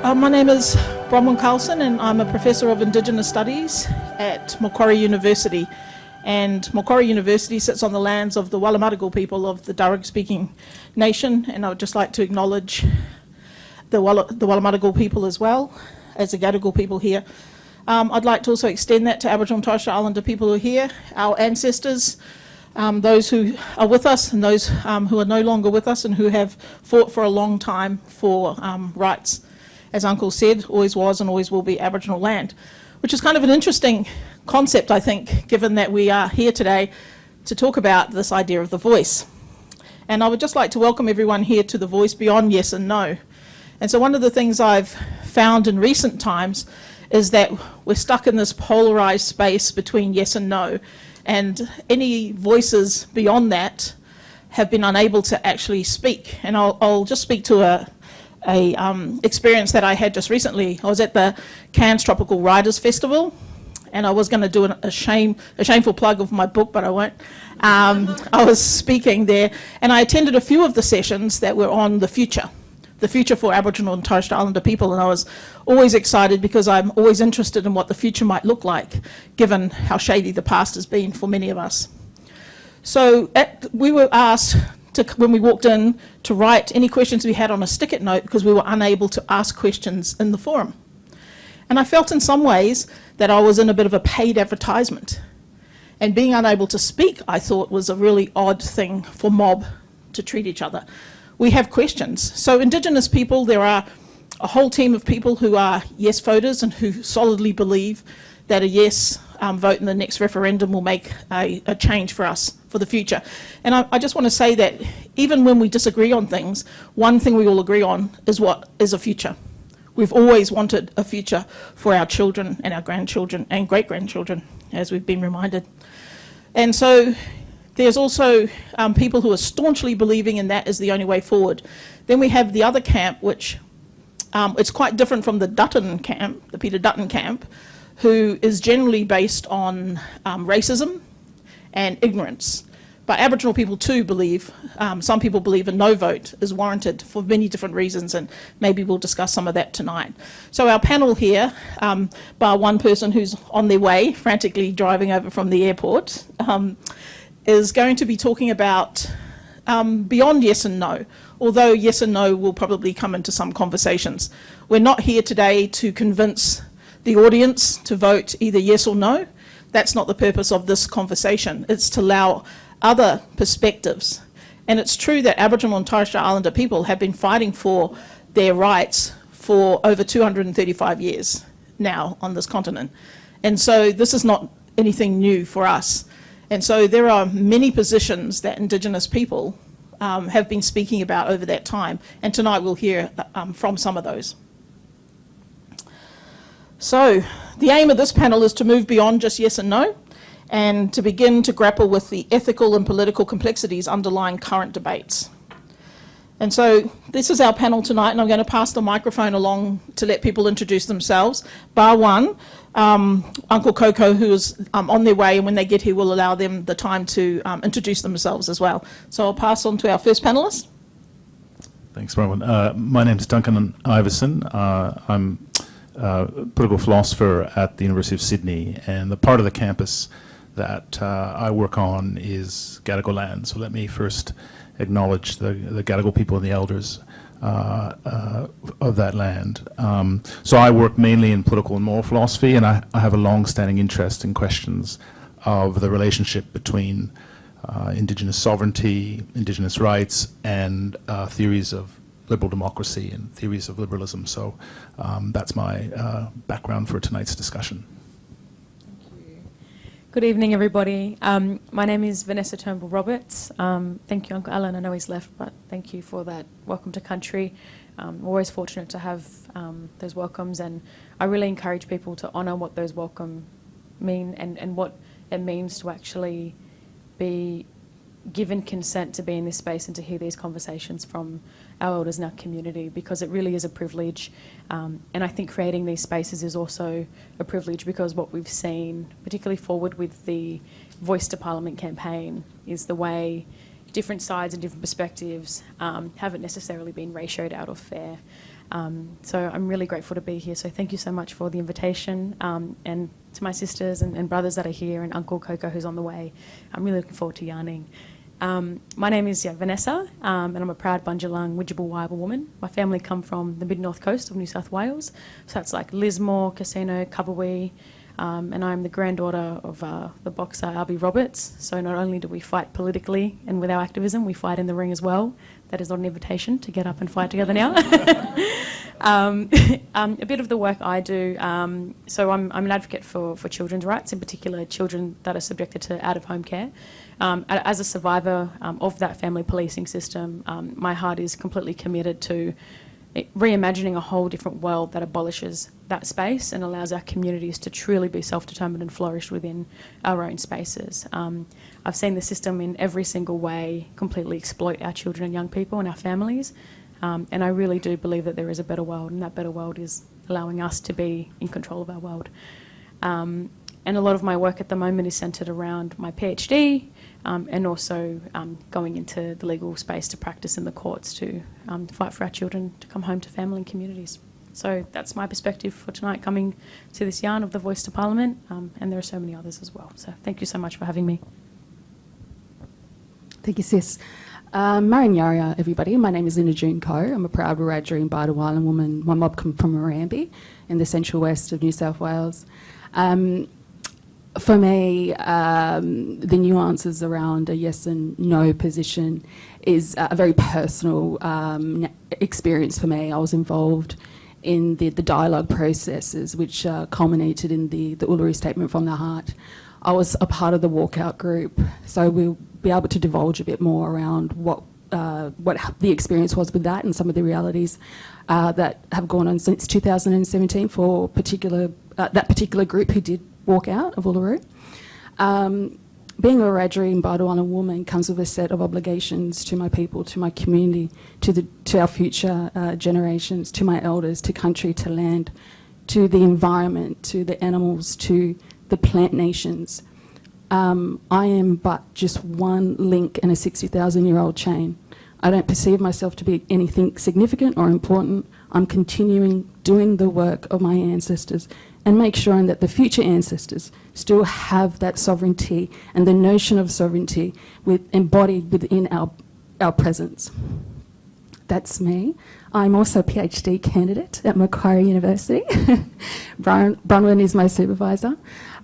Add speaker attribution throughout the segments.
Speaker 1: My name is Bronwyn Carlson, and I'm a Professor of Indigenous Studies at Macquarie University. And Macquarie University sits on the lands of the Wallamadigal people of the Darug-speaking nation, and I would just like to acknowledge the Wallamadigal people as well as the Gadigal people here. I'd like to also extend that to Aboriginal and Torres Strait Islander people who are here, our ancestors, those who are with us and those who are no longer with us and who have fought for a long time for rights. As Uncle said, always was and always will be Aboriginal land, which is kind of an interesting concept, I think, given that we are here today to talk about this idea of the voice. And I would just like to welcome everyone here to the voice beyond yes and no. And so one of the things I've found in recent times is that we're stuck in this polarized space between yes and no, and any voices beyond that have been unable to actually speak. And I'll just speak to a experience that I had just recently. I was at the Cairns Tropical Writers Festival, and I was going to do a shameful plug of my book, but I won't. I was speaking there, and I attended a few of the sessions that were on the future for Aboriginal and Torres Strait Islander people, and I was always excited because I'm always interested in what the future might look like, given how shady the past has been for many of us. So we were asked when we walked in to write any questions we had on a stick-it note because we were unable to ask questions in the forum. And I felt in some ways that I was in a bit of a paid advertisement. And being unable to speak, I thought, was a really odd thing for mob to treat each other. We have questions. So Indigenous people, there are a whole team of people who are yes voters and who solidly believe that a yes vote in the next referendum will make a change for us for the future. And I just want to say that even when we disagree on things, one thing we all agree on is what is a future. We've always wanted a future for our children and our grandchildren and great-grandchildren, as we've been reminded. And so there's also people who are staunchly believing in that as the only way forward. Then we have the other camp, which it's quite different from the Dutton camp, the Peter Dutton camp, who is generally based on racism and ignorance. But Aboriginal people too believe, some people believe a no vote is warranted for many different reasons, and maybe we'll discuss some of that tonight. So our panel here, bar one person who's on their way, frantically driving over from the airport, is going to be talking about beyond yes and no, although yes and no will probably come into some conversations. We're not here today to convince the audience to vote either yes or no. That's not the purpose of this conversation. It's to allow other perspectives. And it's true that Aboriginal and Torres Strait Islander people have been fighting for their rights for over 235 years now on this continent. And so this is not anything new for us. And so there are many positions that Indigenous people have been speaking about over that time. And tonight we'll hear from some of those. So the aim of this panel is to move beyond just yes and no, and to begin to grapple with the ethical and political complexities underlying current debates. And so this is our panel tonight, and I'm going to pass the microphone along to let people introduce themselves. Bar one, Uncle Coco, who is on their way, and when they get here, we'll allow them the time to introduce themselves as well. So I'll pass on to our first panelist.
Speaker 2: Thanks, Bronwyn. My name is Duncan Ivison. I'm political philosopher at the University of Sydney, and the part of the campus that I work on is Gadigal land. So let me first acknowledge the Gadigal people and the elders of that land. So I work mainly in political and moral philosophy, and I have a long-standing interest in questions of the relationship between Indigenous sovereignty, Indigenous rights, and theories of liberal democracy and theories of liberalism. So that's my background for tonight's discussion.
Speaker 3: Thank you. Good evening, everybody. My name is Vanessa Turnbull-Roberts. Thank you, Uncle Alan. I know he's left, but thank you for that. Welcome to country. I'm always fortunate to have those welcomes, and I really encourage people to honour what those welcomes mean and what it means to actually be given consent to be in this space and to hear these conversations from our elders in our community, because it really is a privilege. And I think creating these spaces is also a privilege, because what we've seen, particularly forward with the Voice to Parliament campaign, is the way different sides and different perspectives haven't necessarily been ratioed out or fair. So I'm really grateful to be here. So thank you so much for the invitation, and to my sisters and brothers that are here, and Uncle Coco who's on the way. I'm really looking forward to yarning. My name is Vanessa, and I'm a proud Bundjalung Widjabul-Wyable woman. My family come from the mid-north coast of New South Wales, so that's like Lismore, Casino, Cubberwee, and I'm the granddaughter of the boxer Roberts. So not only do we fight politically and with our activism, we fight in the ring as well. That is not an invitation to get up and fight together now. A bit of the work I do, so I'm an advocate for children's rights, in particular children that are subjected to out-of-home care. As a survivor of that family policing system, my heart is completely committed to reimagining a whole different world that abolishes that space and allows our communities to truly be self-determined and flourish within our own spaces. I've seen the system in every single way completely exploit our children and young people and our families, and I really do believe that there is a better world, and that better world is allowing us to be in control of our world. And a lot of my work at the moment is centred around my PhD, and also going into the legal space to practice in the courts to fight for our children to come home to family and communities. So that's my perspective for tonight, coming to this yarn of the Voice to Parliament, and there are so many others as well. So thank you so much for having me.
Speaker 4: Thank you, sis. Marinyaria, everybody. My name is Lynda-June Coe. I'm a proud Wiradjuri and Bardawhalan woman. My mob come from Moorambi in the central west of New South Wales. For me, the nuances around a yes and no position is a very personal experience for me. I was involved in the dialogue processes which culminated in the Uluru Statement from the Heart. I was a part of the walkout group, so we'll be able to divulge a bit more around what the experience was with that and some of the realities that have gone on since 2017 for that particular group who did walk out of Uluru. Being a Wiradjuri and Bardawhalan woman comes with a set of obligations to my people, to my community, to our future generations, to my elders, to country, to land, to the environment, to the animals, to the plant nations. I am but just one link in a 60,000-year-old chain. I don't perceive myself to be anything significant or important. I'm continuing doing the work of my ancestors and make sure that the future ancestors still have that sovereignty and the notion of sovereignty embodied within our presence. That's me. I'm also a PhD candidate at Macquarie University. Bronwyn is my supervisor.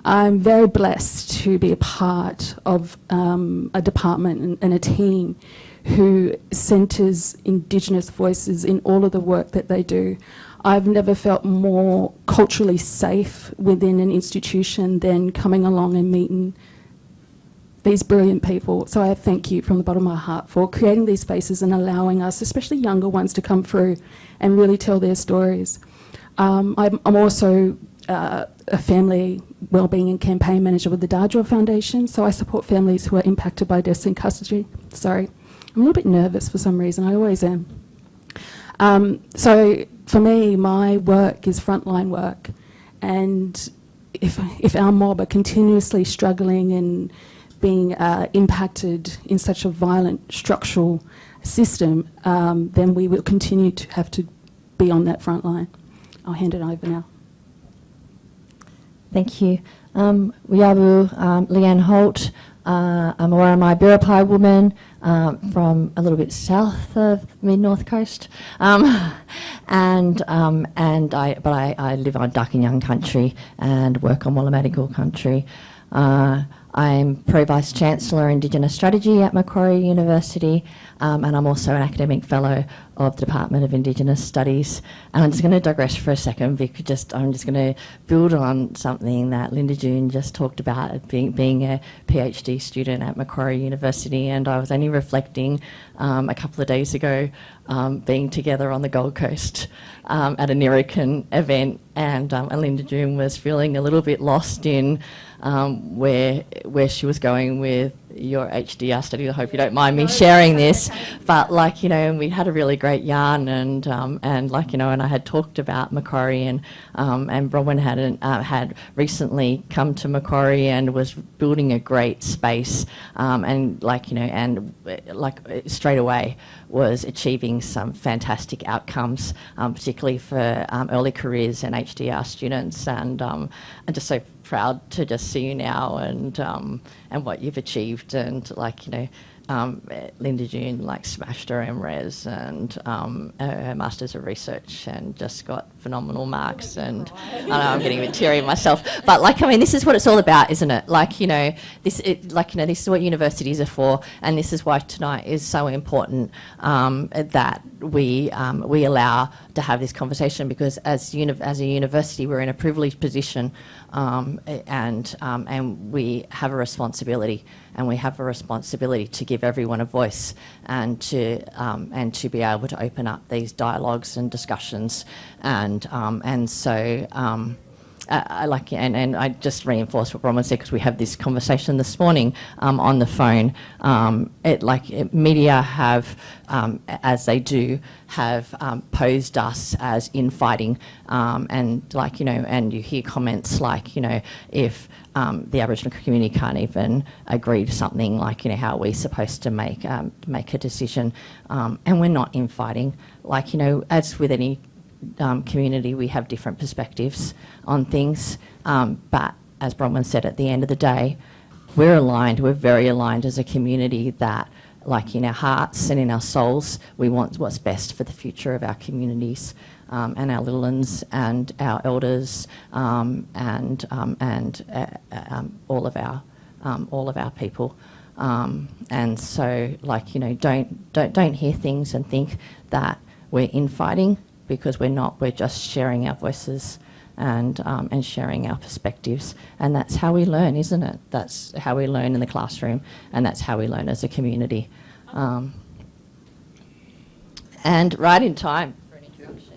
Speaker 4: I'm very blessed to be a part of a department and a team who centres Indigenous voices in all of the work that they do. I've never felt more culturally safe within an institution than coming along and meeting these brilliant people. So I thank you from the bottom of my heart for creating these spaces and allowing us, especially younger ones, to come through and really tell their stories. I'm also a family wellbeing and campaign manager with the Darjor Foundation, so I support families who are impacted by deaths in custody. Sorry, I'm a little bit nervous for some reason, I always am. So for me, my work is frontline work, and if our mob are continuously struggling and being impacted in such a violent structural system, then we will continue to have to be on that front line. I'll hand it over now.
Speaker 5: Thank you. Wiyabu, Leanne Holt. I'm a Warramai Biripi woman from a little bit south of mid-north coast, but I live on Gadigal Country and work on Gadigal Country. I'm Pro-Vice Chancellor Indigenous Strategy at Macquarie University, and I'm also an academic fellow of the Department of Indigenous Studies. And I'm just going to digress for a second because I'm just going to build on something that Lynda-June just talked about, being a PhD student at Macquarie University. And I was only reflecting a couple of days ago being together on the Gold Coast at a Nirakan event, and Lynda-June was feeling a little bit lost in where she was going with your HDR study. I hope you don't mind me sharing this, but like, you know, and we had a really great yarn, and like, you know, and I had talked about Macquarie, and Bronwyn had recently come to Macquarie and was building a great space, and like, you know, and like straight away was achieving some fantastic outcomes, particularly for early careers and HDR students, and I'm just so proud to just see you now, and what you've achieved, and like, you know, Lynda-June like smashed her MRes and her Masters of Research and just got phenomenal marks, and I know I'm getting a bit teary myself, but like, I mean, this is what it's all about, isn't it? Like, you know, this is what universities are for, and this is why tonight is so important, that we allow to have this conversation, because as a university we're in a privileged position, and we have a responsibility, and we have a responsibility to give everyone a voice, and to be able to open up these dialogues and discussions, and so I like, and I just reinforce what Bronwyn said, because we had this conversation this morning on the phone. Media have, as they do, have posed us as infighting, and like, you know, and you hear comments like, you know, if the Aboriginal community can't even agree to something, like, you know, how are we supposed to make a decision? And we're not infighting. Like, you know, as with any community, we have different perspectives on things, but as Bronwyn said, at the end of the day, we're very aligned as a community, that like in our hearts and in our souls, we want what's best for the future of our communities, and our little ones and our elders, and all of our people. And so, like, you know, don't hear things and think that we're infighting, because we're not. We're just sharing our voices and sharing our perspectives, and that's how we learn, isn't it? That's how we learn in the classroom, and that's how we learn as a community. And right in time for an introduction.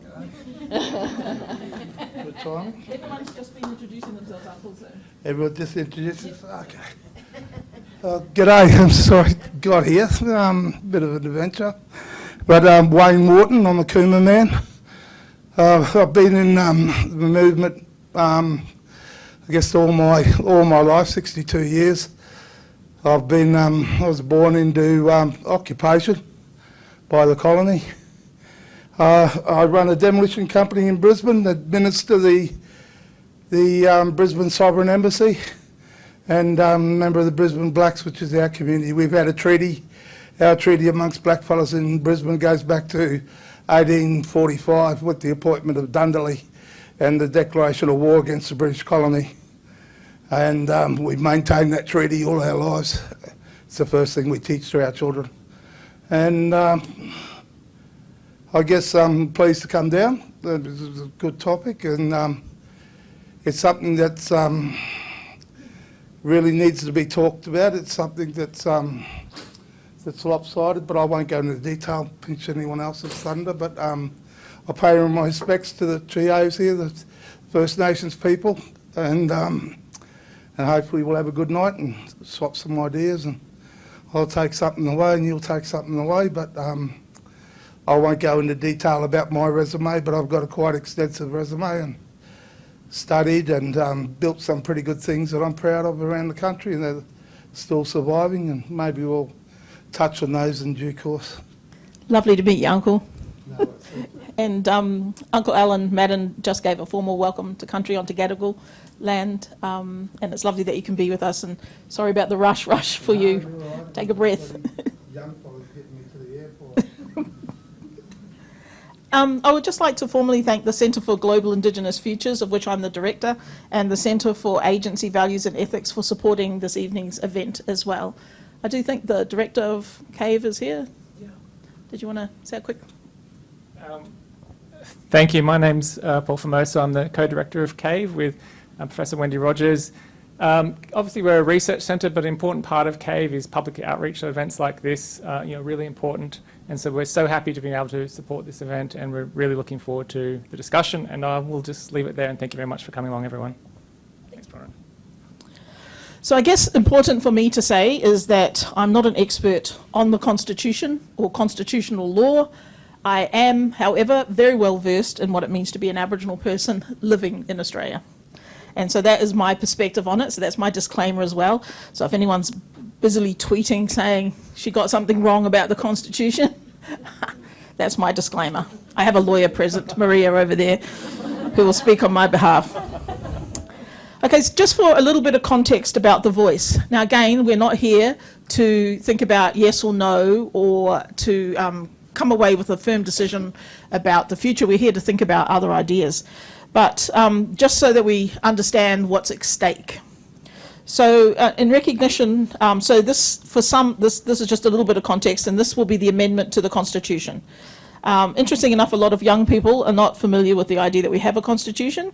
Speaker 6: Good time.
Speaker 1: Everyone's just been introducing themselves, Uncle, so.
Speaker 6: Everyone just introduces. Okay. G'day. I'm sorry, got here. Bit of an adventure, but Wayne Wharton. I'm a Cooma man. I've been in the movement, I guess, all my life, 62 years. I was born into occupation by the colony. I run a demolition company in Brisbane, administer the Brisbane Sovereign Embassy, and member of the Brisbane Blacks, which is our community. We've had a treaty. Our treaty amongst blackfellas in Brisbane goes back to 1845 with the appointment of Dundaley and the declaration of war against the British colony. And we've maintained that treaty all our lives. It's the first thing we teach to our children. And I guess I'm pleased to come down. This is a good topic, and it's something that's really needs to be talked about. It's something that's lopsided, but I won't go into detail, pinch anyone else's thunder, but I pay my respects to the trios here, the First Nations people, and hopefully we'll have a good night and swap some ideas, and I'll take something away and you'll take something away, but I won't go into detail about my resume, but I've got a quite extensive resume and studied and built some pretty good things that I'm proud of around the country, and they're still surviving, and maybe we'll touch on those in due course.
Speaker 1: Lovely to meet you, Uncle.
Speaker 6: No,
Speaker 1: And Uncle Alan Madden just gave a formal welcome to country onto Gadigal land, and it's lovely that you can be with us, and sorry about the rush for you.
Speaker 6: Right.
Speaker 1: Take a breath.
Speaker 6: Young fellas getting me to the airport.
Speaker 1: I would just like to formally thank the Centre for Global Indigenous Futures, of which I'm the director, and the Centre for Agency Values and Ethics for supporting this evening's event as well. I do think the director of CAVE is here.
Speaker 7: Yeah.
Speaker 1: Did you want to say a quick?
Speaker 7: Thank you. My name's Paul Formosa. I'm the co-director of CAVE with Professor Wendy Rogers. Obviously, we're a research centre, but an important part of CAVE is public outreach. So events like this, really important. And so we're so happy to be able to support this event, and we're really looking forward to the discussion. And I will just leave it there. And thank you very much for coming along, everyone. Thanks, Bronwyn.
Speaker 1: So I guess important for me to say is that I'm not an expert on the Constitution or constitutional law. I am, however, very well versed in what it means to be an Aboriginal person living in Australia. And so that is my perspective on it. So that's my disclaimer as well. So if anyone's busily tweeting saying she got something wrong about the Constitution, that's my disclaimer. I have a lawyer present, Maria over there, who will speak on my behalf. Okay, so just for a little bit of context about the voice. Now again, we're not here to think about yes or no, or to come away with a firm decision about the future. We're here to think about other ideas. But just so that we understand what's at stake. So in recognition, so this is just a little bit of context, and this will be the amendment to the Constitution. Interesting enough, a lot of young people are not familiar with the idea that we have a Constitution,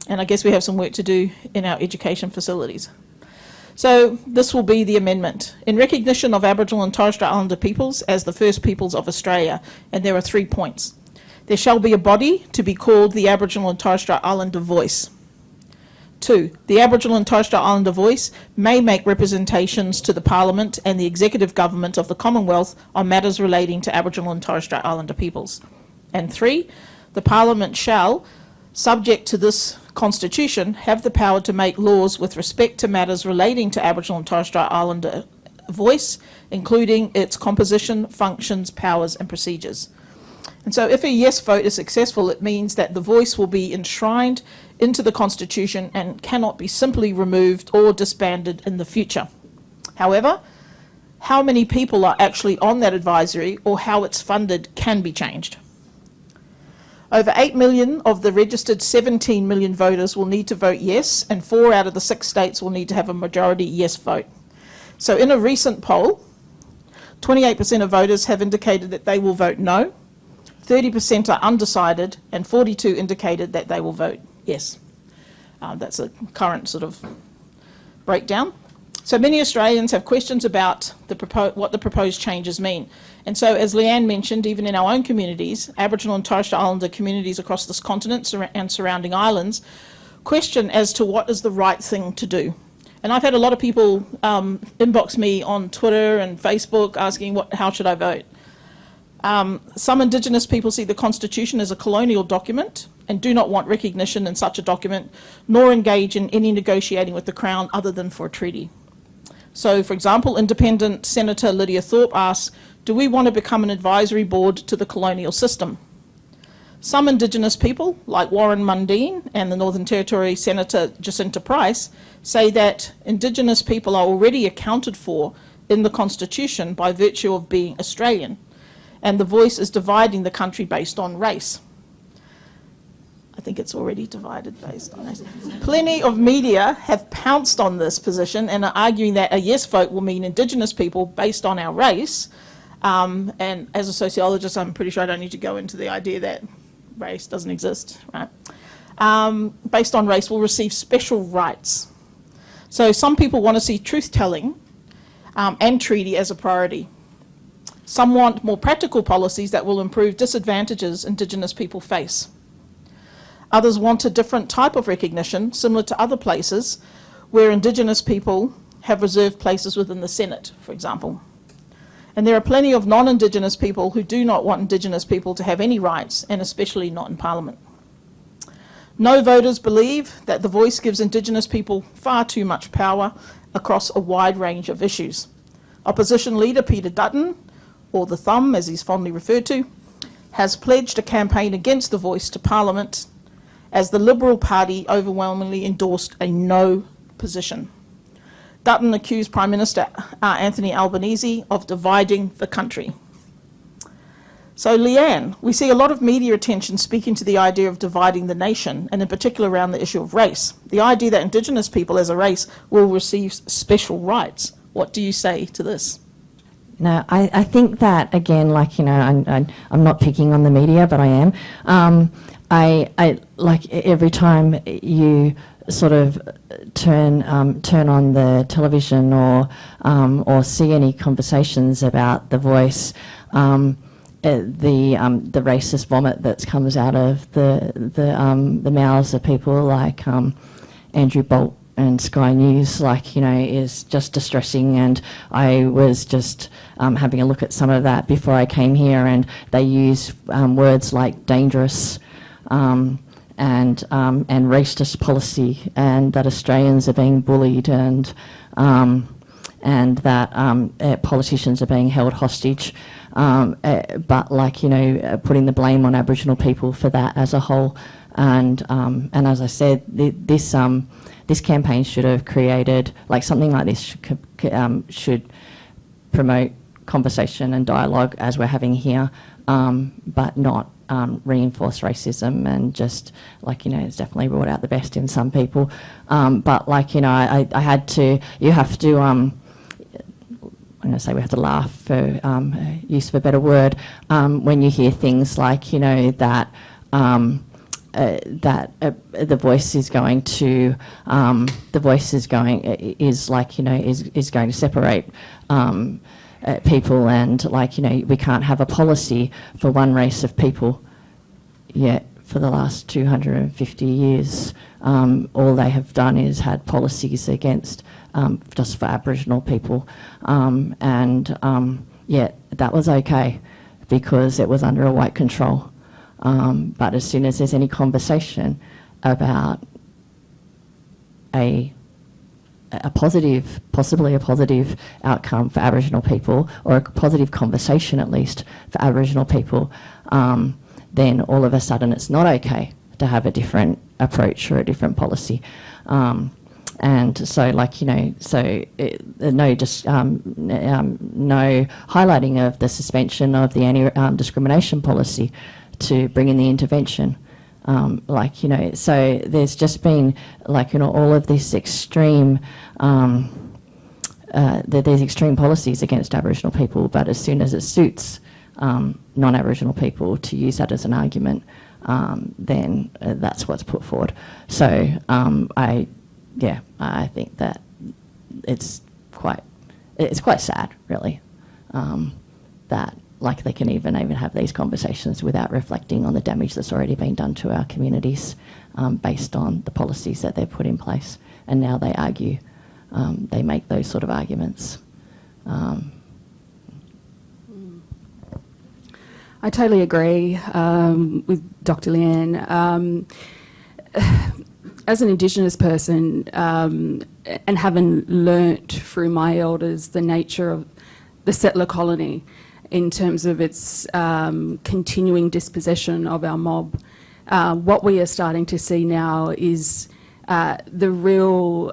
Speaker 1: and I guess we have some work to do in our education facilities. So this will be the amendment. In recognition of Aboriginal and Torres Strait Islander peoples as the first peoples of Australia, and there are 3 points. There shall be a body to be called the Aboriginal and Torres Strait Islander Voice. 2, the Aboriginal and Torres Strait Islander Voice may make representations to the Parliament and the Executive Government of the Commonwealth on matters relating to Aboriginal and Torres Strait Islander peoples. And 3, the Parliament shall, subject to this Constitution, have the power to make laws with respect to matters relating to Aboriginal and Torres Strait Islander voice, including its composition, functions, powers and procedures. And so if a yes vote is successful, it means that the voice will be enshrined into the Constitution and cannot be simply removed or disbanded in the future. However, how many people are actually on that advisory or how it's funded can be changed. Over 8 million of the registered 17 million voters will need to vote yes, and 4 out of the 6 states will need to have a majority yes vote. So in a recent poll, 28% of voters have indicated that they will vote no, 30% are undecided, and 42% indicated that they will vote yes. That's a current sort of breakdown. So many Australians have questions about what the proposed changes mean. And so, as Leanne mentioned, even in our own communities, Aboriginal and Torres Strait Islander communities across this continent and surrounding islands, question as to what is the right thing to do. And I've had a lot of people inbox me on Twitter and Facebook asking, how should I vote? Some Indigenous people see the Constitution as a colonial document and do not want recognition in such a document, nor engage in any negotiating with the Crown other than for a treaty. So, for example, Independent Senator Lydia Thorpe asks, do we want to become an advisory board to the colonial system? Some Indigenous people, like Warren Mundine and the Northern Territory Senator Jacinta Price, say that Indigenous people are already accounted for in the Constitution by virtue of being Australian, and the voice is dividing the country based on race. I think it's already divided based on race. Plenty of media have pounced on this position and are arguing that a yes vote will mean Indigenous people based on our race. And as a sociologist, I'm pretty sure I don't need to go into the idea that race doesn't exist, right? Based on race will receive special rights. So some people want to see truth-telling and treaty as a priority. Some want more practical policies that will improve disadvantages Indigenous people face. Others want a different type of recognition, similar to other places where Indigenous people have reserved places within the Senate, for example. And there are plenty of non-Indigenous people who do not want Indigenous people to have any rights, and especially not in Parliament. No voters believe that the voice gives Indigenous people far too much power across a wide range of issues. Opposition leader Peter Dutton, or the Thumb as he's fondly referred to, has pledged a campaign against the voice to Parliament as the Liberal Party overwhelmingly endorsed a no position. Dutton accused Prime Minister Anthony Albanese of dividing the country. So Leanne, we see a lot of media attention speaking to the idea of dividing the nation, and in particular around the issue of race. The idea that Indigenous people as a race will receive special rights. What do you say to this?
Speaker 5: No, I think that, again, like, you know, I'm not picking on the media, but I am. I like every time you sort of turn on the television or see any conversations about the voice, the racist vomit that comes out of the mouths of people like Andrew Bolt and Sky News, like, you know, is just distressing. And I was just having a look at some of that before I came here, and they use words like dangerous and racist policy, and that Australians are being bullied, and that politicians are being held hostage. But, like, you know, putting the blame on Aboriginal people for that as a whole. And as I said, this campaign should have created, like, something like this should promote conversation and dialogue as we're having here, but not reinforce racism, and just, like, you know, it's definitely brought out the best in some people. But, like, you know, I had to, you have to, I'm going to say we have to laugh for use of a better word, when you hear things like, you know, that the voice is going to, is like, you know, is going to separate people, and, like, you know, we can't have a policy for one race of people, yet for the last 250 years, all they have done is had policies against, just for Aboriginal people, yet that was okay because it was under a white control. But as soon as there's any conversation about a positive, possibly a positive outcome for Aboriginal people, or a positive conversation at least for Aboriginal people, then all of a sudden it's not okay to have a different approach or a different policy. And so, like, you know, so no highlighting of the suspension of the anti-discrimination policy to bring in the intervention. Like, you know, so there's just been, like, you know, all of this extreme, there's extreme policies against Aboriginal people, but as soon as it suits non-Aboriginal people to use that as an argument, then that's what's put forward. So I think that it's quite sad, really, that, like, they can even have these conversations without reflecting on the damage that's already been done to our communities, based on the policies that they've put in place. And now they argue, they make those sort of arguments.
Speaker 4: I totally agree with Dr. Leanne. As an Indigenous person, and having learnt through my elders the nature of the settler colony in terms of its continuing dispossession of our mob, what we are starting to see now is the real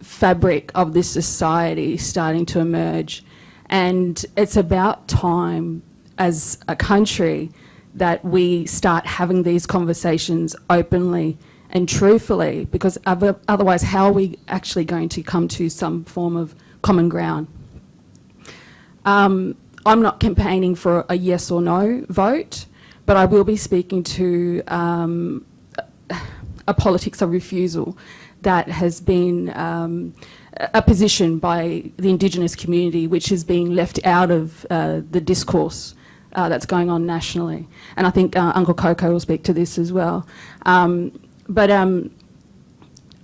Speaker 4: fabric of this society starting to emerge. And it's about time, as a country, that we start having these conversations openly and truthfully, because otherwise how are we actually going to come to some form of common ground? I'm not campaigning for a yes or no vote, but I will be speaking to a politics of refusal that has been a position by the Indigenous community, which is being left out of the discourse that's going on nationally. And I think Uncle Coco will speak to this as well. But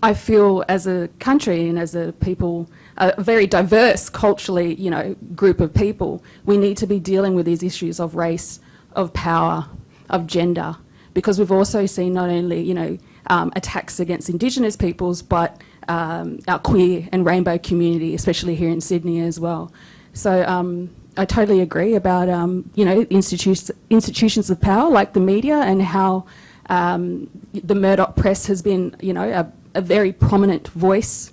Speaker 4: I feel, as a country and as a people, a very diverse culturally, you know, group of people, we need to be dealing with these issues of race, of power, of gender, because we've also seen not only, you know, attacks against Indigenous peoples, but our queer and rainbow community, especially here in Sydney as well. So I totally agree about, you know, institutions of power like the media, and how the Murdoch press has been, you know, a very prominent voice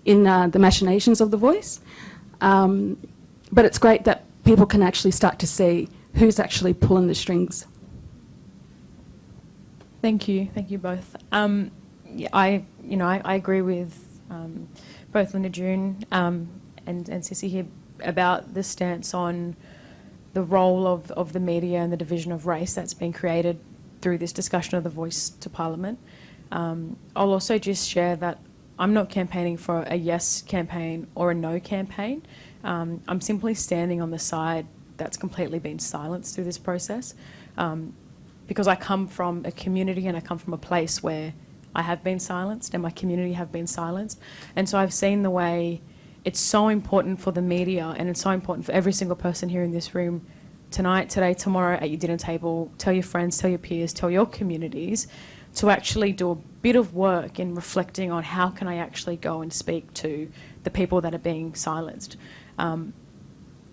Speaker 4: in the machinations of the voice. But it's great that people can actually start to see who's actually pulling the strings.
Speaker 3: Thank you both. Yeah, I agree with both Lynda-June and Sissy here about the stance on the role of the media and the division of race that's been created through this discussion of the voice to Parliament. I'll also just share that I'm not campaigning for a yes campaign or a no campaign. I'm simply standing on the side that's completely been silenced through this process, because I come from a community and I come from a place where I have been silenced and my community have been silenced. And so I've seen the way it's so important for the media, and it's so important for every single person here in this room tonight, today, tomorrow, at your dinner table. Tell your friends, tell your peers, tell your communities to actually do a bit of work in reflecting on how can I actually go and speak to the people that are being silenced. And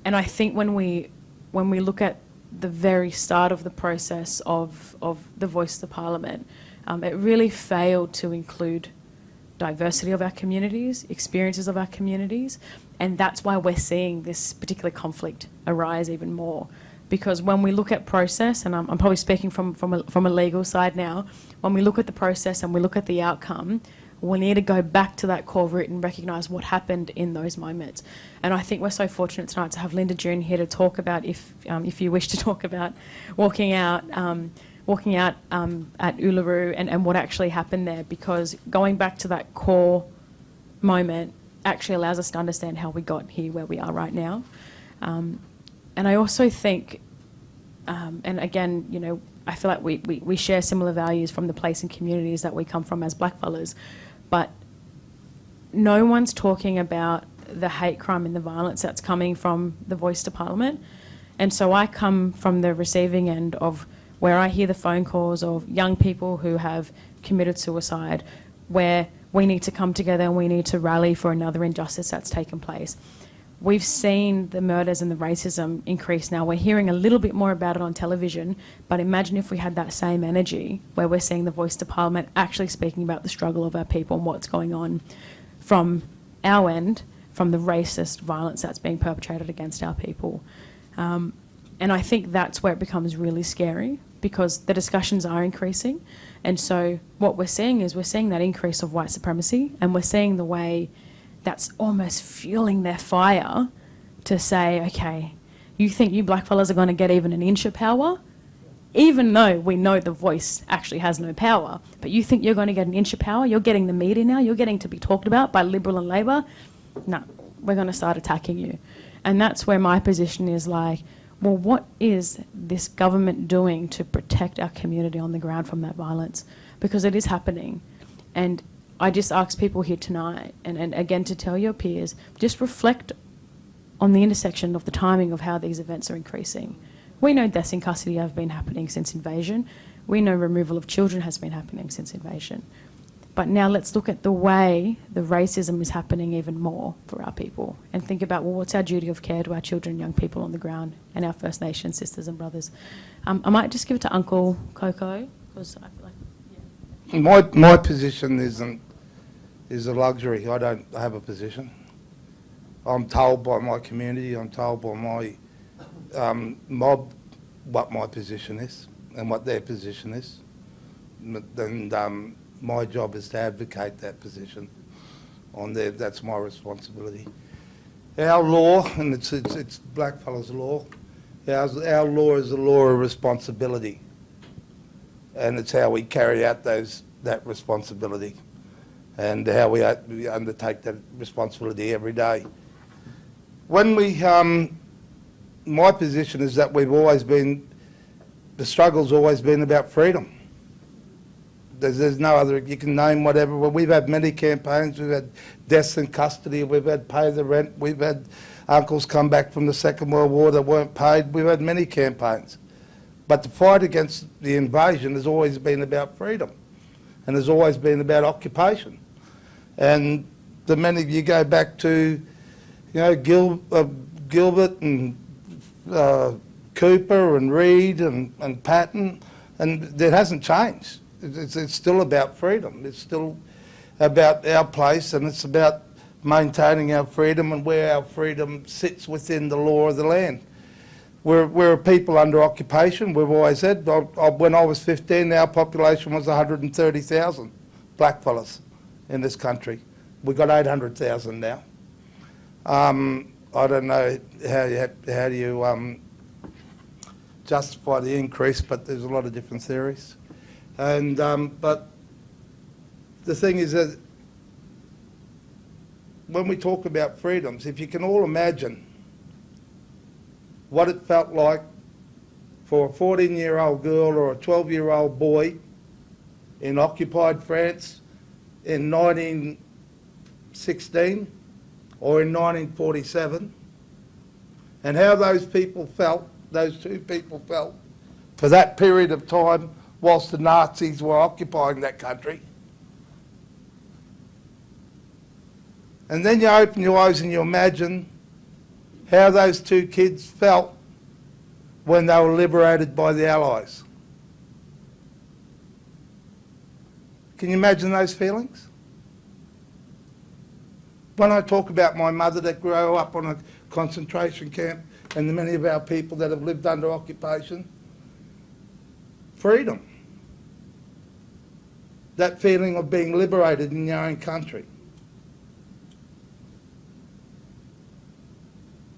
Speaker 3: I think when we look at the very start of the process of the Voice to Parliament, it really failed to include diversity of our communities, experiences of our communities, and that's why we're seeing this particular conflict arise even more. Because when we look at process, and I'm probably speaking from a legal side now, when we look at the process and we look at the outcome, we need to go back to that core root and recognise what happened in those moments. And I think we're so fortunate tonight to have Lynda-June here to talk about, if you wish to talk about, walking out at Uluru and what actually happened there, because going back to that core moment actually allows us to understand how we got here where we are right now. And I also think, and again, you know, I feel like we share similar values from the place and communities that we come from as blackfellas, but no one's talking about the hate crime and the violence that's coming from the Voice to Parliament. And so I come from the receiving end of where I hear the phone calls of young people who have committed suicide, where we need to come together and we need to rally for another injustice that's taken place. We've seen the murders and the racism increase now. We're hearing a little bit more about it on television, but imagine if we had that same energy where we're seeing the Voice to Parliament actually speaking about the struggle of our people and what's going on from our end, from the racist violence that's being perpetrated against our people. And I think that's where it becomes really scary, because the discussions are increasing. And so what we're seeing is we're seeing that increase of white supremacy, and we're seeing the way that's almost fueling their fire to say, okay, you think you blackfellas are going to get even an inch of power? Even though we know the Voice actually has no power, but you think you're going to get an inch of power? You're getting the media now, you're getting to be talked about by Liberal and Labor? No, we're going to start attacking you. And that's where my position is like, well, what is this government doing to protect our community on the ground from that violence? Because it is happening. And I just ask people here tonight, and again to tell your peers, just reflect on the intersection of the timing of how these events are increasing. We know deaths in custody have been happening since invasion. We know removal of children has been happening since invasion. But now let's look at the way the racism is happening even more for our people, and think about, well, what's our duty of care to our children and young people on the ground and our First Nation sisters and brothers. I might just give it to Uncle Coco, because I feel like,
Speaker 6: My position is a luxury. I don't have a position. I'm told by my community, I'm told by my mob what my position is and what their position is. And my job is to advocate that position on there. That's my responsibility. Our law, and it's blackfellas law, our law is a law of responsibility, and it's how we carry out that responsibility, and how we undertake that responsibility every day. When my position is that the struggle's always been about freedom. There's no other, you can name whatever. Well, we've had many campaigns, we've had deaths in custody, we've had pay the rent, we've had uncles come back from the Second World War that weren't paid, we've had many campaigns. But the fight against the invasion has always been about freedom, and has always been about occupation. And the minute you go back to, you know, Gilbert and Cooper and Reid and Patton, and it hasn't changed. It's still about freedom. It's still about our place, and it's about maintaining our freedom and where our freedom sits within the law of the land. We're a people under occupation. We've always said, when I was 15, our population was 130,000 blackfellas in this country. We've got 800,000 now. I don't know how do you justify the increase, but there's a lot of different theories. And but the thing is that when we talk about freedoms, if you can all imagine what it felt like for a 14-year-old girl or a 12-year-old boy in occupied France in 1916 or in 1947, and how those people felt, those two people felt, for that period of time whilst the Nazis were occupying that country. And then you open your eyes and you imagine how those two kids felt when they were liberated by the Allies. Can you imagine those feelings? When I talk about my mother that grew up on a concentration camp and the many of our people that have lived under occupation, freedom. That feeling of being liberated in your own country.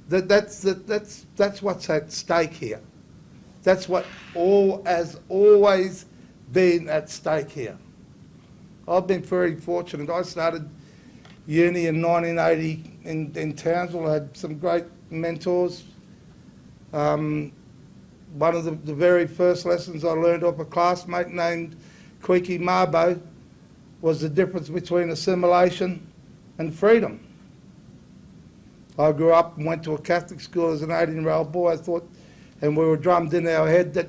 Speaker 6: That's what's at stake here. That's what has always been at stake here. I've been very fortunate. I started uni in 1980 in Townsville. I had some great mentors. One of the very first lessons I learned off a classmate named Kwiki Mabo was the difference between assimilation and freedom. I grew up and went to a Catholic school as an 18-year-old boy. I thought, and we were drummed in our head that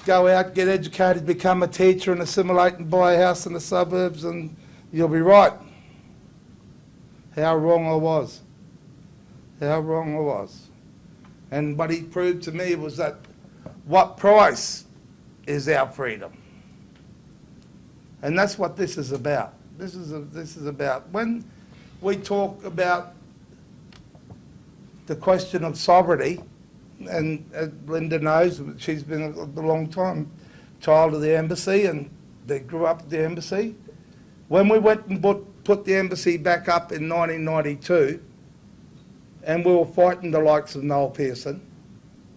Speaker 6: go out, get educated, become a teacher and assimilate and buy a house in the suburbs and you'll be right. How wrong I was. How wrong I was. And what he proved to me was that what price is our freedom? And that's what this is about. This is about when we talk about the question of sovereignty, and Lynda knows she's been a long time child of the embassy and they grew up at the embassy. When we went and put the embassy back up in 1992 and we were fighting the likes of Noel Pearson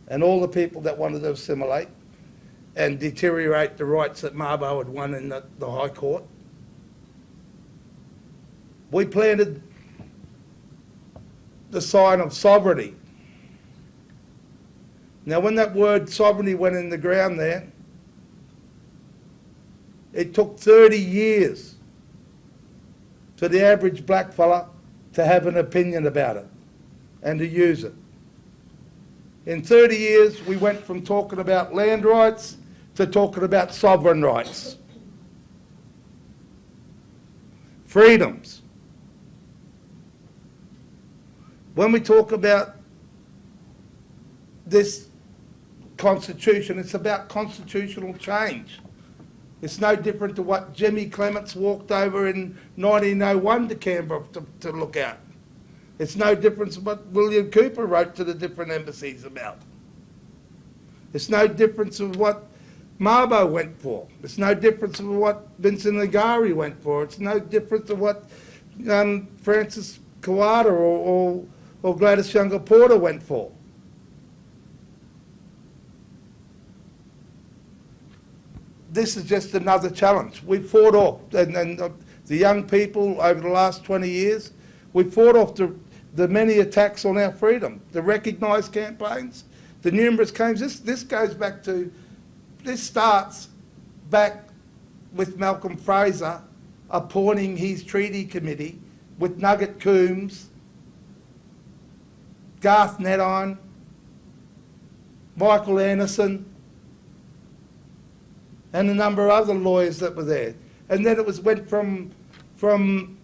Speaker 6: and all the people that wanted to assimilate and deteriorate the rights that Mabo had won in the High Court, we planted the sign of sovereignty. Now, when that word sovereignty went in the ground there, it took 30 years for the average black fella to have an opinion about it and to use it. In 30 years, we went from talking about land rights to talking about sovereign rights. Freedoms. When we talk about this constitution, it's about constitutional change. It's no different to what Jimmy Clements walked over in 1901 to Canberra to look at. It's no different to what William Cooper wrote to the different embassies about. It's no difference of what Mabo went for. It's no difference of what Vincent Ngari went for. It's no difference of what Francis Kawada or Gladys Younger Porter went for. This is just another challenge. We fought off, and the young people over the last 20 years, we fought off the many attacks on our freedom, the recognised campaigns, the numerous claims. This goes back to, this starts back with Malcolm Fraser appointing his treaty committee with Nugget Coombs, Garth Nedine, Michael Anderson, and a number of other lawyers that were there. And then it went from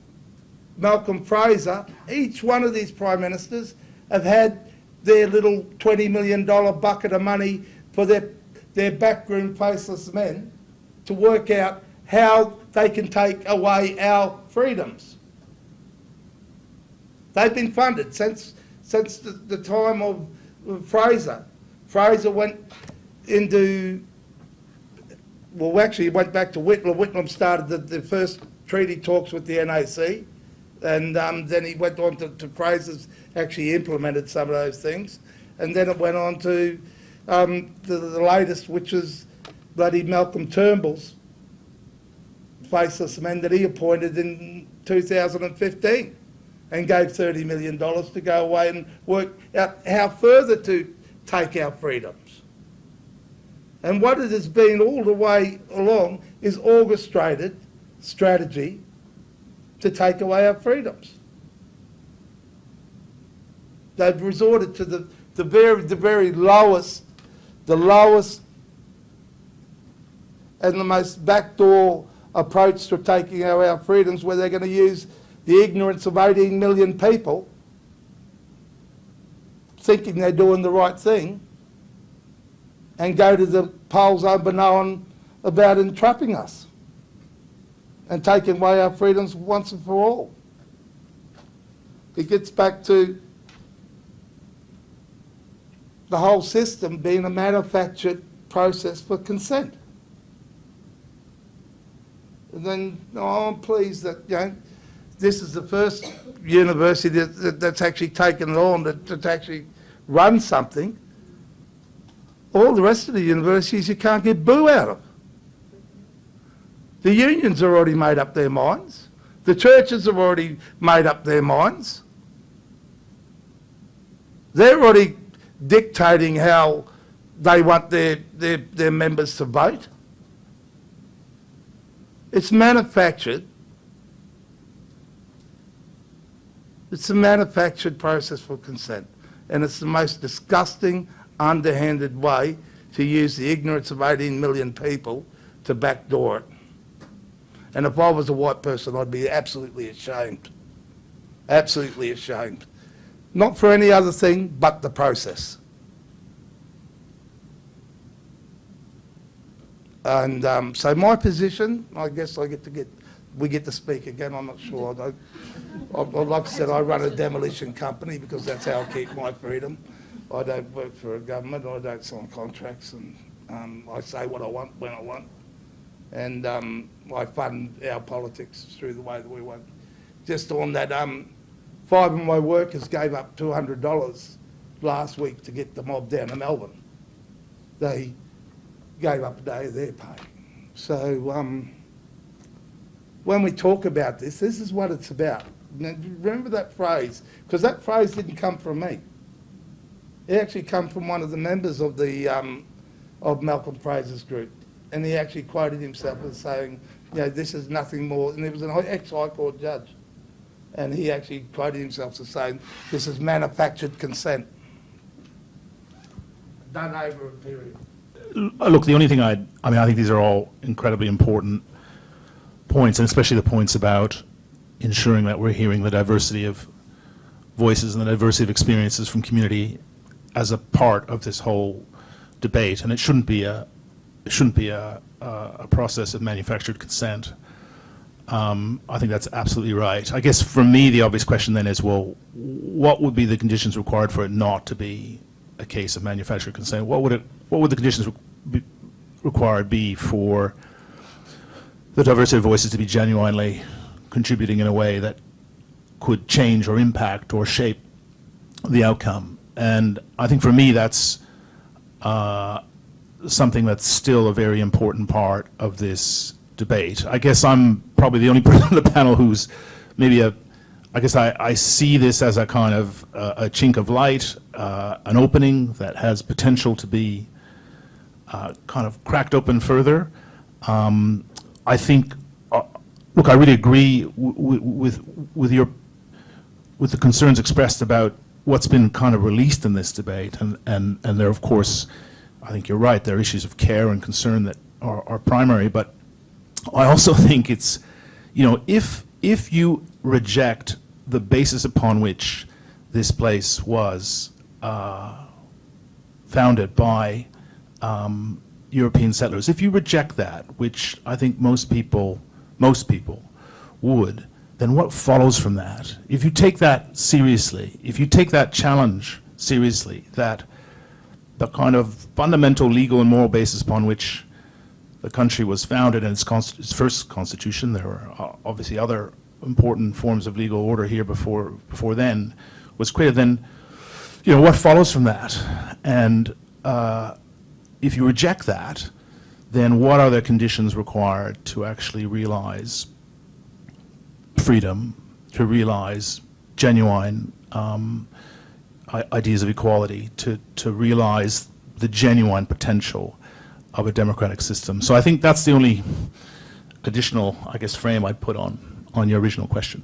Speaker 6: Malcolm Fraser. Each one of these prime ministers have had their little $20 million bucket of money for their backroom faceless men to work out how they can take away our freedoms. They've been funded since the time of Fraser. Fraser went into, well, actually, he went back to Whitlam. Whitlam started the first treaty talks with the NAC, and then he went on to Fraser's actually implemented some of those things, and then it went on to the latest, which is bloody Malcolm Turnbull's faceless men that he appointed in 2015 and gave $30 million to go away and work out how further to take our freedoms. And what it has been all the way along is orchestrated strategy to take away our freedoms. They've resorted to the very lowest, the lowest and the most backdoor approach to taking away our freedoms, where they're going to use the ignorance of 18 million people thinking they're doing the right thing and go to the polls unbeknown about entrapping us and taking away our freedoms once and for all. It gets back to the whole system being a manufactured process for consent. And then, I'm pleased that, this is the first university that's actually taken it on to actually run something. All the rest of the universities you can't get boo out of. The unions have already made up their minds. The churches have already made up their minds. They're already dictating how they want their members to vote. It's manufactured. It's a manufactured process for consent. And it's the most disgusting, underhanded way to use the ignorance of 18 million people to backdoor it. And if I was a white person, I'd be absolutely ashamed. Absolutely ashamed. Not for any other thing but the process. And so my position, I guess we get to speak again, I'm not sure. Like I said, I run a demolition company because that's how I keep my freedom. I don't work for a government, I don't sign contracts, and I say what I want when I want. And I fund our politics through the way that we want. Just on that, 5 of my workers gave up $200 last week to get the mob down to Melbourne. They gave up a day of their pay. So when we talk about this is what it's about. Now, remember that phrase, because that phrase didn't come from me. It actually came from one of the members of the of Malcolm Fraser's group, and he actually quoted himself as saying, this is nothing more, and he was an ex-High Court judge, and he actually quoted himself as saying, this is manufactured consent. Done over a period.
Speaker 2: Look, the only thing I think these are all incredibly important points, and especially the points about ensuring that we're hearing the diversity of voices and the diversity of experiences from community as a part of this whole debate. And it shouldn't be a process of manufactured consent. I think that's absolutely right. I guess for me, the obvious question then is, well, what would be the conditions required for it not to be a case of manufactured consent? What would the conditions required be for the diversity of voices to be genuinely contributing in a way that could change or impact or shape the outcome? And I think for me that's something that's still a very important part of this debate. I guess I'm probably the only person on the panel who's maybe I see this as a kind of a chink of light, an opening that has potential to be kind of cracked open further. I think, look, I really agree with the concerns expressed about what's been kind of released in this debate, and there, of course, I think you're right, there are issues of care and concern that are primary, but I also think it's, if you reject the basis upon which this place was founded by European settlers, if you reject that, which I think most people would, then what follows from that? If you take that seriously, if you take that challenge seriously, that the kind of fundamental legal and moral basis upon which the country was founded in its first constitution, there were obviously other important forms of legal order here before then, was created, then, what follows from that? And if you reject that, then what are the conditions required to actually realize freedom, to realize genuine ideas of equality, to realize the genuine potential of a democratic system. So I think that's the only additional, I guess, frame I'd put on your original question.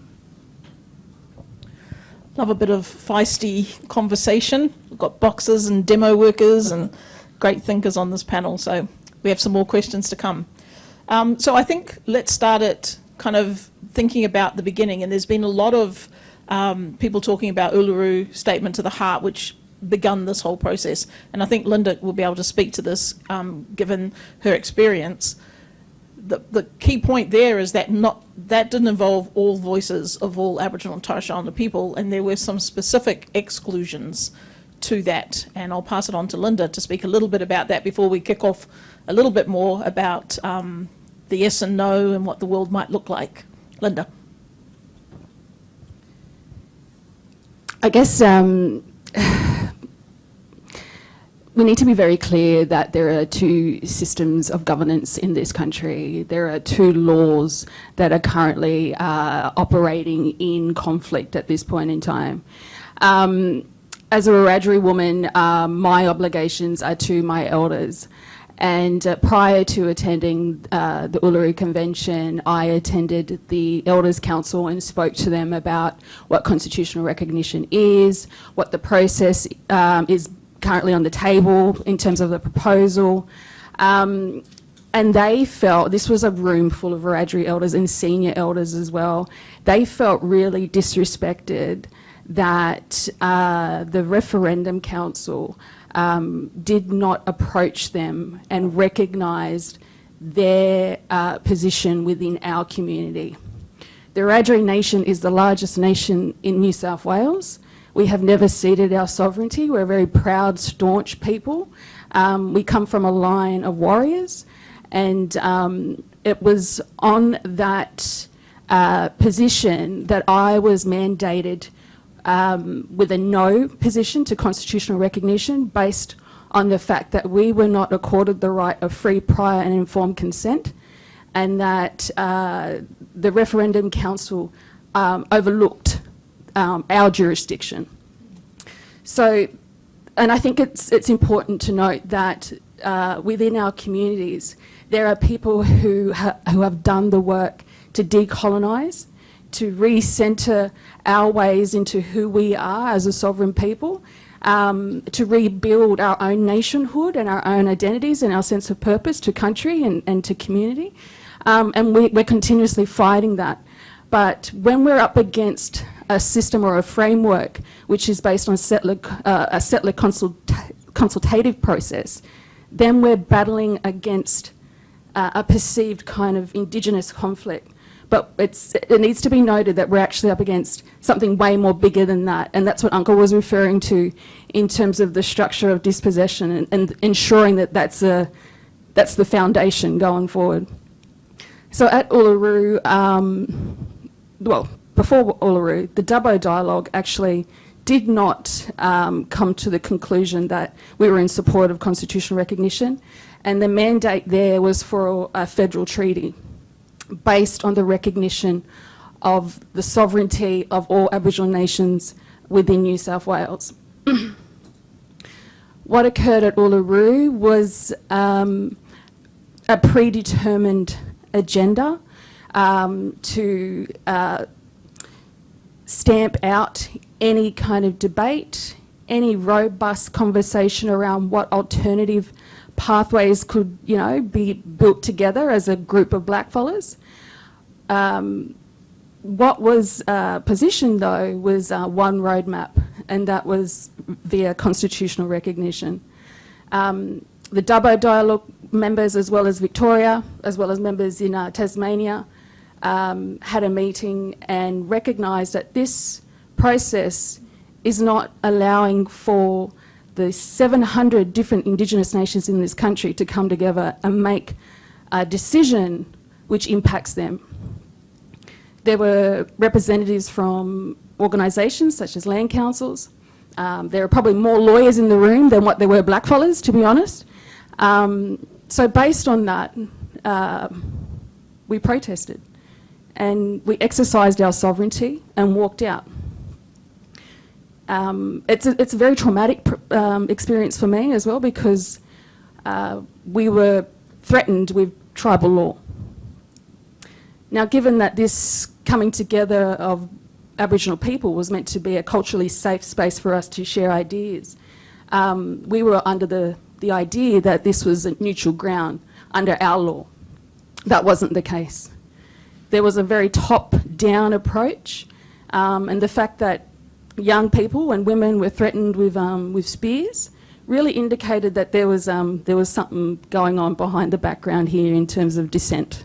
Speaker 1: Love a bit of feisty conversation. We've got boxers and demo workers and great thinkers on this panel, so we have some more questions to come. So I think let's start at kind of thinking about the beginning, and there's been a lot of people talking about Uluru Statement to the Heart, which begun this whole process, and I think Lynda will be able to speak to this given her experience. The key point there is that that didn't involve all voices of all Aboriginal and Torres Strait Islander people, and there were some specific exclusions to that, and I'll pass it on to Lynda to speak a little bit about that before we kick off a little bit more about the yes and no and what the world might look like. Lynda.
Speaker 4: I guess we need to be very clear that there are two systems of governance in this country. There are two laws that are currently operating in conflict at this point in time. As a Wiradjuri woman, my obligations are to my elders. And prior to attending the Uluru Convention, I attended the Elders Council and spoke to them about what constitutional recognition is, what the process is currently on the table in terms of the proposal. And they felt, this was a room full of Wiradjuri elders and senior elders as well, they felt really disrespected that the Referendum Council did not approach them and recognised their position within our community. The Wiradjuri Nation is the largest nation in New South Wales. We have never ceded our sovereignty. We're a very proud, staunch people. We come from a line of warriors, and it was on that position that I was mandated with a no position to constitutional recognition based on the fact that we were not accorded the right of free, prior and informed consent, and that the Referendum Council overlooked our jurisdiction. So, and I think it's important to note that within our communities there are people who have done the work to decolonise, to re-centre our ways into who we are as a sovereign people, to rebuild our own nationhood and our own identities and our sense of purpose to country and to community. And we're continuously fighting that. But when we're up against a system or a framework which is based on a settler consultative process, then we're battling against a perceived kind of Indigenous conflict. But it needs to be noted that we're actually up against something way more bigger than that, and that's what Uncle was referring to in terms of the structure of dispossession and ensuring that that's the foundation going forward. So at Uluru, well, before Uluru, the Dubbo dialogue actually did not come to the conclusion that we were in support of constitutional recognition, and the mandate there was for a federal treaty based on the recognition of the sovereignty of all Aboriginal nations within New South Wales. What occurred at Uluru was a predetermined agenda to stamp out any kind of debate, any robust conversation around what alternative pathways could, be built together as a group of blackfellas. What was positioned, though, was one roadmap, and that was via constitutional recognition. The Dubbo Dialogue members, as well as Victoria, as well as members in Tasmania, had a meeting and recognised that this process is not allowing for the 700 different Indigenous nations in this country to come together and make a decision which impacts them. There were representatives from organisations such as land councils. There are probably more lawyers in the room than what there were blackfellas, to be honest. So based on that, we protested and we exercised our sovereignty and walked out. It's a very traumatic experience for me as well, because we were threatened with tribal law. Now, given that this coming together of Aboriginal people was meant to be a culturally safe space for us to share ideas, we were under the idea that this was a neutral ground under our law. That wasn't the case. There was a very top-down approach, and the fact that young people and women were threatened with spears really indicated that there was something going on behind the background here in terms of dissent,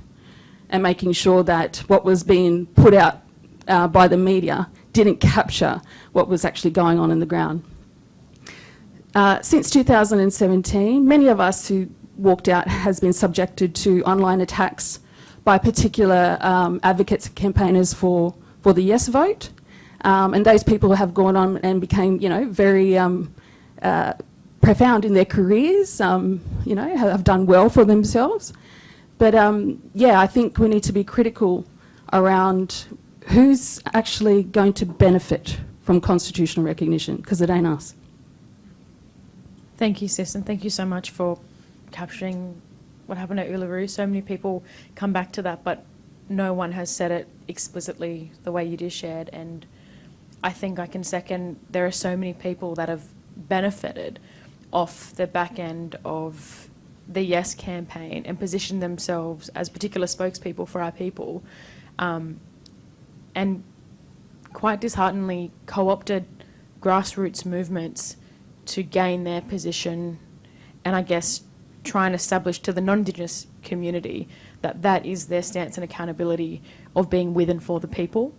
Speaker 4: and making sure that what was being put out by the media didn't capture what was actually going on in the ground. Since 2017, many of us who walked out has been subjected to online attacks by particular advocates and campaigners for the yes vote. And those people have gone on and became, very profound in their careers, have done well for themselves. But I think we need to be critical around who's actually going to benefit from constitutional recognition, because it ain't us.
Speaker 3: Thank you, Sis, and thank you so much for capturing what happened at Uluru. So many people come back to that, but no one has said it explicitly the way you just shared. And I think I can second, there are so many people that have benefited off the back end of the Yes campaign and positioned themselves as particular spokespeople for our people, and quite dishearteningly co-opted grassroots movements to gain their position, and I guess try and establish to the non-Indigenous community that that is their stance and accountability of being with and for the people.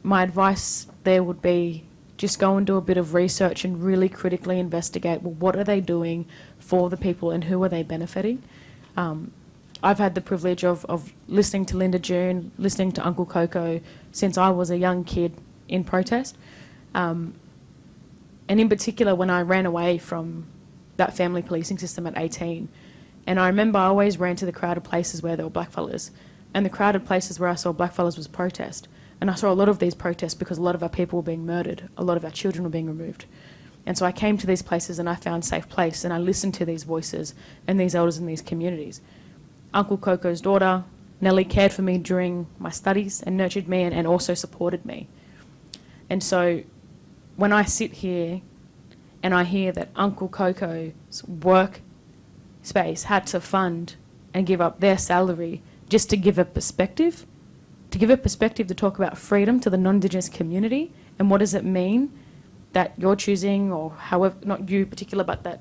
Speaker 3: My advice there would be just go and do a bit of research and really critically investigate, well, what are they doing for the people and who are they benefiting? I've had the privilege of listening to Lynda-June, listening to Uncle Coco since I was a young kid in protest. And in particular, when I ran away from that family policing system at 18. And I remember I always ran to the crowded places where there were blackfellas. And the crowded places where I saw blackfellas was protest. And I saw a lot of these protests because a lot of our people were being murdered. A lot of our children were being removed. And so I came to these places and I found a safe place, and I listened to these voices and these elders in these communities. Uncle Coco's daughter, Nellie, cared for me during my studies and nurtured me and also supported me. And so when I sit here and I hear that Uncle Coco's work space had to fund and give up their salary just to give a perspective, to talk about freedom to the non-Indigenous community, and what does it mean that you're choosing, or however, not you in particular, but that,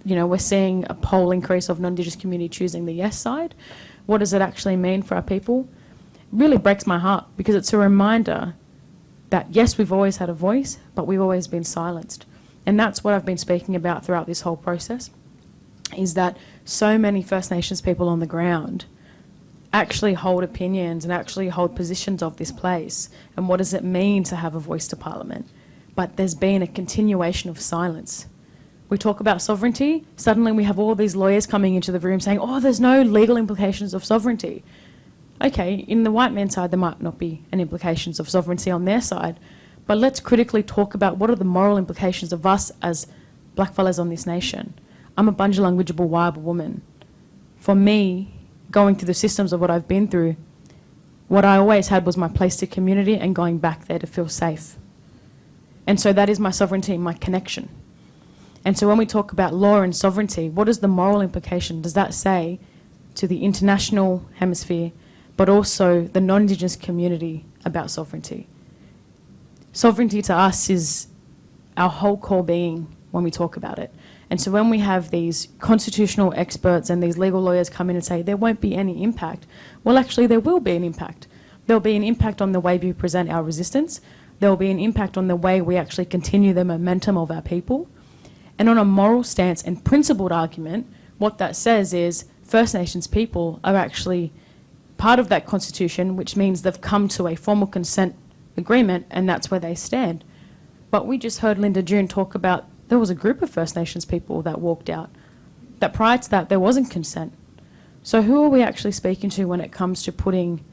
Speaker 3: we're seeing a poll increase of non-Indigenous community choosing the yes side. What does it actually mean for our people? It really breaks my heart, because it's a reminder that yes, we've always had a voice, but we've always been silenced. And that's what I've been speaking about throughout this whole process, is that so many First Nations people on the ground actually hold opinions and actually hold positions of this place, and what does it mean to have a voice to Parliament. But there's been a continuation of silence. We talk about sovereignty, suddenly we have all these lawyers coming into the room saying, oh, there's no legal implications of sovereignty. Okay, in the white man's side there might not be any implications of sovereignty on their side, but let's critically talk about what are the moral implications of us as blackfellas on this nation. I'm a Bundjalung Widjabul Waiable woman. For me, going through the systems of what I've been through, what I always had was my place to community and going back there to feel safe. And so that is my sovereignty, my connection. And so when we talk about law and sovereignty, what is the moral implication? Does that say to the international hemisphere, but also the non-Indigenous community about sovereignty? Sovereignty to us is our whole core being when we talk about it. And so when we have these constitutional experts and these legal lawyers come in and say there won't be any impact, well, actually there will be an impact. There'll be an impact on the way we present our resistance. There'll be an impact on the way we actually continue the momentum of our people. And on a moral stance and principled argument, what that says is First Nations people are actually part of that constitution, which means they've come to a formal consent agreement, and that's where they stand. But we just heard Lynda-June talk about there was a group of First Nations people that walked out, that prior to that there wasn't consent. So who are we actually speaking to when it comes to putting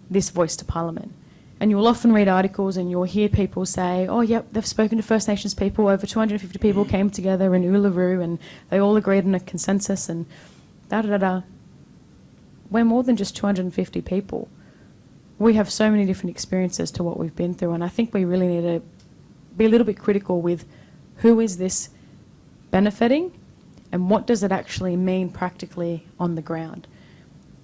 Speaker 3: this voice to Parliament? And you'll often read articles and you'll hear people say, oh, yep, they've spoken to First Nations people, over 250 people came together in Uluru and they all agreed on a consensus and da-da-da-da. We're more than just 250 people. We have so many different experiences to what we've been through, and I think we really need to be a little bit critical with who is this benefiting and what does it actually mean practically on the ground.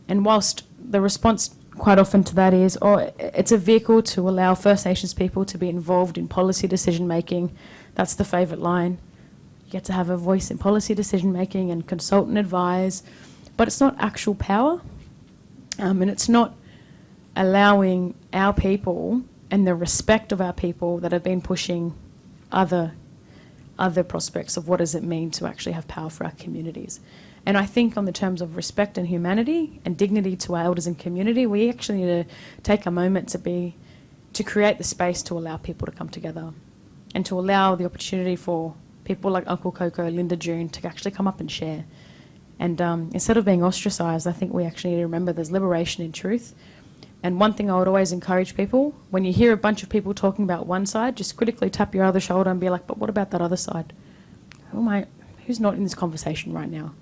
Speaker 3: And whilst the response quite often to that is, oh, it's a vehicle to allow First Nations people to be involved in policy decision making. That's the favourite line. You get to have a voice in policy decision making and consult and advise, but it's not actual power, and it's not allowing our people and the respect of our people that have been pushing other prospects of what does it mean to actually have power for our communities. And I think on the terms of respect and humanity and dignity to our elders and community, we actually need to take a moment to create the space to allow people to come together and to allow the opportunity for people like Uncle Coco, Lynda-June, to actually come up and share. And instead of being ostracised, I think we actually need to remember there's liberation in truth. And one thing I would always encourage people, when you hear a bunch of people talking about one side, just critically tap your other shoulder and be like, but what about that other side? Who's not in this conversation right now?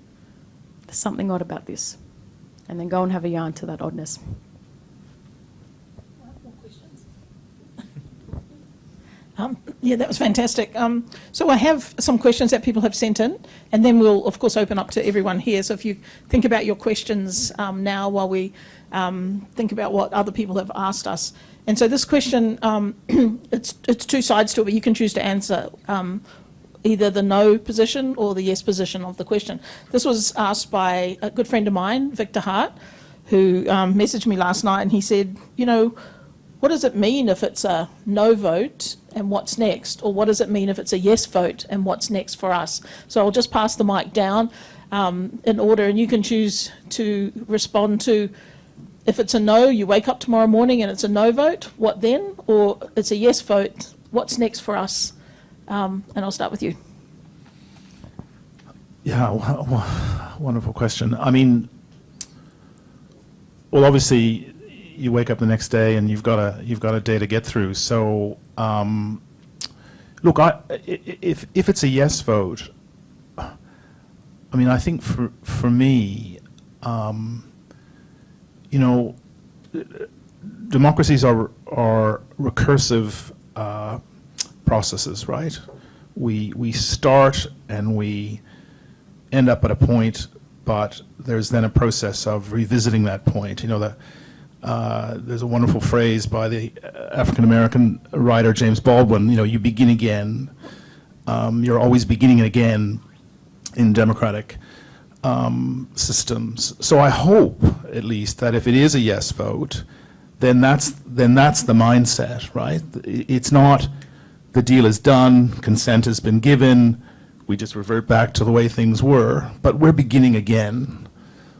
Speaker 3: There's something odd about this. And then go and have a yarn to that oddness.
Speaker 1: Yeah, that was fantastic. So I have some questions that people have sent in, and then we'll, of course, open up to everyone here. So if you think about your questions now while we think about what other people have asked us. And so this question, it's two sides to it, but you can choose to answer either the no position or the yes position of the question. This was asked by a good friend of mine, Victor Hart, who messaged me last night, and he said, you know, what does it mean if it's a no vote and what's next? Or what does it mean if it's a yes vote and what's next for us? So I'll just pass the mic down in order, and you can choose to respond to, if it's a no, you wake up tomorrow morning and it's a no vote, what then? Or it's a yes vote, what's next for us? And I'll start with you.
Speaker 2: Yeah, wonderful question. I mean, well, obviously, you wake up the next day and you've got a day to get through. So, look, if it's a yes vote, I mean, I think for me, you know, democracies are recursive processes, right? We start and we end up at a point, but there's then a process of revisiting that point. You know, there's a wonderful phrase by the African-American writer James Baldwin, you know, you begin again. You're always beginning again in democratic systems. So I hope, at least, that if it is a yes vote, then that's the mindset, right? It's not the deal is done, consent has been given, we just revert back to the way things were, but we're beginning again.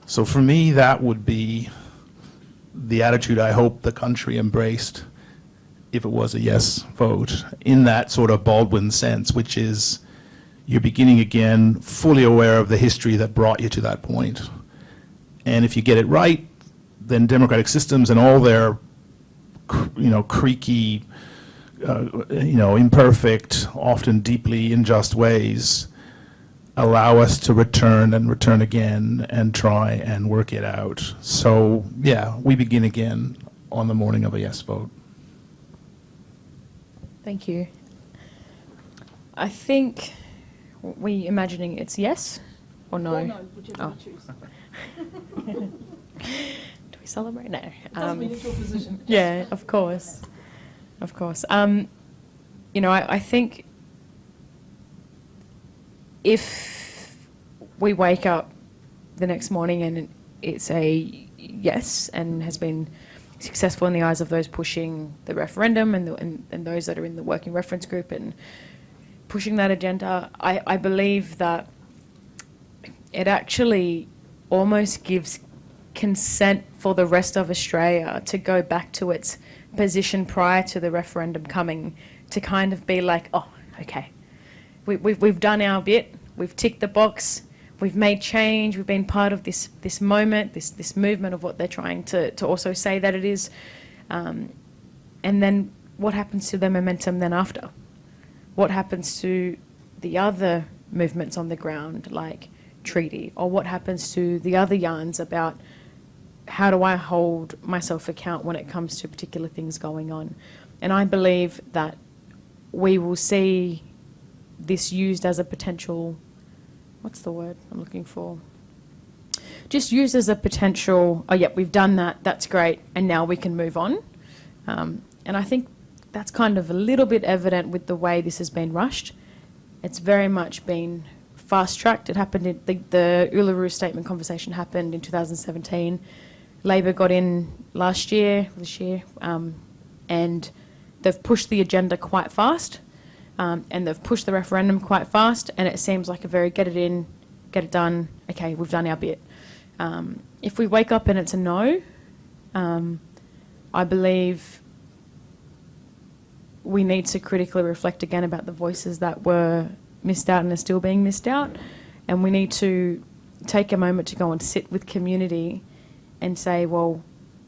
Speaker 2: So for me, that would be the attitude I hope the country embraced if it was a yes vote, in that sort of Baldwin sense, which is you're beginning again, fully aware of the history that brought you to that point. And if you get it right, then democratic systems and all their, you know, creaky, you know, imperfect, often deeply unjust ways allow us to return and return again and try and work it out. So, yeah, we begin again on the morning of a yes vote.
Speaker 3: Thank you. I think, we imagining it's yes or no?
Speaker 1: Or no, whichever you choose.
Speaker 3: Do we celebrate? No.
Speaker 1: Doesn't mean it's your position.
Speaker 3: Yeah, of course. Of course. You know, I think if we wake up the next morning and it's a yes and has been successful in the eyes of those pushing the referendum and those that are in the working reference group and pushing that agenda, I believe that it actually almost gives consent for the rest of Australia to go back to its position prior to the referendum coming, to kind of be like, oh, okay, we've done our bit, we've ticked the box, we've made change, we've been part of this moment, this movement of what they're trying to also say that it is. And then what happens to the momentum then after? What happens to the other movements on the ground, like treaty? Or what happens to the other yarns about how do I hold myself account when it comes to particular things going on? And I believe that we will see this used as a potential, what's the word I'm looking for? Just used as a potential, oh, yep, we've done that, that's great, and now we can move on. And I think that's kind of a little bit evident with the way this has been rushed. It's very much been fast-tracked. It happened in the Uluru Statement conversation happened in 2017. Labor got in this year, and they've pushed the agenda quite fast, and they've pushed the referendum quite fast, and it seems like a very get it in, get it done, okay, we've done our bit. If we wake up and it's a no, I believe we need to critically reflect again about the voices that were missed out and are still being missed out, and we need to take a moment to go and sit with community and say, well,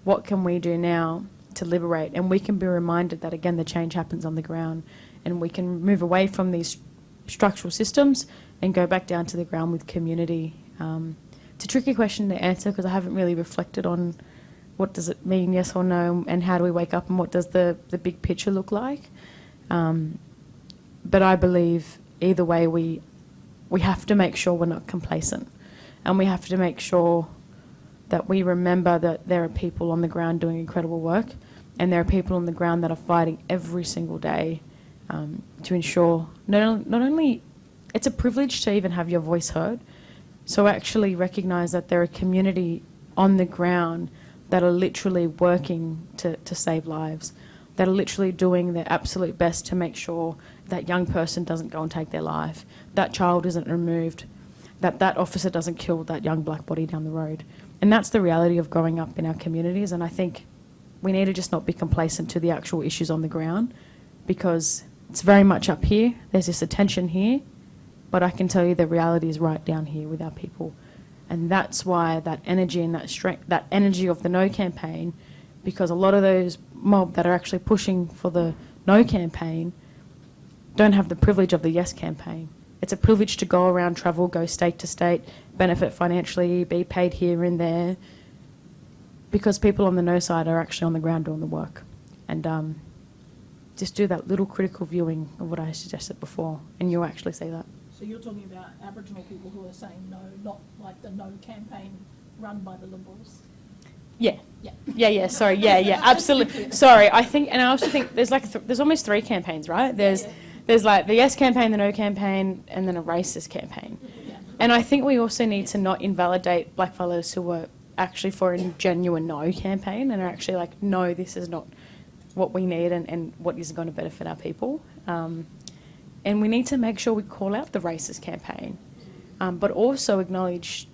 Speaker 3: what can we do now to liberate? And we can be reminded that, again, the change happens on the ground, and we can move away from these structural systems and go back down to the ground with community. It's a tricky question to answer because I haven't really reflected on what does it mean, yes or no, and how do we wake up, and what does the big picture look like. But I believe either way we have to make sure we're not complacent, and we have to make sure that we remember that there are people on the ground doing incredible work, and there are people on the ground that are fighting every single day to ensure not only it's a privilege to even have your voice heard, so actually recognise that there are community on the ground that are literally working to save lives, that are literally doing their absolute best to make sure that young person doesn't go and take their life, that child isn't removed, that officer doesn't kill that young black body down the road. And that's the reality of growing up in our communities, and I think we need to just not be complacent to the actual issues on the ground, because it's very much up here, there's this attention here, but I can tell you the reality is right down here with our people. And that's why that energy and that strength, that energy of the No campaign, because a lot of those mob that are actually pushing for the No campaign don't have the privilege of the Yes campaign. It's a privilege to go around, travel, go state to state, benefit financially, be paid here and there, because people on the No side are actually on the ground doing the work. And just do that little critical viewing of what I suggested before, and you'll actually see that.
Speaker 1: So you're talking about Aboriginal people who are saying no, not like the No campaign run by the Liberals?
Speaker 3: Yeah.
Speaker 1: Yeah.
Speaker 3: Sorry. Yeah. Absolutely. Sorry. I think, and I also think there's like there's almost three campaigns, right? There's like the Yes campaign, the No campaign, and then a racist campaign.
Speaker 1: Yeah.
Speaker 3: And I think we also need to not invalidate blackfellas who were actually for a genuine No campaign and are actually like, no, this is not what we need and what is going to benefit our people. And we need to make sure we call out the racist campaign, but also acknowledge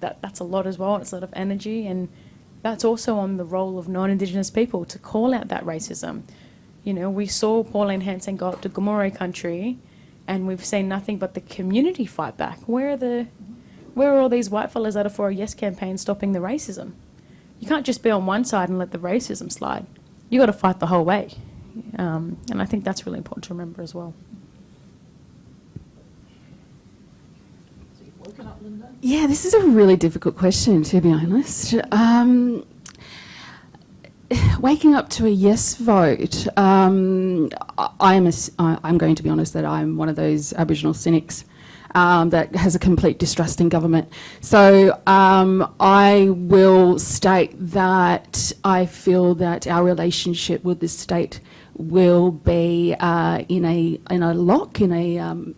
Speaker 3: that that's a lot as well. It's a lot of energy, and that's also on the role of non-Indigenous people to call out that racism. You know, we saw Pauline Hanson go up to Gadigal Country, and we've seen nothing but the community fight back. Where are all these white fellas that are for a Yes campaign stopping the racism? You can't just be on one side and let the racism slide. You got to fight the whole way. And I think that's really important to remember as well.
Speaker 1: So you've woken up, Lynda?
Speaker 4: Yeah, this is a really difficult question, to be honest. Waking up to a yes vote, I'm going to be honest that I'm one of those Aboriginal cynics that has a complete distrust in government. So I will state that I feel that our relationship with the state will be in a lock, in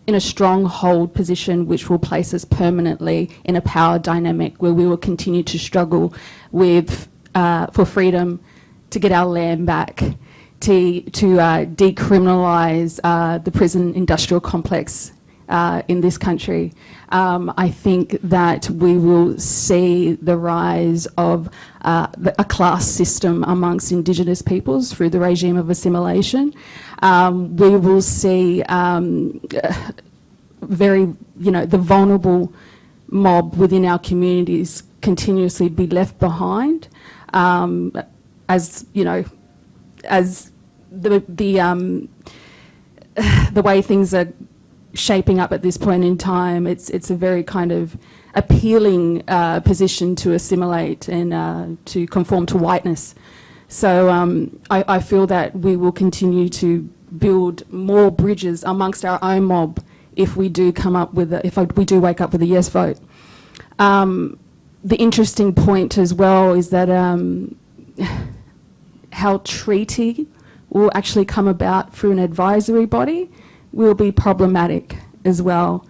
Speaker 4: a stronghold position, which will place us permanently in a power dynamic where we will continue to struggle with for freedom, to get our land back, to decriminalise the prison industrial complex in this country. I think that we will see the rise of a class system amongst Indigenous peoples through the regime of assimilation. We will see the vulnerable mob within our communities continuously be left behind. as you know, as the way things are shaping up at this point in time, it's a very kind of appealing position to assimilate and to conform to whiteness. So I feel that we will continue to build more bridges amongst our own mob if we do come up with we do wake up with a yes vote. The interesting point as well is that how treaty will actually come about through an advisory body will be problematic as well.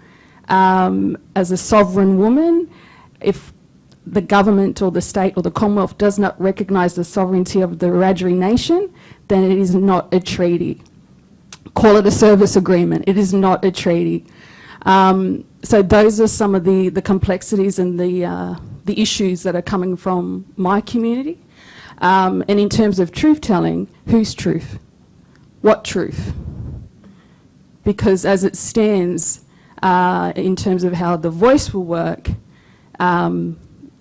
Speaker 4: As a sovereign woman, if the government or the state or the Commonwealth does not recognise the sovereignty of the Wiradjuri nation, then it is not a treaty. Call it a service agreement. It is not a treaty. So those are some of the complexities and the issues that are coming from my community. And in terms of truth-telling, whose truth? What truth? Because as it stands, in terms of how the voice will work,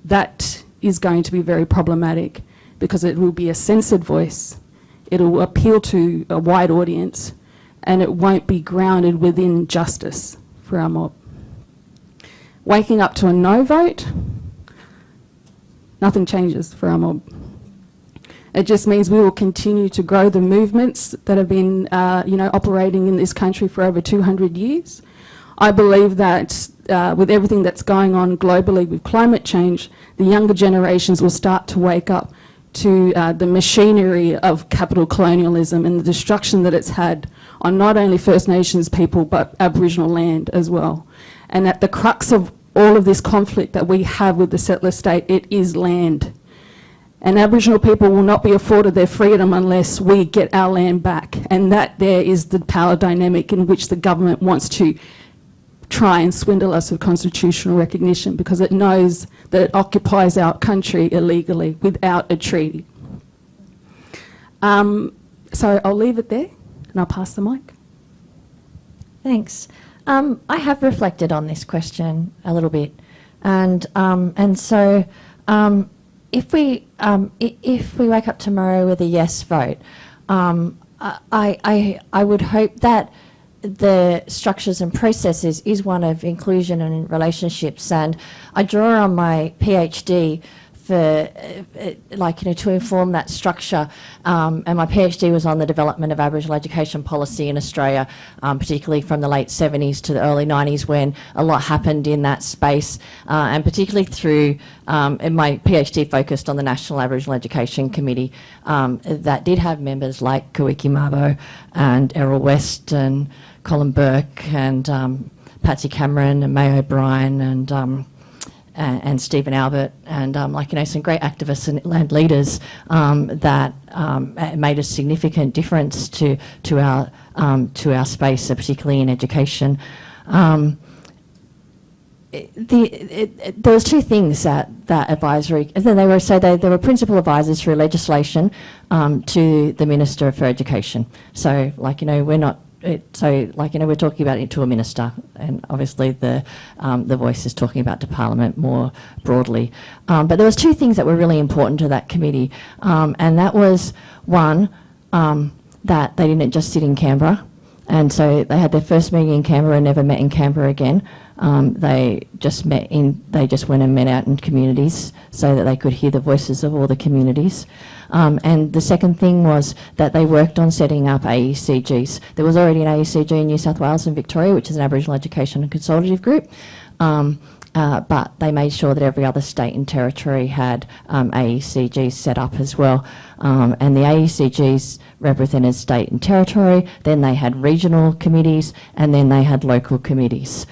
Speaker 4: that is going to be very problematic because it will be a censored voice. It will appeal to a wide audience and it won't be grounded within justice for our mob. Waking up to a no vote, nothing changes for our mob. It just means we will continue to grow the movements that have been operating in this country for over 200 years. I believe that with everything that's going on globally with climate change, the younger generations will start to wake up to the machinery of capital colonialism and the destruction that it's had on not only First Nations people but Aboriginal land as well. And at the crux of all of this conflict that we have with the settler state, it is land. And Aboriginal people will not be afforded their freedom unless we get our land back. And that there is the power dynamic in which the government wants to try and swindle us with constitutional recognition because it knows that it occupies our country illegally without a treaty. So I'll leave it there and I'll pass the mic.
Speaker 5: Thanks. I have reflected on this question a little bit, and so if we wake up tomorrow with a yes vote, I would hope that the structures and processes is one of inclusion and relationships, and I draw on my PhD for to inform that structure, and my PhD was on the development of Aboriginal education policy in Australia, particularly from the late 70s to the early 90s when a lot happened in that space, and particularly through and my PhD focused on the National Aboriginal Education Committee that did have members like Kawiki Mabo and Errol West and Colin Burke and Patsy Cameron and May O'Brien and Stephen Albert and some great activists and land leaders that made a significant difference to our space, particularly in education. There was two things that advisory. And then they were principal advisors through legislation to the Minister for Education. So we're not. We're talking about it to a minister, and obviously the voice is talking about to Parliament more broadly. But there was two things that were really important to that committee, and that was one, that they didn't just sit in Canberra, and so they had their first meeting in Canberra and never met in Canberra again. They just went and met out in communities so that they could hear the voices of all the communities. And the second thing was that they worked on setting up AECGs. There was already an AECG in New South Wales and Victoria, which is an Aboriginal Education and Consultative Group, but they made sure that every other state and territory had AECGs set up as well. And the AECGs represented state and territory, then they had regional committees, and then they had local committees,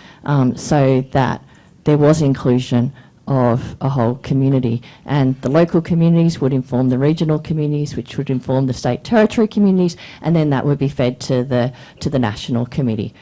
Speaker 5: so that there was inclusion of a whole community, and the local communities would inform the regional communities, which would inform the state territory communities, and then that would be fed to the national committee,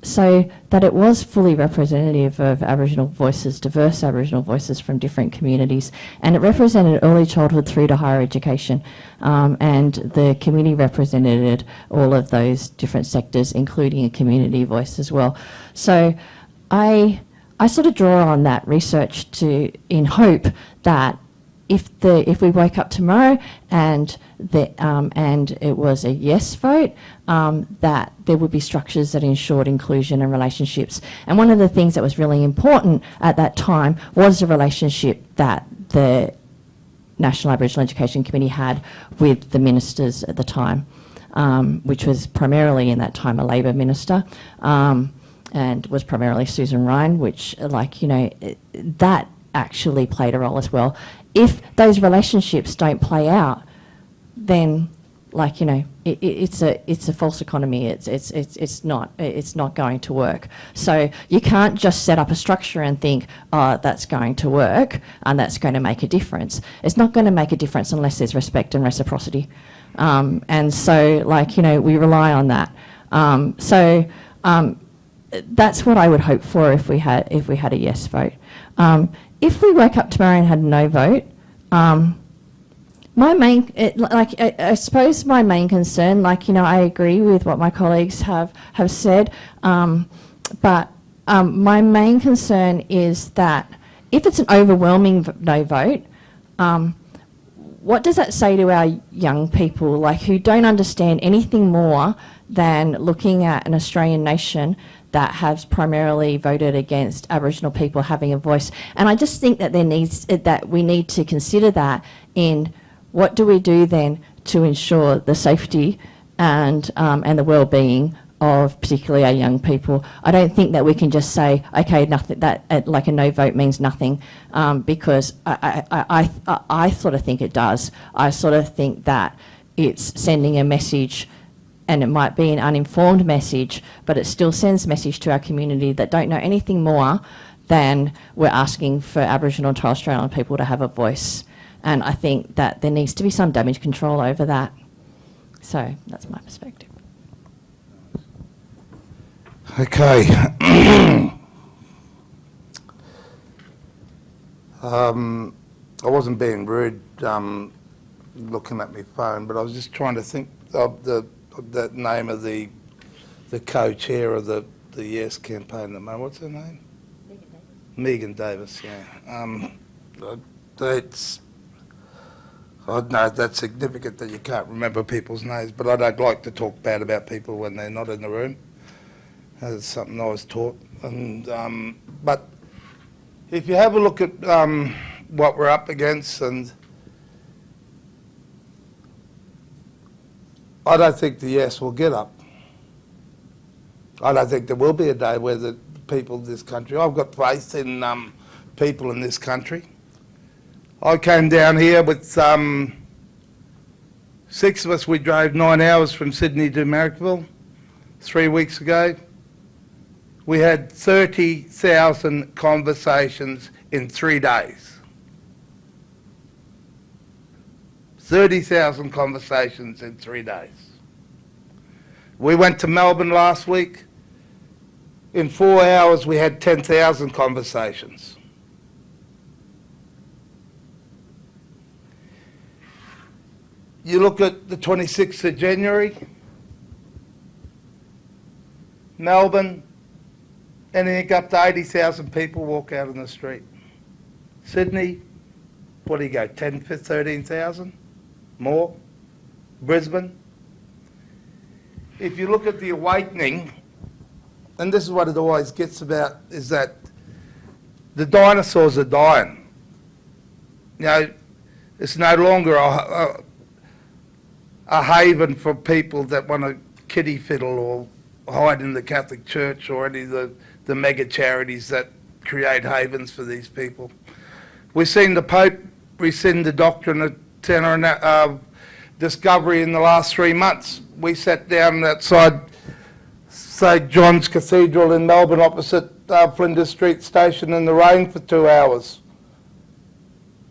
Speaker 5: so that it was fully representative of Aboriginal voices, diverse Aboriginal voices from different communities, and it represented early childhood through to higher education, and the committee represented all of those different sectors, including a community voice as well. So I sort of draw on that research in hope that if we woke up tomorrow and it was a yes vote, that there would be structures that ensured inclusion and relationships. And one of the things that was really important at that time was the relationship that the National Aboriginal Education Committee had with the ministers at the time, which was primarily in that time a Labor minister, and was primarily Susan Ryan, which, like, you know, that actually played a role as well. If those relationships don't play out, then, like, you know, it's a false economy. It's not going to work. So you can't just set up a structure and think, oh, that's going to work and that's going to make a difference. It's not going to make a difference unless there's respect and reciprocity. And so, like, you know, we rely on that. That's what I would hope for if we had a yes vote. If we woke up tomorrow and had no vote, I suppose my main concern, like, you know, I agree with what my colleagues have said, but my main concern is that if it's an overwhelming no vote, what does that say to our young people, like, who don't understand anything more than looking at an Australian nation that has primarily voted against Aboriginal people having a voice? And I just think that we need to consider that in what do we do then to ensure the safety and the well-being of particularly our young people. I don't think that we can just say, okay, nothing, that like a no vote means nothing, because I sort of think it does. I sort of think that it's sending a message, and it might be an uninformed message, but it still sends a message to our community that don't know anything more than we're asking for Aboriginal and Torres Strait Islander people to have a voice. And I think that there needs to be some damage control over that. So that's my perspective.
Speaker 6: Okay. I wasn't being rude looking at my phone, but I was just trying to think of the name of the co-chair of the Yes campaign at the moment. What's her name? Megan Davis, yeah. I know that's significant that you can't remember people's names, but I don't like to talk bad about people when they're not in the room. That's something I was taught. And but if you have a look at what we're up against, and I don't think the Yes will get up. I don't think there will be a day where the people of this country, I've got faith in people in this country. I came down here with 6 of us. We drove 9 hours from Sydney to Marrickville 3 weeks ago. We had 30,000 conversations in 3 days. 30,000 conversations in 3 days. We went to Melbourne last week. In 4 hours, we had 10,000 conversations. You look at the 26th of January, Melbourne, anything up to 80,000 people walk out in the street. Sydney, what do you go, 10, 13,000? More? Brisbane? If you look at the awakening, and this is what it always gets about, is that the dinosaurs are dying. You know, it's no longer a haven for people that want to kiddie fiddle or hide in the Catholic Church or any of the mega charities that create havens for these people. We've seen the Pope rescind the doctrine of tenor discovery in the last 3 months. We sat down outside St John's Cathedral in Melbourne opposite Flinders Street Station in the rain for 2 hours.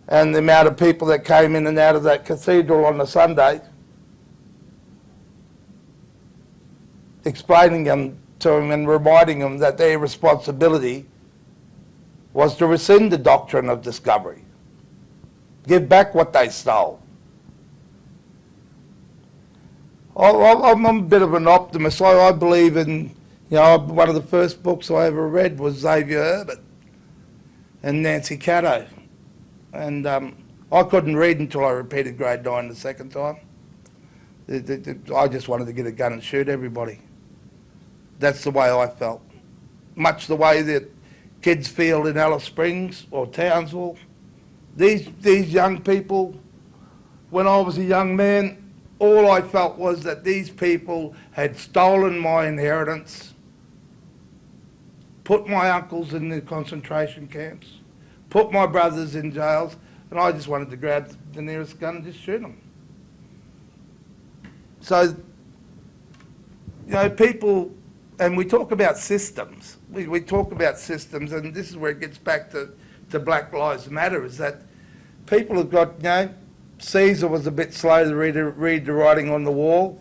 Speaker 6: And the amount of people that came in and out of that cathedral on a Sunday, explaining them to them and reminding them that their responsibility was to rescind the doctrine of discovery, give back what they stole. I'm a bit of an optimist. I believe in, you know, one of the first books I ever read was Xavier Herbert and Nancy Caddo. And I I couldn't read until I repeated grade 9 the second time. I just wanted to get a gun and shoot everybody. That's the way I felt. Much the way that kids feel in Alice Springs or Townsville. These young people, when I was a young man, all I felt was that these people had stolen my inheritance, put my uncles in the concentration camps, put my brothers in jails, and I just wanted to grab the nearest gun and just shoot them. So, people, and we talk about systems. We talk about systems, and this is where it gets back to Black Lives Matter, is that people have got, Caesar was a bit slow to read the writing on the wall.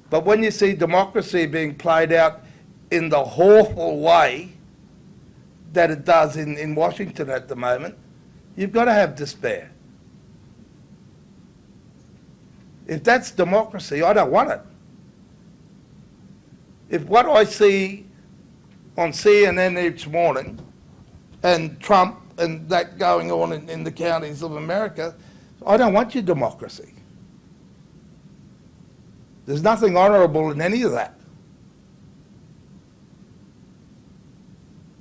Speaker 6: But when you see democracy being played out in the awful way that it does in Washington at the moment, you've got to have despair. If that's democracy, I don't want it. If what I see on CNN each morning and Trump and that going on in the counties of America, I don't want your democracy. There's nothing honourable in any of that.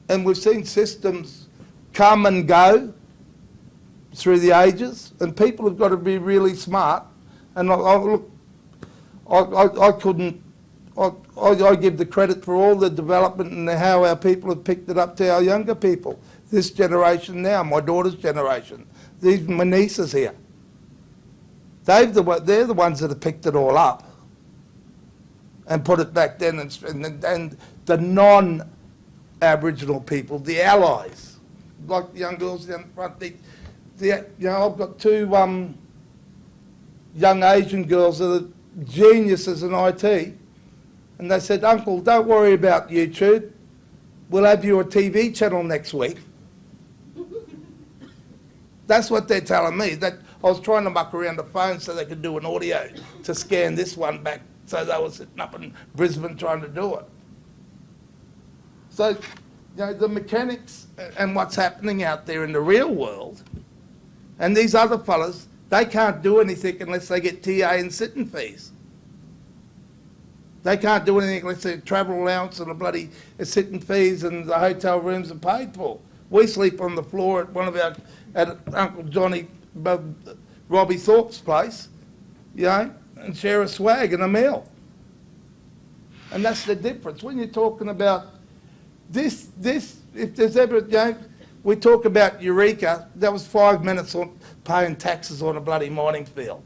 Speaker 6: And we've seen systems come and go through the ages, and people have got to be really smart. And I give the credit for all the development and how our people have picked it up to our younger people. This generation now, my daughter's generation, my nieces here. They're the ones that have picked it all up and put it back then, and the non-Aboriginal people, the allies, like the young girls down front. I've got two young Asian girls that are geniuses in IT, and they said, "Uncle, don't worry about YouTube. We'll have you a TV channel next week." That's what they're telling me. That I was trying to muck around the phone so they could do an audio to scan this one back, so they were sitting up in Brisbane trying to do it. So, the mechanics and what's happening out there in the real world, and these other fellas, they can't do anything unless they get TA and sitting fees. They can't do anything unless their travel allowance and the bloody sitting fees and the hotel rooms are paid for. We sleep on the floor at Uncle Johnny, Robbie Thorpe's place, and share a swag and a meal. And that's the difference. When you're talking about this, if there's ever, we talk about Eureka, that was 5 minutes on paying taxes on a bloody mining field.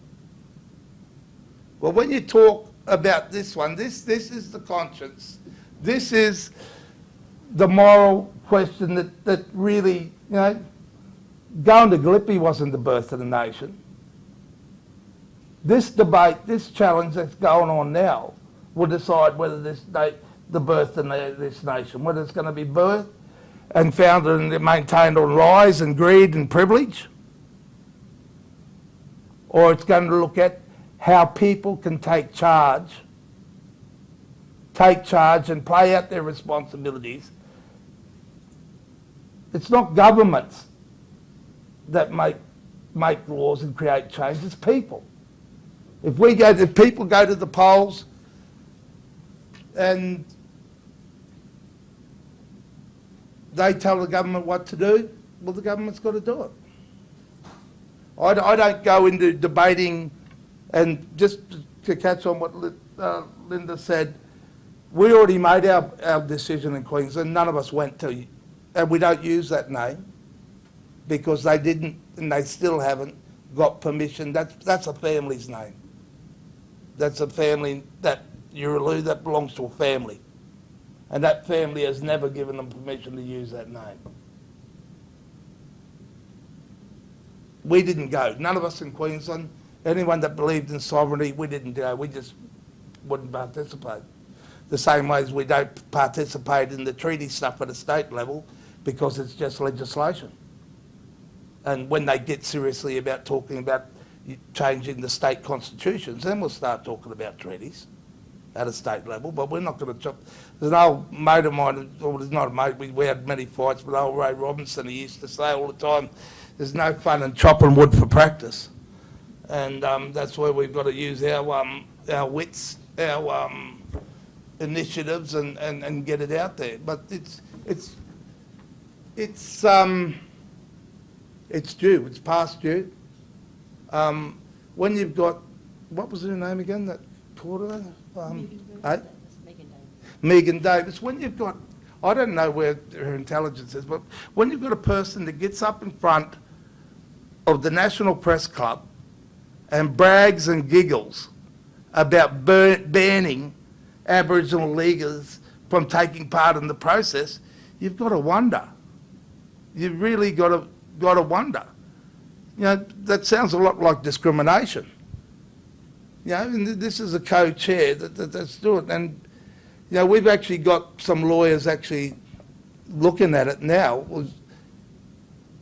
Speaker 6: Well, when you talk about this one, this is the conscience. This is the moral question that really, going to Gallipoli wasn't the birth of the nation. This debate, this challenge that's going on now will decide whether the birth of this nation, whether it's going to be birthed and founded and maintained on lies and greed and privilege, or it's going to look at how people can take charge and play out their responsibilities. It's not governments that make laws and create change, it's people. If people go to the polls and they tell the government what to do, well, the government's got to do it. I don't go into debating, and just to catch on what Lynda said, we already made our decision in Queensland. None of us went to, and we don't use that name because they didn't, and they still haven't got permission. That's a family's name. That's a family, that Urulu, that belongs to a family. And that family has never given them permission to use that name. We didn't go. None of us in Queensland, anyone that believed in sovereignty, we didn't go. We just wouldn't participate. The same way as we don't participate in the treaty stuff at a state level because it's just legislation. And when they get seriously about talking about changing the state constitutions, then we'll start talking about treaties at a state level, but we're not going to chop. There's an old mate of mine, or there's not a mate, we had many fights, but old Ray Robinson, he used to say all the time, there's no fun in chopping wood for practice. And that's where we've got to use our wits, our initiatives, and get it out there. But it's due. It's past due. When you've got, what was her name again? That quarter? Megan Davis. When you've got, I don't know where her intelligence is, but when you've got a person that gets up in front of the National Press Club and brags and giggles about banning Aboriginal leaguers from taking part in the process, you've got to wonder. You've really got to wonder. You know, that sounds a lot like discrimination. You know, and this is a co-chair that's doing it. And, you know, we've actually got some lawyers actually looking at it now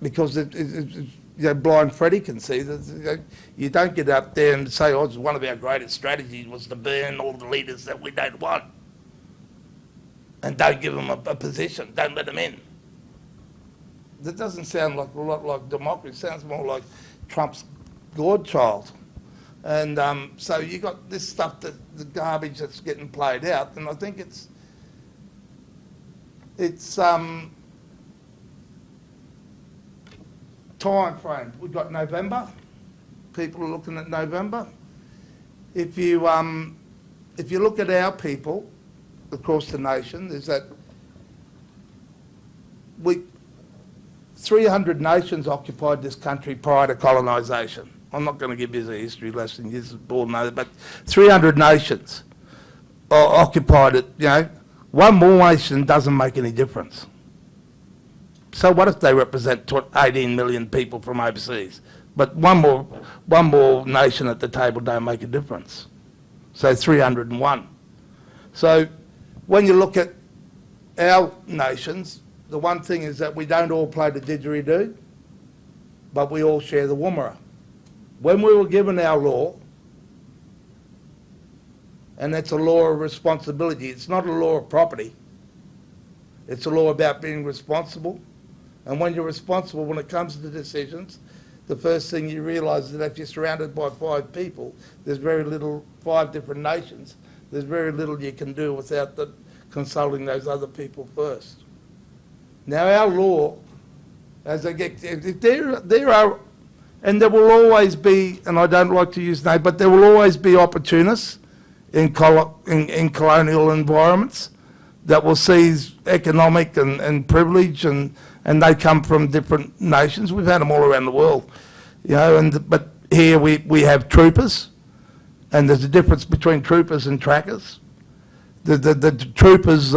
Speaker 6: because you know, blind Freddie can see that you don't get up there and say, oh, one of our greatest strategies was to burn all the leaders that we don't want. And don't give them a position, don't let them in. That doesn't sound like a lot like democracy. It sounds more like Trump's godchild. And so you got this stuff, the garbage that's getting played out, and I think it's time frame. We've got November. People are looking at November. If you look at our people across the nation, is that 300 nations occupied this country prior to colonisation. I'm not going to give you a history lesson, you all know that, but 300 nations occupied it, you know. One more nation doesn't make any difference. So what if they represent 18 million people from overseas? But one more nation at the table don't make a difference. So 301. So when you look at our nations, the one thing is that we don't all play the didgeridoo, but we all share the woomera. When we were given our law, and that's a law of responsibility, it's not a law of property, it's a law about being responsible. And when you're responsible, when it comes to decisions, the first thing you realise is that if you're surrounded by 5 people, there's very little, 5 different nations, there's very little you can do without consulting those other people first. Now our law, as I get, there are, and there will always be, and I don't like to use names, but there will always be opportunists in colonial environments that will seize economic and privilege, and they come from different nations. We've had them all around the world, you know. But here we have troopers, and there's a difference between troopers and trackers. The troopers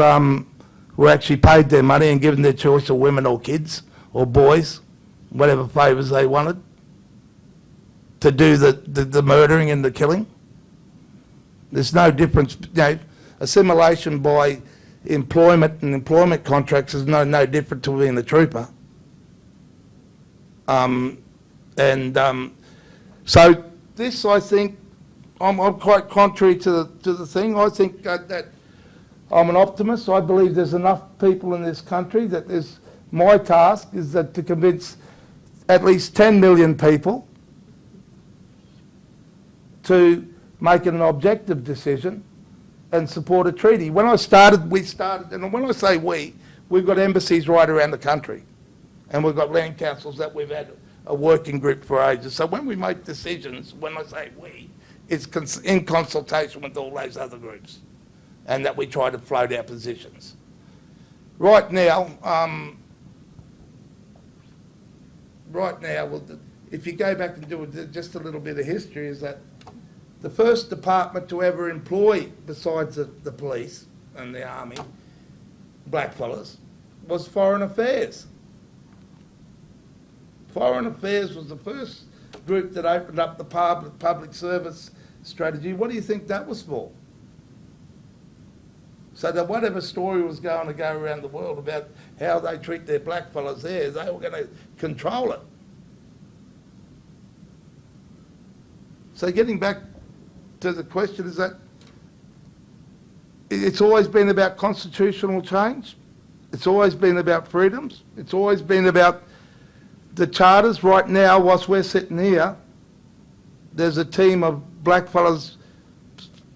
Speaker 6: were actually paid their money and given their choice of women or kids or boys, whatever favours they wanted, to do the murdering and the killing. There's no difference, you know. Assimilation by employment and employment contracts is no different to being a trooper. So this, I think, I'm quite contrary to the thing. I think that I'm an optimist. I believe there's enough people in this country that my task is that to convince at least 10 million people to make an objective decision and support a treaty. When I started, we started, and when I say we've got embassies right around the country, and we've got land councils that we've had a working group for ages. So when we make decisions, when I say we, it's in consultation with all those other groups, and that we try to float our positions. Right now, well, if you go back and do just a little bit of history, is that the first department to ever employ, besides the police and the army, blackfellas, was Foreign Affairs. Foreign Affairs was the first group that opened up the public service strategy. What do you think that was for? So that whatever story was going to go around the world about how they treat their blackfellas there, they were going to control it. So getting back to the question, is that it's always been about constitutional change. It's always been about freedoms. It's always been about the charters right now, whilst we're sitting here, there's a team of blackfellas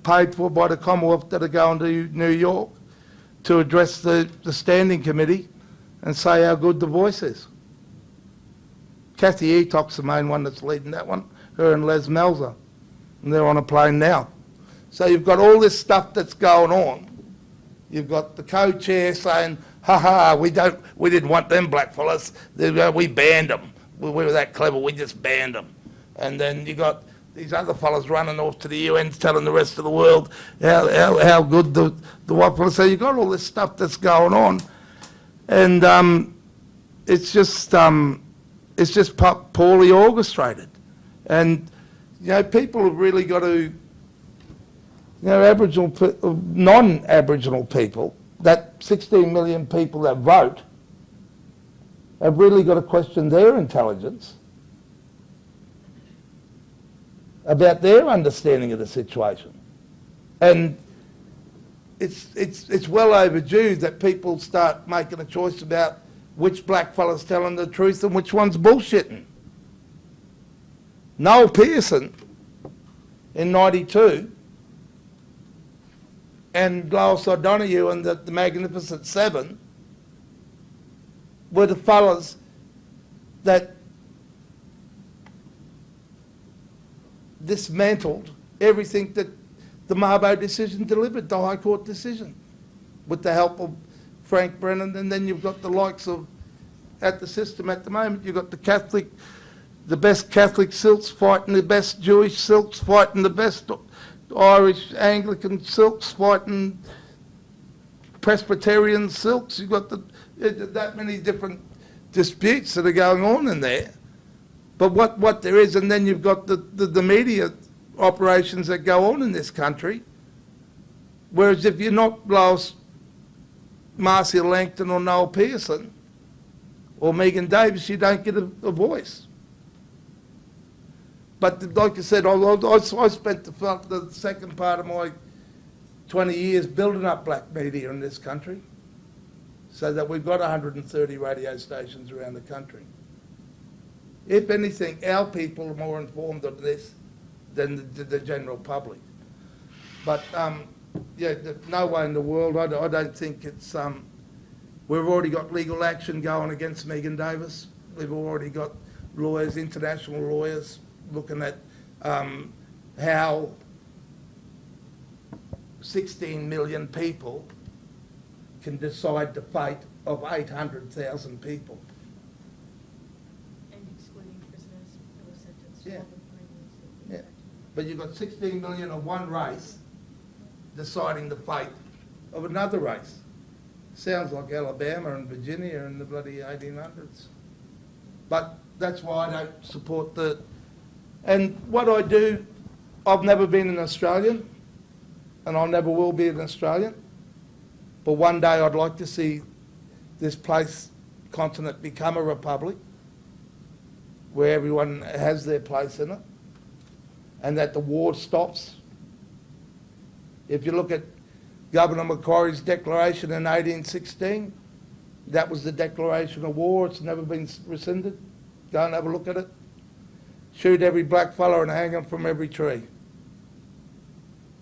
Speaker 6: paid for by the Commonwealth that are going to New York to address the standing committee and say how good the voice is. Kathy Eatock's the main one that's leading that one, her and Les Melzer, and they're on a plane now. So you've got all this stuff that's going on. You've got the co-chair saying, ha ha, we didn't want them blackfellas, we banned them. We were that clever, we just banned them. And then you got these other fellas running off to the UN telling the rest of the world how good the white fellas. So you've got all this stuff that's going on. And it's just poorly orchestrated. And, you know, people have really got to, you know, non-Aboriginal people, that 16 million people that vote, have really got to question their intelligence about their understanding of the situation. And it's well overdue that people start making a choice about which blackfella's telling the truth and which one's bullshitting. Noel Pearson in '92 and Lois O'Donoghue and the Magnificent Seven were the fellas that dismantled everything that the Mabo decision delivered, the High Court decision, with the help of Frank Brennan. And then you've got the likes of, at the system at the moment, you've got the best Catholic silks fighting the best Jewish silks, fighting the best Irish Anglican silks, fighting Presbyterian silks. You've got that many different disputes that are going on in there. But what there is, and then you've got the media operations that go on in this country, whereas if you're not Marcia Langton or Noel Pearson or Megan Davis, you don't get a voice. But like I said, I spent the second part of my 20 years building up black media in this country, so that we've got 130 radio stations around the country. If anything, our people are more informed of this than the general public. But yeah, no way in the world. I don't think it's. We've already got legal action going against Megan Davis. We've already got lawyers, international lawyers, looking at how 16 million people can decide the fate of 800,000 people.
Speaker 3: And excluding prisoners who were sentenced
Speaker 6: Yeah.
Speaker 3: to more than 3 years.
Speaker 6: Yeah. But you've got 16 million of one race deciding the fate of another race. Sounds like Alabama and Virginia in the bloody 1800s. But that's why I don't support the... And what I do, I've never been an Australian, and I never will be an Australian. But one day I'd like to see this continent become a republic where everyone has their place in it, and that the war stops. If you look at Governor Macquarie's declaration in 1816, that was the declaration of war. It's never been rescinded. Go and have a look at it. Shoot every black fella and hang him from every tree.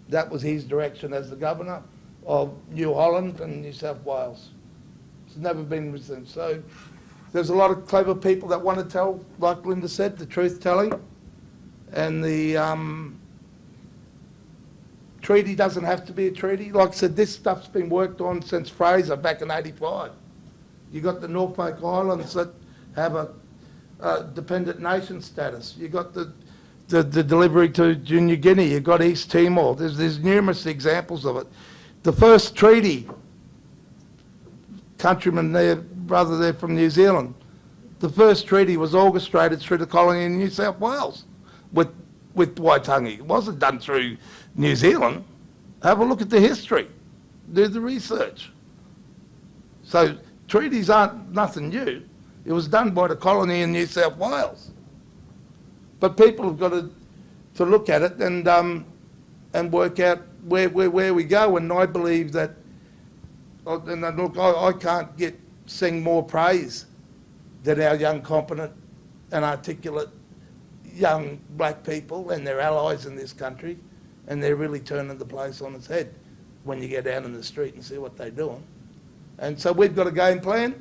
Speaker 6: That was his direction as the governor of New Holland and New South Wales. It's never been rescinded. So there's a lot of clever people that want to tell, like Lynda said, the truth-telling. And the treaty doesn't have to be a treaty. Like I said, this stuff's been worked on since Fraser back in '85. You got the Norfolk Islands that have a dependent nation status. You got the delivery to New Guinea. You got East Timor. There's numerous examples of it. The first treaty, countryman there, brother there from New Zealand, the first treaty was orchestrated through the colony in New South Wales with Waitangi. It wasn't done through New Zealand. Have a look at the history. Do the research. So treaties aren't nothing new. It was done by the colony in New South Wales. But people have got to look at it and work out where we go. And I believe that, and look, I can't sing more praise than our young, competent and articulate young black people and their allies in this country, and they're really turning the place on its head when you get out in the street and see what they're doing. And so we've got a game plan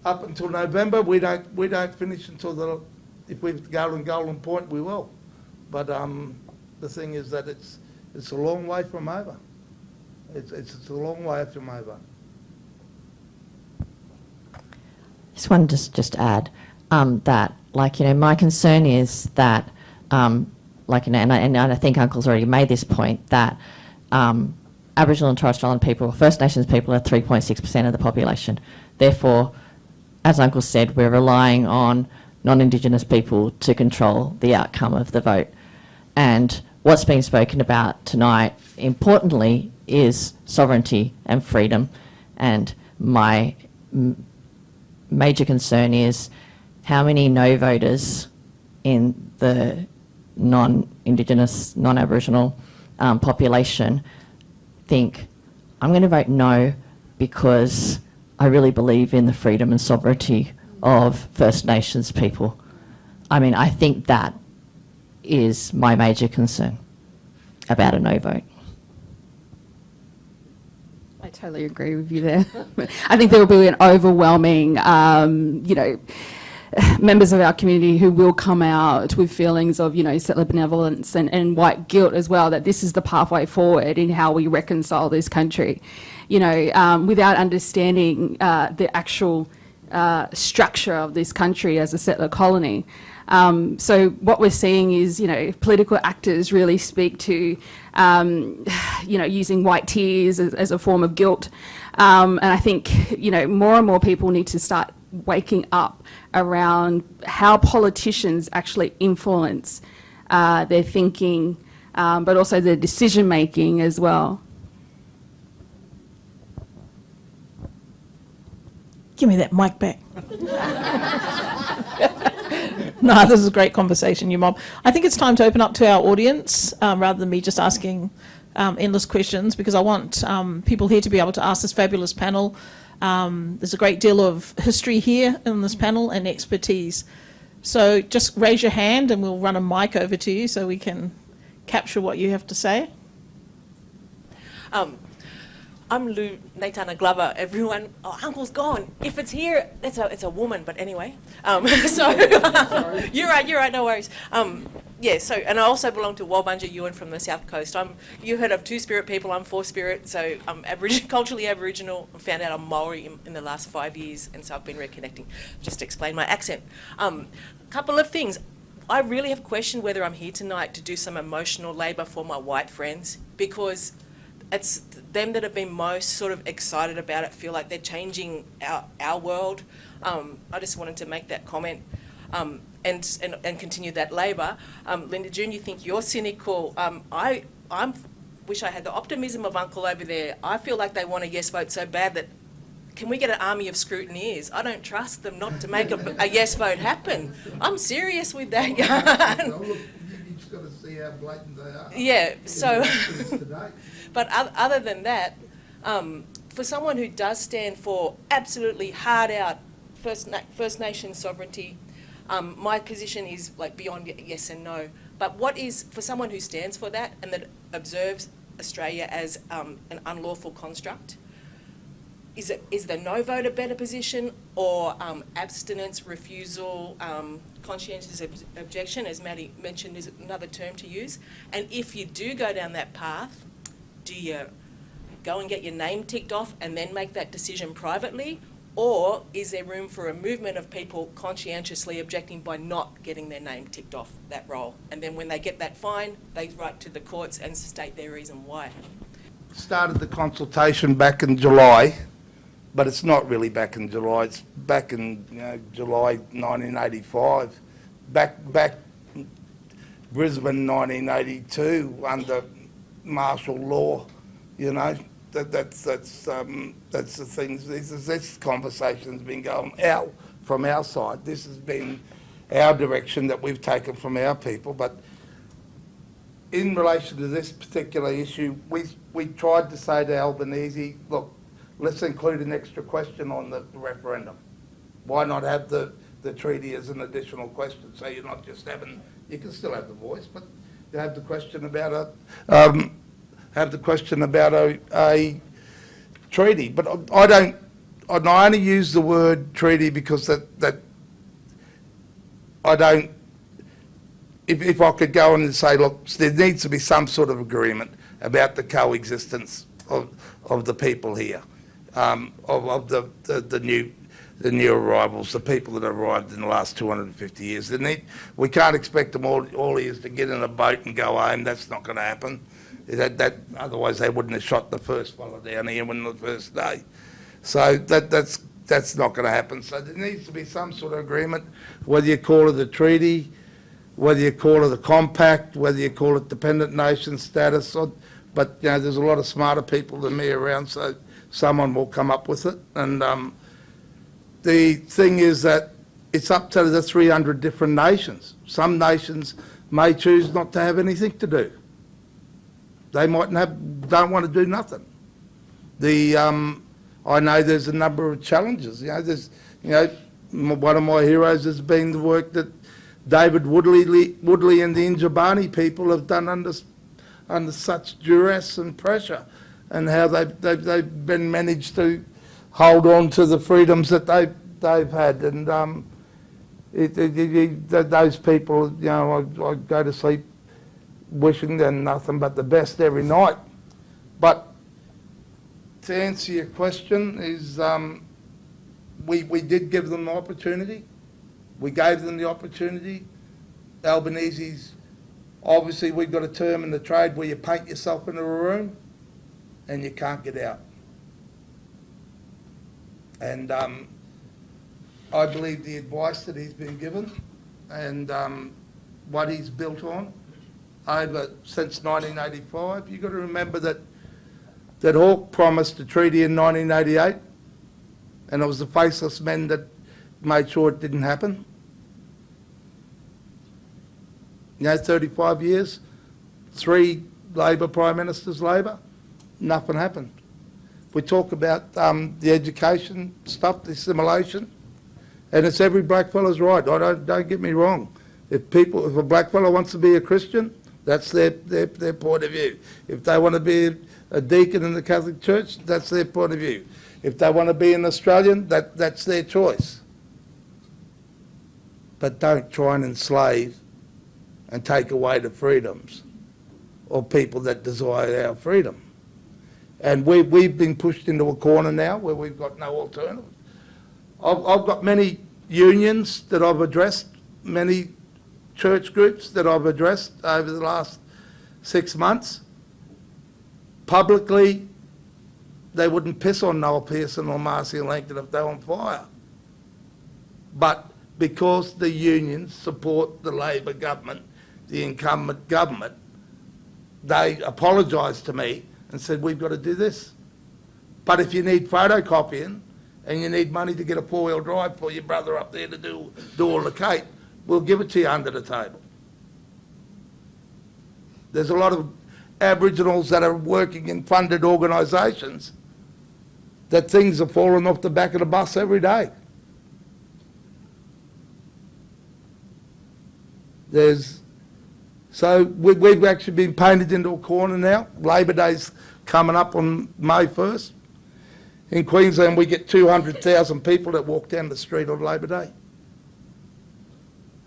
Speaker 6: up until November. We don't finish until if we've got golden point, we will. But the thing is that it's a long way from over. It's a long way from over.
Speaker 5: Just wanted to just add that, like, my concern is that, like, and I think Uncle's already made this point, that Aboriginal and Torres Strait Islander people, First Nations people, are 3.6% of the population. Therefore, as Uncle said, we're relying on non-Indigenous people to control the outcome of the vote. And what's being spoken about tonight, importantly, is sovereignty and freedom. And my major concern is how many no voters in the non-Indigenous, non-Aboriginal population think, I'm going to vote no because I really believe in the freedom and sovereignty of First Nations people. I mean, I think that is my major concern about a no vote.
Speaker 4: I totally agree with you there. I think there will be an overwhelming, members of our community who will come out with feelings of, settler benevolence and white guilt as well, that this is the pathway forward in how we reconcile this country, without understanding the actual structure of this country as a settler colony. So what we're seeing is, political actors really speak to, using white tears as a form of guilt. And I think, more and more people need to start waking up around how politicians actually influence their thinking, but also their decision making as well.
Speaker 1: Give me that mic back. No, this is a great conversation, you mob. I think it's time to open up to our audience rather than me just asking endless questions, because I want people here to be able to ask this fabulous panel. There's a great deal of history here in this panel and expertise. So just raise your hand and we'll run a mic over to you so we can capture what you have to say.
Speaker 8: I'm Lou Naitana Glover. Everyone, Uncle's gone. If it's here, it's a woman. But anyway, so you're right. No worries. And I also belong to Walbunja Yuan from the South Coast. You heard of Two-Spirit people. I'm Four-Spirit. So I'm culturally Aboriginal. I found out I'm Maori in the last 5 years, and so I've been reconnecting. Just to explain my accent. Couple of things. I really have questioned whether I'm here tonight to do some emotional labour for my white friends, because it's them that have been most sort of excited about it, feel like they're changing our world. I just wanted to make that comment and continue that labour. Lynda-June, you think you're cynical. I wish I had the optimism of Uncle over there. I feel like they want a yes vote so bad that, can we get an army of scrutineers? I don't trust them not to make a yes vote happen. I'm serious with that yarn.
Speaker 6: Well, look, you just got to see how blatant they are.
Speaker 8: Yeah, so... But other than that, for someone who does stand for absolutely hard-out First Nation sovereignty, my position is like beyond yes and no. But what is, for someone who stands for that and that observes Australia as an unlawful construct, is the no vote a better position, or abstinence, refusal, conscientious objection, as Maddie mentioned, is another term to use? And if you do go down that path, do you go and get your name ticked off and then make that decision privately? Or is there room for a movement of people conscientiously objecting by not getting their name ticked off that role? And then when they get that fine, they write to the courts and state their reason why.
Speaker 6: Started the consultation back in July, but it's not really back in July. It's back in July 1985. Back Brisbane 1982 under martial law, that's the things. This conversation's been going out from our side. This has been our direction that we've taken from our people. But in relation to this particular issue, we tried to say to Albanese, look, let's include an extra question on the referendum. Why not have the the treaty as an additional question. So you're not just having, you can still have the voice, but you have the question about a treaty. But I only use the word treaty because that I don't, if I could go on and say, look, there needs to be some sort of agreement about the coexistence of the people here, of the new arrivals, the people that arrived in the last 250 years. We can't expect them all years to get in a boat and go home. That's not going to happen. Otherwise they wouldn't have shot the first fella down here on the first day. So that's not going to happen. So there needs to be some sort of agreement, whether you call it a treaty, whether you call it a compact, whether you call it dependent nation status. But you know, there's a lot of smarter people than me around, so someone will come up with it. And the thing is that it's up to the 300 different nations. Some nations may choose not to have anything to do. They might don't want to do nothing. I know there's a number of challenges. One of my heroes has been the work that David Woodley and the Injabani people have done under such duress and pressure, and how they've been managed to hold on to the freedoms that they've had. And those people, I go to sleep wishing them nothing but the best every night. But to answer your question is, we did give them the opportunity. We gave them the opportunity. Albanese's, obviously we've got a term in the trade where you paint yourself into a room and you can't get out. And I believe the advice that he's been given and what he's built on since 1985. You've got to remember that Hawke promised a treaty in 1988, and it was the faceless men that made sure it didn't happen. 35 years, 3 Labor Prime Ministers, Labor, nothing happened. We talk about the education stuff, the assimilation, and it's every black fella's right. Don't get me wrong. If a black fella wants to be a Christian, that's their point of view. If they want to be a deacon in the Catholic Church, that's their point of view. If they want to be an Australian, that's their choice. But don't try and enslave and take away the freedoms of people that desire our freedom. And we've been pushed into a corner now where we've got no alternative. I've got many unions that I've addressed, many church groups that I've addressed over the last 6 months. Publicly, they wouldn't piss on Noel Pearson or Marcia Langton if they were on fire. But because the unions support the Labor government, the incumbent government, they apologised to me and said, we've got to do this. But if you need photocopying and you need money to get a 4-wheel drive for your brother up there to do all the Cape, we'll give it to you under the table. There's a lot of Aboriginals that are working in funded organisations that things are falling off the back of the bus every day. So we've actually been painted into a corner now. Labor Day's coming up on May 1st. In Queensland, we get 200,000 people that walk down the street on Labor Day.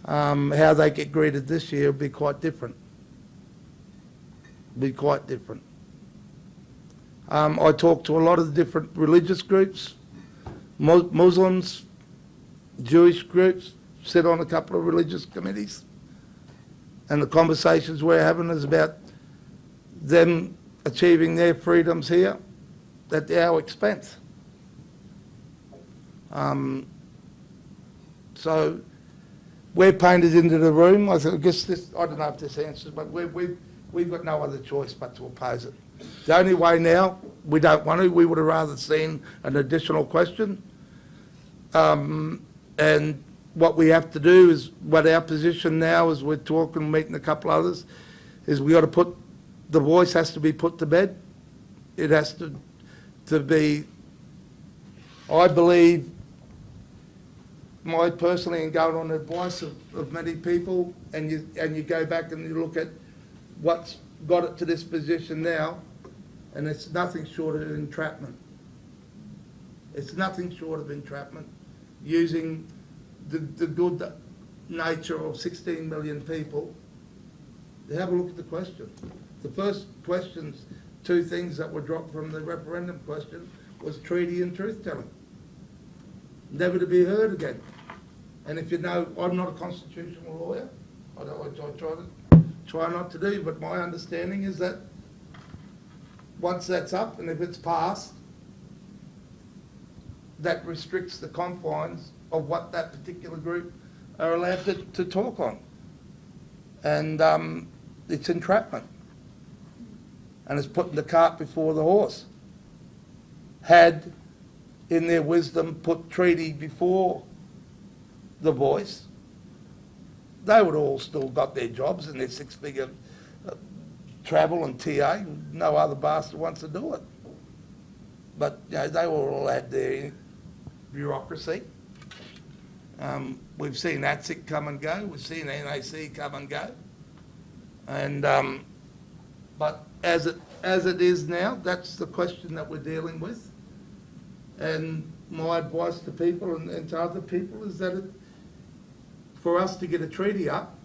Speaker 6: How they get greeted this year will be quite different. I talk to a lot of the different religious groups, Muslims, Jewish groups, sit on a couple of religious committees. And the conversations we're having is about them achieving their freedoms here at our expense. So we're painted into the room. I guess I don't know if this answers, but we've got no other choice but to oppose it. The only way now, we don't want to. We would have rather seen an additional question. And what we have to do is, what our position now is, we're talking, meeting a couple others, is we got to put, the voice has to be put to bed. It has to be, I believe, my personally, and going on the advice of many people, and you go back and you look at what's got it to this position now, and it's nothing short of entrapment. It's nothing short of entrapment, using the good nature of 16 million people. Have a look at the question. The first questions, two things that were dropped from the referendum question, was treaty and truth-telling. Never to be heard again. And if you know, I'm not a constitutional lawyer. I try not to do, but my understanding is that once that's up, and if it's passed, that restricts the confines of what that particular group are allowed to talk on. And it's entrapment. And it's putting the cart before the horse. Had, in their wisdom, put treaty before the voice, they would all still got their jobs and their six-figure travel and TA. No other bastard wants to do it. But you know, they all had their bureaucracy. We've seen ATSIC come and go. We've seen NAC come and go. And but as it is now, that's the question that we're dealing with. And my advice to people and to other people is that for us to get a treaty up,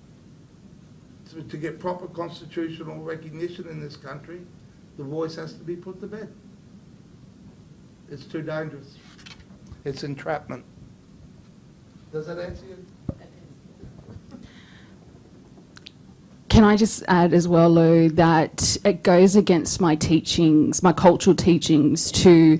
Speaker 6: to get proper constitutional recognition in this country, the voice has to be put to bed. It's too dangerous. It's entrapment. Does that answer you?
Speaker 4: Can I just add as well, Lou, that it goes against my teachings, my cultural teachings, to,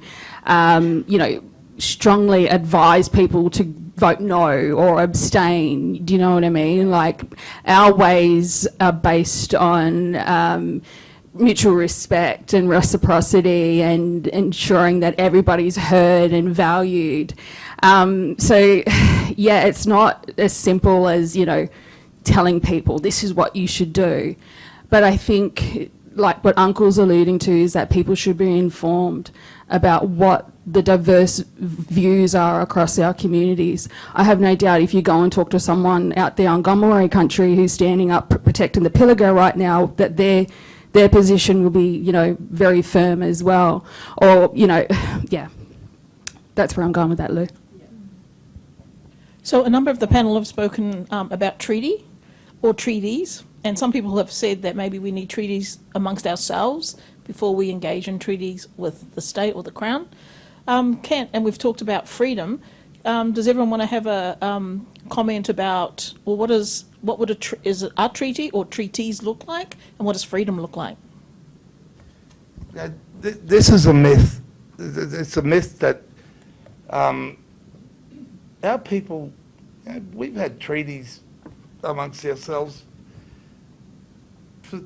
Speaker 4: strongly advise people to vote no or abstain. Do you know what I mean? Like, our ways are based on mutual respect and reciprocity and ensuring that everybody's heard and valued. So, yeah, it's not as simple as, telling people this is what you should do. But I think, like what Uncle's alluding to, is that people should be informed about what the diverse views are across our communities. I have no doubt if you go and talk to someone out there on Gomeroi country who's standing up protecting the Pilliga right now, that their position will be, very firm as well. Or, yeah, that's where I'm going with that, Lou.
Speaker 1: So a number of the panel have spoken about treaty or treaties, and some people have said that maybe we need treaties amongst ourselves before we engage in treaties with the state or the Crown. And we've talked about freedom. Does everyone want to have a comment about, well, is it a treaty or treaties look like, and what does freedom look like?
Speaker 6: Now, this is a myth. It's a myth that our people, we've had treaties amongst ourselves for,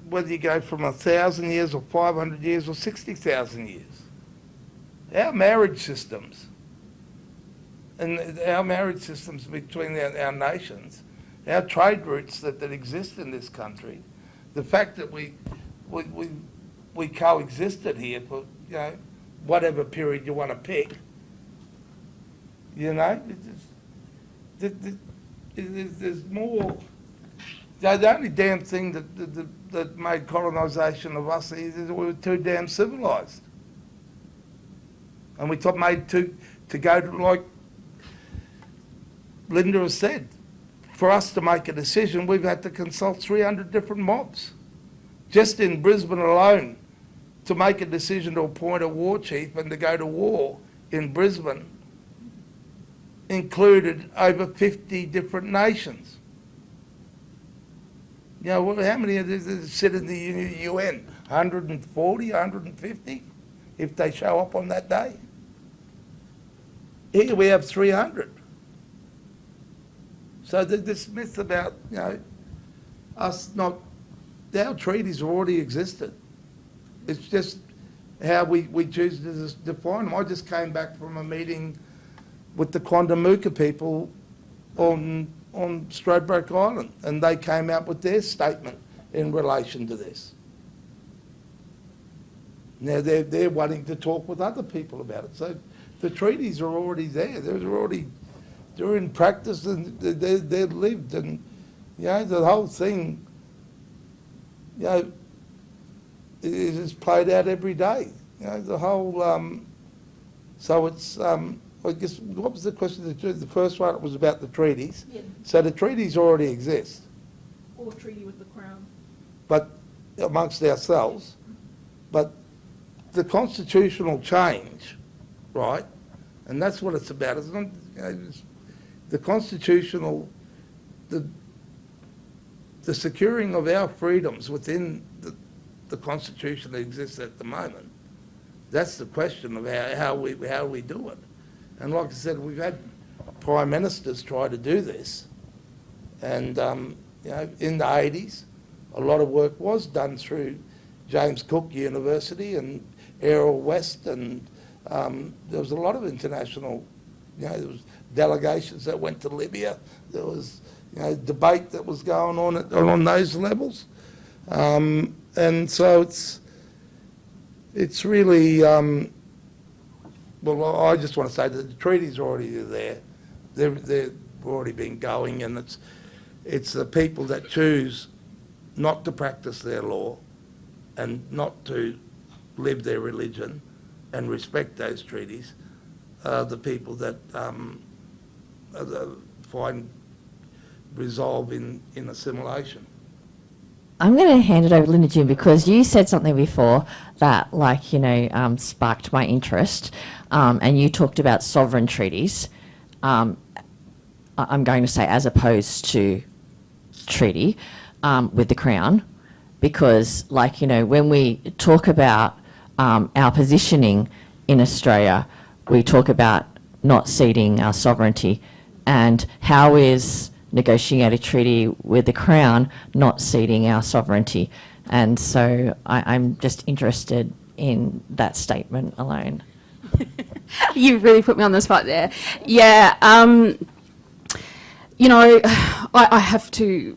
Speaker 6: whether you go from 1,000 years or 500 years or 60,000 years. Our marriage systems between our nations, our trade routes that exist in this country, the fact that we coexisted here for whatever period you want to pick, there's more. The only damn thing that made colonisation of us is we were too damn civilised. And we made to go to, like Lynda has said, for us to make a decision, we've had to consult 300 different mobs. Just in Brisbane alone, to make a decision to appoint a war chief and to go to war in Brisbane included over 50 different nations. How many of these sit in the UN? 140, 150, if they show up on that day? Here we have 300. So this myth about, us not, our treaties already existed. It's just how we choose to define them. I just came back from a meeting with the Quandamooka people on Stradbroke Island, and they came out with their statement in relation to this. Now they're wanting to talk with other people about it. So the treaties are already there. There's already they're in practice and they're lived, and you know the whole thing, you know, it is played out every day. You know the whole. So it's. I guess what was the question? The first one was about the treaties.
Speaker 1: Yeah.
Speaker 6: So the treaties already exist,
Speaker 1: Or treaty with the Crown.
Speaker 6: but amongst ourselves. But the constitutional change, right? And that's what it's about. It's not, you know, it's the constitutional, the securing of our freedoms within the constitution that exists at the moment. That's the question of how we do it. And like I said, we've had prime ministers try to do this, and you know, in the 80s, a lot of work was done through James Cook University and Errol West, and there was a lot of international, you know, there was delegations that went to Libya. There was, you know, debate that was going on those levels, and so it's really. Well, I just want to say that the treaties are already there. They've already been going, and it's the people that choose not to practice their law and not to live their religion and respect those treaties, the people that find resolve in assimilation.
Speaker 5: I'm going to hand it over to Lynda-June because you said something before that, like, you know, sparked my interest, and you talked about sovereign treaties. I'm going to say as opposed to treaty with the Crown, because, like, you know, when we talk about our positioning in Australia, we talk about not ceding our sovereignty, and how is negotiating a treaty with the Crown not ceding our sovereignty. And so I'm just interested in that statement alone.
Speaker 4: You really put me on the spot there. Yeah, you know, I have to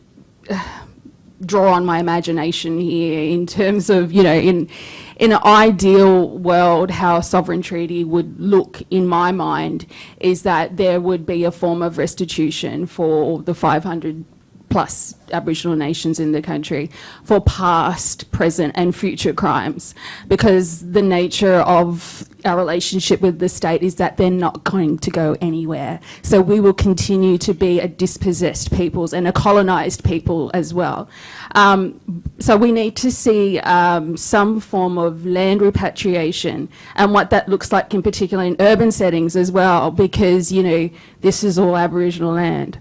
Speaker 4: draw on my imagination here in terms of, you know, in an ideal world, how a sovereign treaty would look in my mind is that there would be a form of restitution for the 500 plus Aboriginal nations in the country for past, present and future crimes, because the nature of our relationship with the state is that they're not going to go anywhere. So we will continue to be a dispossessed peoples and a colonised people as well. So we need to see some form of land repatriation, and what that looks like in particular in urban settings as well, because, you know, this is all Aboriginal land.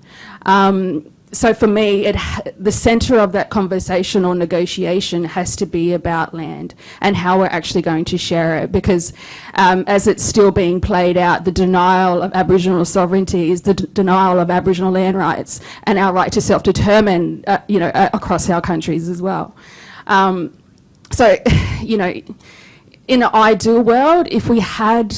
Speaker 4: So for me, the centre of that conversation or negotiation has to be about land and how we're actually going to share it, because as it's still being played out, the denial of Aboriginal sovereignty is the denial of Aboriginal land rights and our right to self-determine, you know, across our countries as well. So, you know, in an ideal world, if we had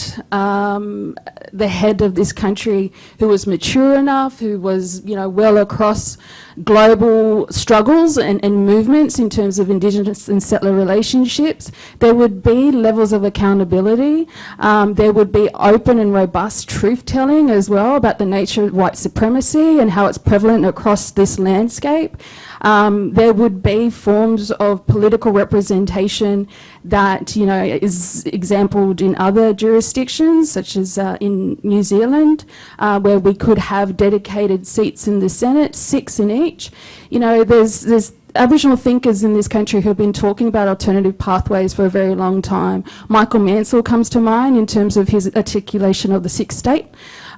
Speaker 4: the head of this country who was mature enough, who was, you know, well across global struggles and movements in terms of Indigenous and settler relationships, there would be levels of accountability. There would be open and robust truth-telling as well about the nature of white supremacy and how it's prevalent across this landscape. There would be forms of political representation that, you know, is exampled in other jurisdictions, such as in New Zealand, where we could have dedicated seats in the Senate, 6 in each. You know, there's Aboriginal thinkers in this country who have been talking about alternative pathways for a very long time. Michael Mansell comes to mind in terms of his articulation of the sixth state.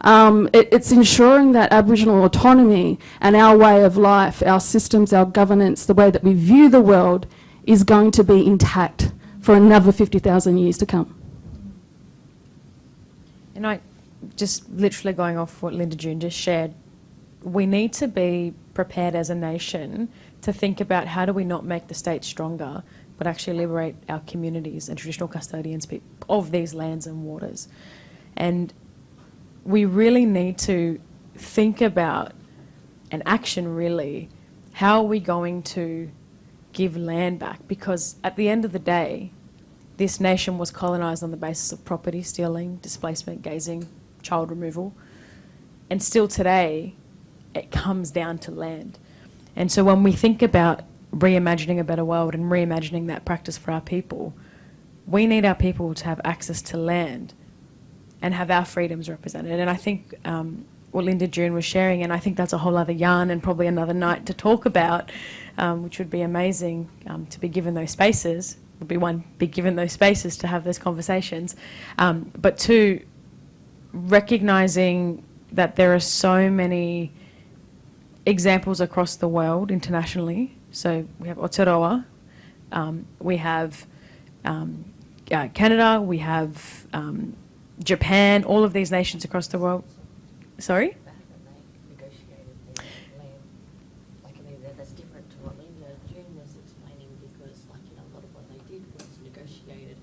Speaker 4: It's ensuring that Aboriginal autonomy and our way of life, our systems, our governance, the way that we view the world is going to be intact for another 50,000 years to come.
Speaker 3: And I, just literally going off what Lynda-June just shared, we need to be prepared as a nation to think about how do we not make the state stronger, but actually liberate our communities and traditional custodians of these lands and waters. And we really need to think about an action, really. How are we going to give land back? Because at the end of the day, this nation was colonised on the basis of property stealing, displacement, gazing, child removal. And still today, it comes down to land. And so when we think about reimagining a better world and reimagining that practice for our people, we need our people to have access to land and have our freedoms represented. And I think what Lynda-June was sharing, and I think that's a whole other yarn and probably another night to talk about, which would be amazing to be given those spaces, would be one, be given those spaces to have those conversations. But two, recognising that there are so many examples across the world internationally. So we have Aotearoa, we have Canada, we have Japan, all of these nations across the world. Sorry?
Speaker 5: That's different to what Lynda-June was explaining, because a lot of what they did was negotiated.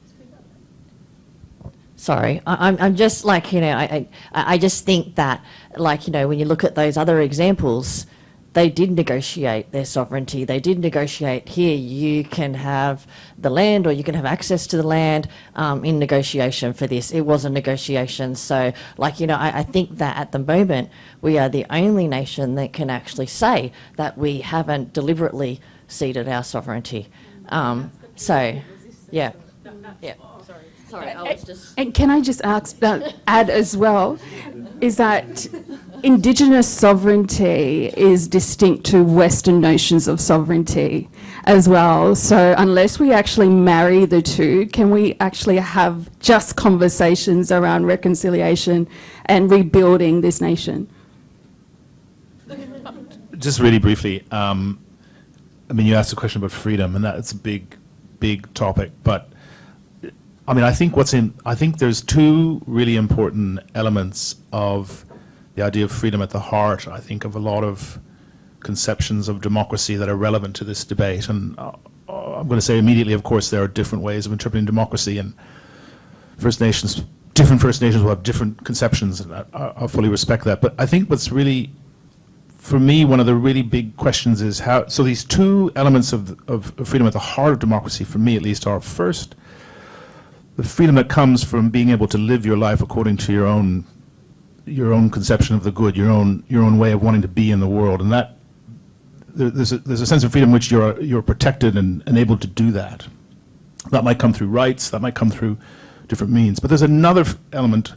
Speaker 5: Sorry, I'm just I just think that when you look at those other examples, they did negotiate their sovereignty. They did negotiate, here, you can have the land or you can have access to the land in negotiation for this. It was a negotiation. So, I think that at the moment, we are the only nation that can actually say that we haven't deliberately ceded our sovereignty. Yeah. Yeah. Sorry, I was just...
Speaker 4: And can I just add as well, is that Indigenous sovereignty is distinct to Western notions of sovereignty as well. So unless we actually marry the two, can we actually have just conversations around reconciliation and rebuilding this nation?
Speaker 2: Just really briefly, you asked a question about freedom, and that's a big topic, but I think there's two really important elements of the idea of freedom at the heart, I think, of a lot of conceptions of democracy that are relevant to this debate. And I'm going to say immediately, of course, there are different ways of interpreting democracy, and different First Nations will have different conceptions, and I fully respect that. But I think what's really, for me, one of the really big questions is how, so these two elements of freedom at the heart of democracy, for me at least, are first, the freedom that comes from being able to live your life according to your own conception of the good, your own way of wanting to be in the world, and that there's a sense of freedom in which you're protected and able to do that. That might come through rights, that might come through different means, but there's another element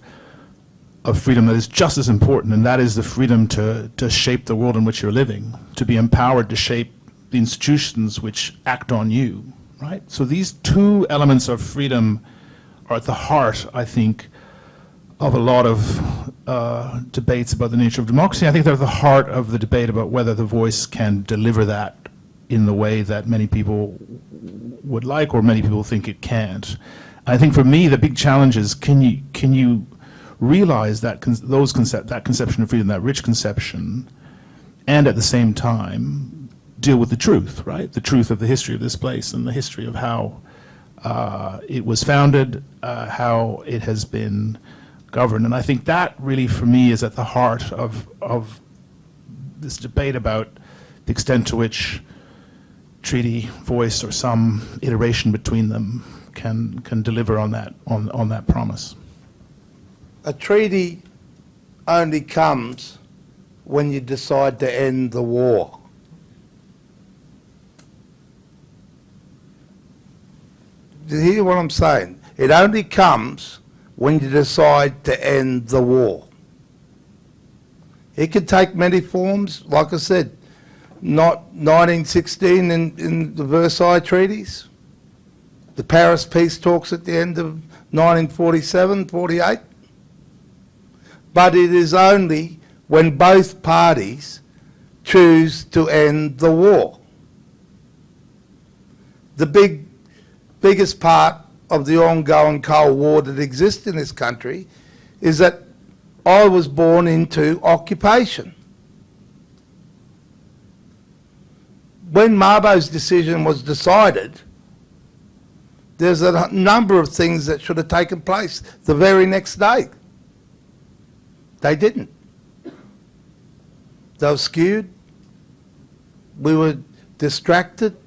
Speaker 2: of freedom that is just as important, and that is the freedom to shape the world in which you're living, to be empowered to shape the institutions which act on you, right? So these two elements of freedom are at the heart, I think, of a lot of debates about the nature of democracy. I think they're at the heart of the debate about whether the voice can deliver that in the way that many people would like, or many people think it can't. I think for me, the big challenge is, can you realize that that conception of freedom, that rich conception, and at the same time deal with the truth, right? The truth of the history of this place and the history of how it was founded, how it has been governed. And I think that really, for me, is at the heart of this debate about the extent to which treaty, voice, or some iteration between them can deliver on that promise.
Speaker 6: A treaty only comes when you decide to end the war. Do you hear what I'm saying? It only comes when you decide to end the war. It could take many forms, like I said, not 1916 in the Versailles treaties, the Paris peace talks at the end of 1947, 48. But it is only when both parties choose to end the war. The biggest part of the ongoing Cold War that exists in this country is that I was born into occupation. When Mabo's decision was decided, there's a number of things that should have taken place the very next day. They didn't. They were skewed. We were distracted.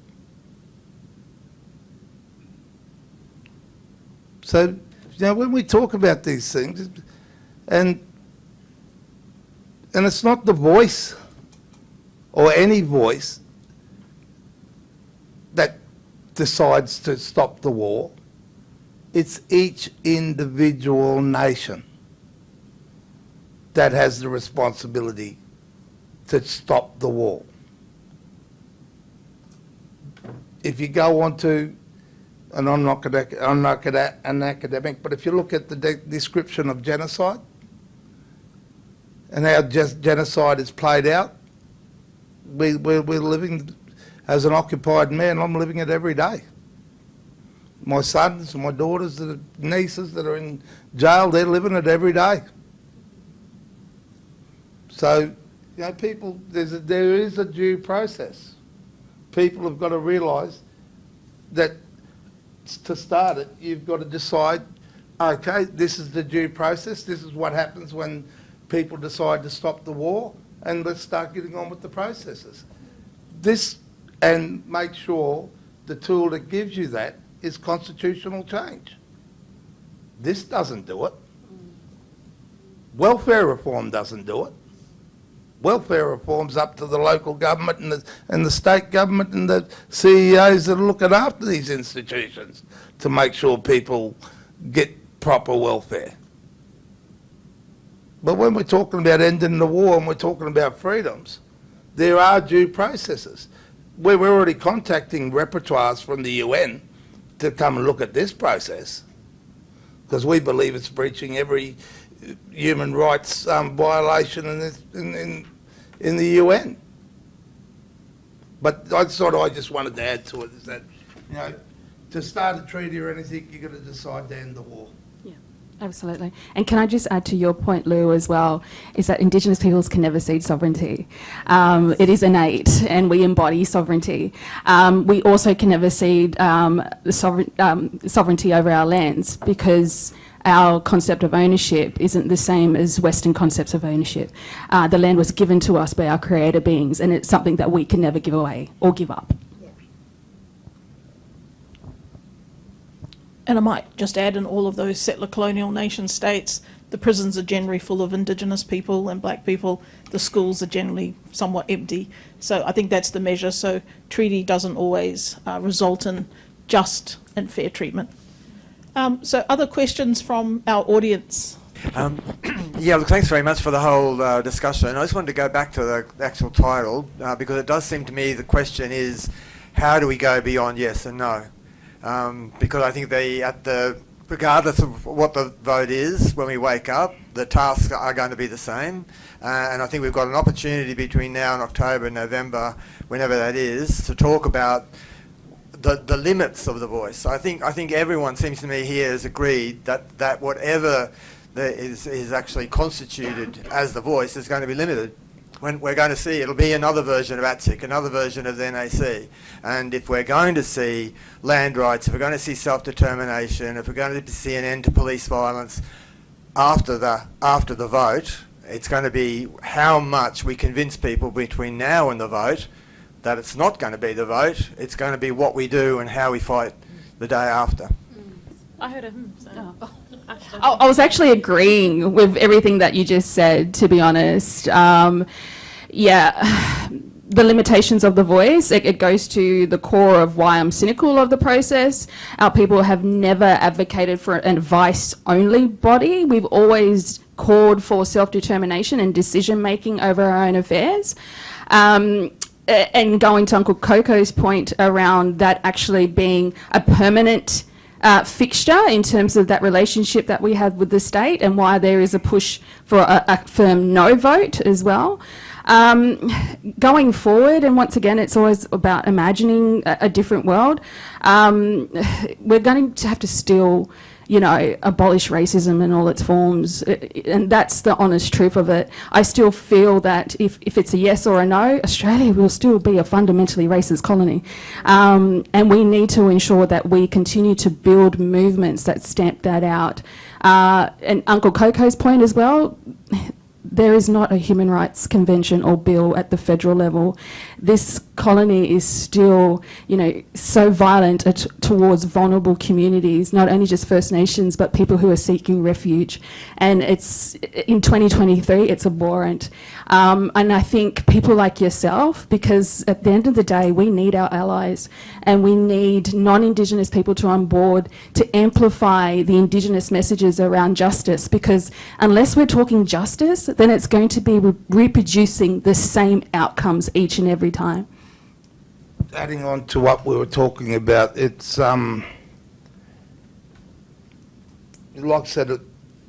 Speaker 6: So, when we talk about these things, and And it's not the voice or any voice that decides to stop the war. It's each individual nation that has the responsibility to stop the war. If you go on to, and I'm not an academic, but if you look at the description of genocide and how genocide is played out, we're living, as an occupied man, I'm living it every day. My sons, my daughters, the nieces that are in jail, they're living it every day. So, you know, people, there is a due process. People have got to realise that to start it, you've got to decide, okay, this is the due process, this is what happens when people decide to stop the war, and let's start getting on with the processes. This, and make sure the tool that gives you that is constitutional change. This doesn't do it. Welfare reform doesn't do it. Welfare reform's up to the local government and the state government and the CEOs that are looking after these institutions to make sure people get proper welfare. But when we're talking about ending the war and we're talking about freedoms, there are due processes. We're already contacting repertoires from the UN to come and look at this process because we believe it's breaching every human rights violation in the UN. But I just wanted to add to it is that, you know, to start a treaty or anything, you've got to decide to end the war.
Speaker 4: Yeah, absolutely. And can I just add to your point, Lou, as well, is that Indigenous peoples can never cede sovereignty. It is innate, and we embody sovereignty. We also can never cede the sovereignty over our lands because our concept of ownership isn't the same as Western concepts of ownership. The land was given to us by our creator beings, and it's something that we can never give away or give up.
Speaker 1: And I might just add, in all of those settler colonial nation states, the prisons are generally full of Indigenous people and black people. The schools are generally somewhat empty. So I think that's the measure. So treaty doesn't always result in just and fair treatment. So other questions from our audience?
Speaker 9: Yeah, look, thanks very much for the whole discussion. I just wanted to go back to the actual title because it does seem to me the question is, how do we go beyond yes and no? Because I think regardless of what the vote is when we wake up, the tasks are going to be the same. And I think we've got an opportunity between now and October, November, whenever that is, to talk about the limits of the voice. I think everyone seems to me here has agreed that whatever is actually constituted as the voice is going to be limited. When we're going to see, it'll be another version of ATSIC, another version of the NAC. And if we're going to see land rights, if we're going to see self-determination, if we're going to see an end to police violence after the vote, it's going to be how much we convince people between now and the vote that it's not going to be the vote, it's going to be what we do and how we fight the day after.
Speaker 3: I heard a so.
Speaker 4: I was actually agreeing with everything that you just said, to be honest. Yeah, the limitations of the voice, it goes to the core of why I'm cynical of the process. Our people have never advocated for an advice-only body. We've always called for self-determination and decision-making over our own affairs. And going to Uncle Coco's point around that actually being a permanent fixture in terms of that relationship that we have with the state and why there is a push for a firm no vote as well. Going forward, and once again, it's always about imagining a different world. We're going to have to still, you know, abolish racism in all its forms, and that's the honest truth of it. I still feel that if it's a yes or a no, Australia will still be a fundamentally racist colony, and we need to ensure that we continue to build movements that stamp that out. And Uncle Coco's point as well, there is not a human rights convention or bill at the federal level. This colony is still, so violent towards vulnerable communities, not only just First Nations, but people who are seeking refuge. And it's, in 2023, it's abhorrent. And I think people like yourself, because at the end of the day, we need our allies and we need non-Indigenous people to on board to amplify the Indigenous messages around justice, because unless we're talking justice, then it's going to be reproducing the same outcomes each and every time.
Speaker 6: Adding on to what we were talking about, it's, like I said,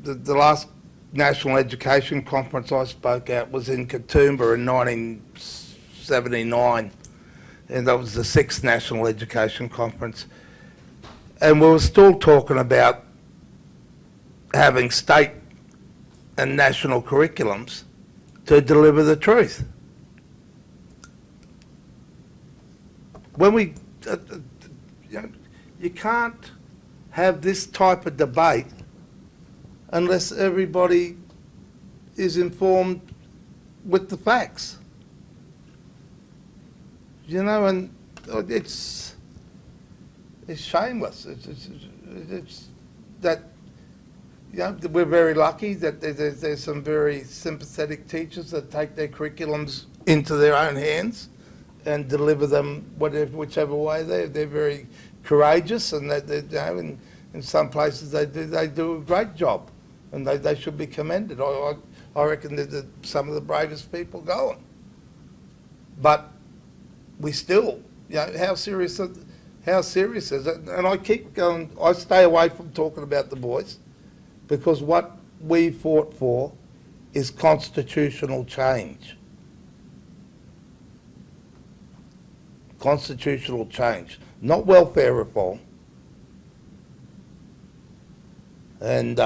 Speaker 6: the last National Education Conference I spoke at was in Katoomba in 1979, and that was the 6th National Education Conference. And we were still talking about having state and national curriculums to deliver the truth. When we, you can't have this type of debate unless everybody is informed with the facts. And it's shameless. It's that, we're very lucky that there's some very sympathetic teachers that take their curriculums into their own hands and deliver them whichever way. They're very courageous, and in some places they do a great job, and they should be commended. I reckon they're some of the bravest people going. But we still, how serious is it? And I keep going, I stay away from talking about the boys, because what we fought for is constitutional change. Constitutional change, not welfare reform. And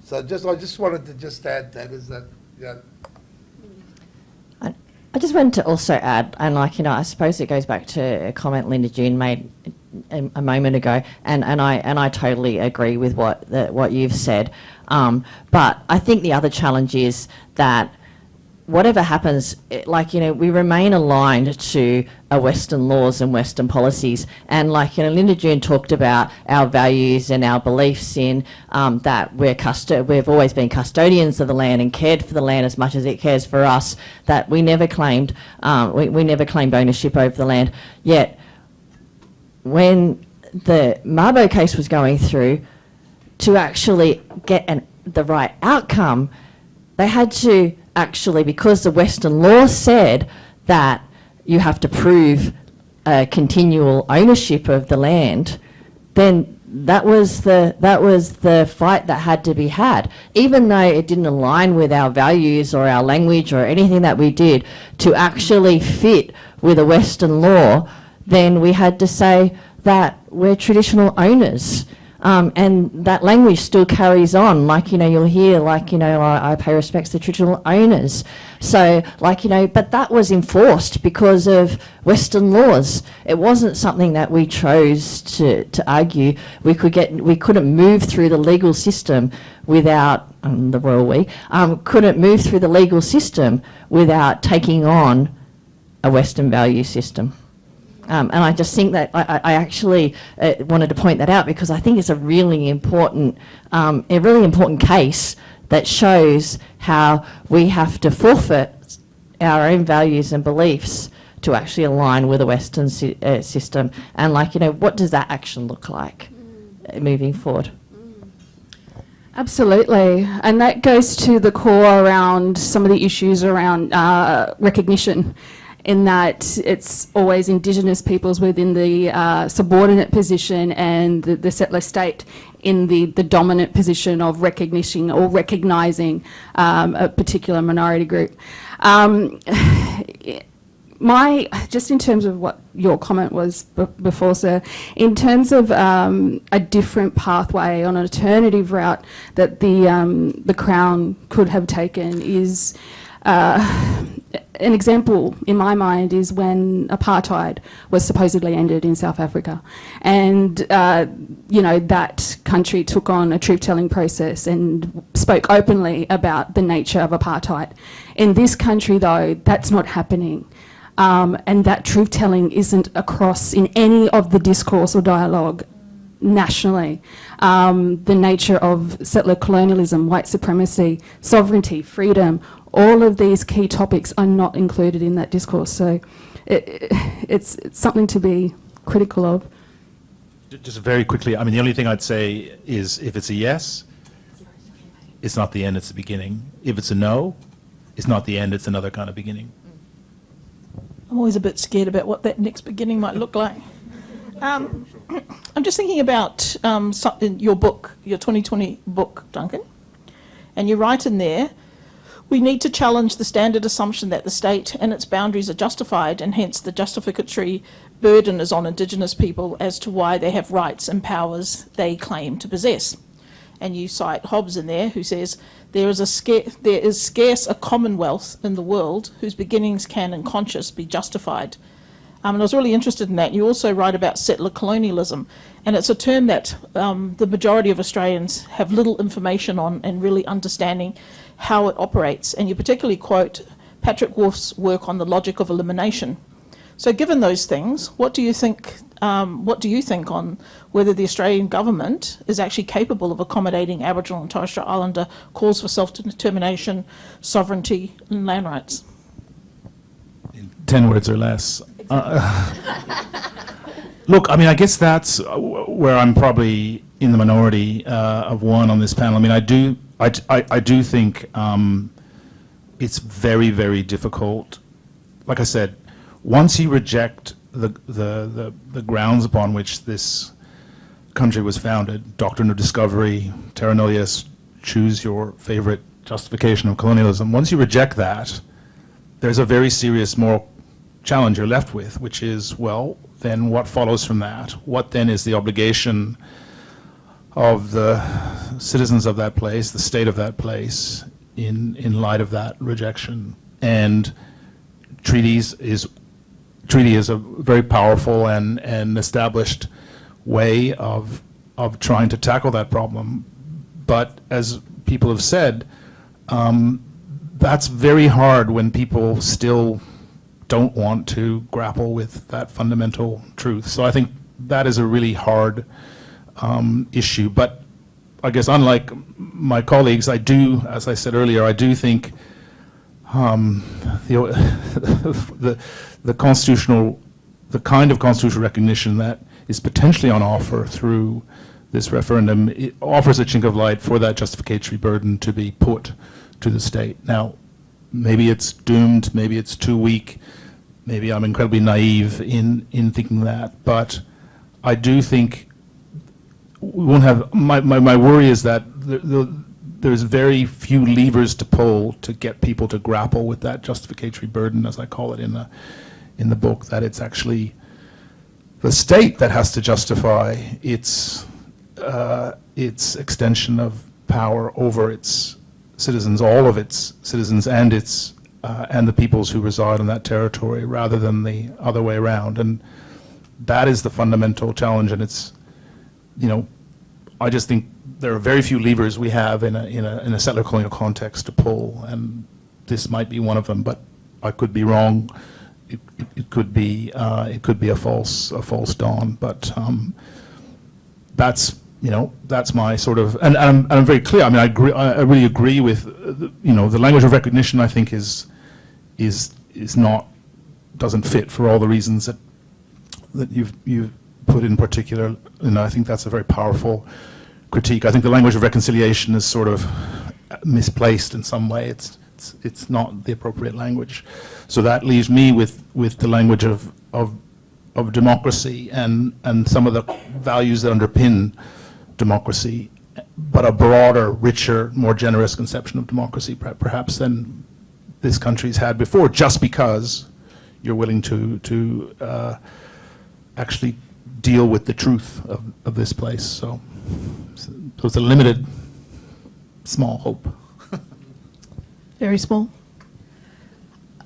Speaker 6: so I just wanted to just add that, is that,
Speaker 5: I just wanted to also add, and I suppose it goes back to a comment Lynda-June made a moment ago, and I totally agree with what you've said. But I think the other challenge is that whatever happens, we remain aligned to Western laws and Western policies. And Lynda-June talked about our values and our beliefs in that we've always been custodians of the land and cared for the land as much as it cares for us, that we never claimed, we never claimed ownership over the land. Yet, when the Mabo case was going through, to actually get the right outcome, they had to actually, because the Western law said that you have to prove continual ownership of the land, then that was the fight that had to be had. Even though it didn't align with our values or our language or anything that we did to actually fit with a Western law, then we had to say that we're traditional owners. And that language still carries on, you'll hear, I pay respects to traditional owners. So, but that was enforced because of Western laws. It wasn't something that we chose to argue. We couldn't move through the legal system without, the royal we, couldn't move through the legal system without taking on a Western value system. And I just think that I actually wanted to point that out, because I think it's a really important case that shows how we have to forfeit our own values and beliefs to actually align with a Western system. And what does that action look like moving forward?
Speaker 4: Absolutely, and that goes to the core around some of the issues around recognition, in that it's always Indigenous peoples within the subordinate position and the settler state in the dominant position of recognition or recognising a particular minority group. Just in terms of what your comment was before, sir, in terms of a different pathway on an alternative route that the Crown could have taken is an example in my mind is when apartheid was supposedly ended in South Africa, and that country took on a truth-telling process and spoke openly about the nature of apartheid. In this country, though, that's not happening. and that truth-telling isn't across in any of the discourse or dialogue nationally. The nature of settler colonialism, white supremacy, sovereignty, freedom, all of these key topics are not included in that discourse. So it's something to be critical of.
Speaker 2: Just very quickly, I mean, the only thing I'd say is if it's a yes, it's not the end, it's the beginning. If it's a no, it's not the end, it's another kind of beginning.
Speaker 1: I'm always a bit scared about what that next beginning might look like. I'm just thinking about in your book, your 2020 book, Duncan, and you write in there, we need to challenge the standard assumption that the state and its boundaries are justified, and hence the justificatory burden is on Indigenous people as to why they have rights and powers they claim to possess. And you cite Hobbes in there, who says, there is scarce a commonwealth in the world whose beginnings can in conscience be justified. And I was really interested in that. You also write about settler colonialism, and it's a term that the majority of Australians have little information on and really understanding how it operates. And you particularly quote Patrick Wolf's work on the logic of elimination. So given those things, what do you think on whether the Australian government is actually capable of accommodating Aboriginal and Torres Strait Islander calls for self-determination, sovereignty and land rights?
Speaker 2: In 10 words or less. Look, I mean, I guess that's where I'm probably in the minority of one on this panel. I mean, I do think it's very, very difficult. Like I said, once you reject the grounds upon which this country was founded, doctrine of discovery, terra nullius, choose your favorite justification of colonialism, once you reject that, there's a very serious moral challenge you're left with, which is, well, then what follows from that? What then is the obligation of the citizens of that place, the state of that place, in light of that rejection? And treaty is a very powerful and established way of trying to tackle that problem. But as people have said, that's very hard when people still don't want to grapple with that fundamental truth. So I think that is a really hard issue. But I guess unlike my colleagues, I do, as I said earlier, I do think the constitutional, the kind of constitutional recognition that is potentially on offer through this referendum, it offers a chink of light for that justificatory burden to be put to the state. Now, maybe it's doomed, maybe it's too weak, maybe I'm incredibly naive in thinking that, but I do think we won't have, my worry is that there's very few levers to pull to get people to grapple with that justificatory burden, as I call it in the book, that it's actually the state that has to justify its extension of power over its citizens, all of its citizens, and the peoples who reside in that territory, rather than the other way around. And that is the fundamental challenge. And it's, I just think there are very few levers we have in a settler colonial context to pull, and this might be one of them. But I could be wrong. It could be a false dawn. But that's my sort of, and I'm very clear. I mean, I really agree with the language of recognition. I think is not, doesn't fit for all the reasons that you've put in particular. And I think that's a very powerful critique. I think the language of reconciliation is sort of misplaced in some way. It's not the appropriate language. So that leaves me with the language of democracy and some of the values that underpin democracy, but a broader, richer, more generous conception of democracy perhaps than this country's had before, just because you're willing to actually deal with the truth of this place. So it's a limited, small hope.
Speaker 1: Very small.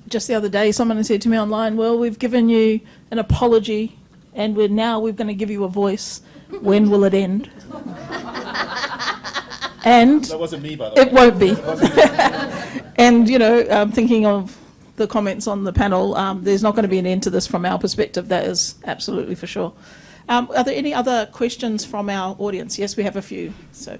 Speaker 1: Just the other day, someone said to me online, well, we've given you an apology and we're going to give you a voice. When will it end? And
Speaker 2: that wasn't me, by the way.
Speaker 1: It won't be. And, I'm thinking of the comments on the panel, there's not going to be an end to this from our perspective. That is absolutely for sure. Are there any other questions from our audience? Yes, we have a few. So.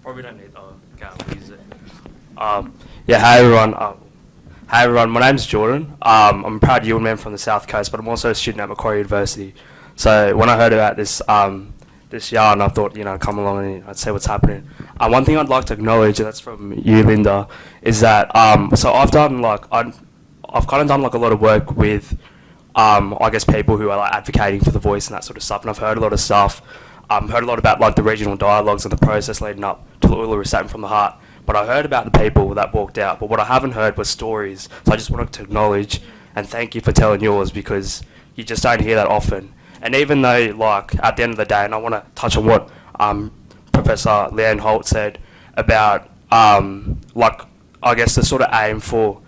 Speaker 10: Probably don't need. Can't use it. Yeah. Hi everyone. My name's Jordan. I'm a proud Yield man from the South Coast, but I'm also a student at Macquarie University. So when I heard about this this yarn, I thought, I'd come along and I'd see what's happening. One thing I'd like to acknowledge, and that's from you, Lynda, is that so I've done I've kind of done a lot of work with I guess people who are advocating for the voice and that sort of stuff, and I've heard a lot of stuff. Heard a lot about the regional dialogues and the process leading up to the Uluru Statement from the Heart. But I heard about the people that walked out. But what I haven't heard was stories. So I just wanted to acknowledge and thank you for telling yours, because you just don't hear that often. And even though, at the end of the day, and I want to touch on what Professor Leanne Holt said about, I guess the sort of aim for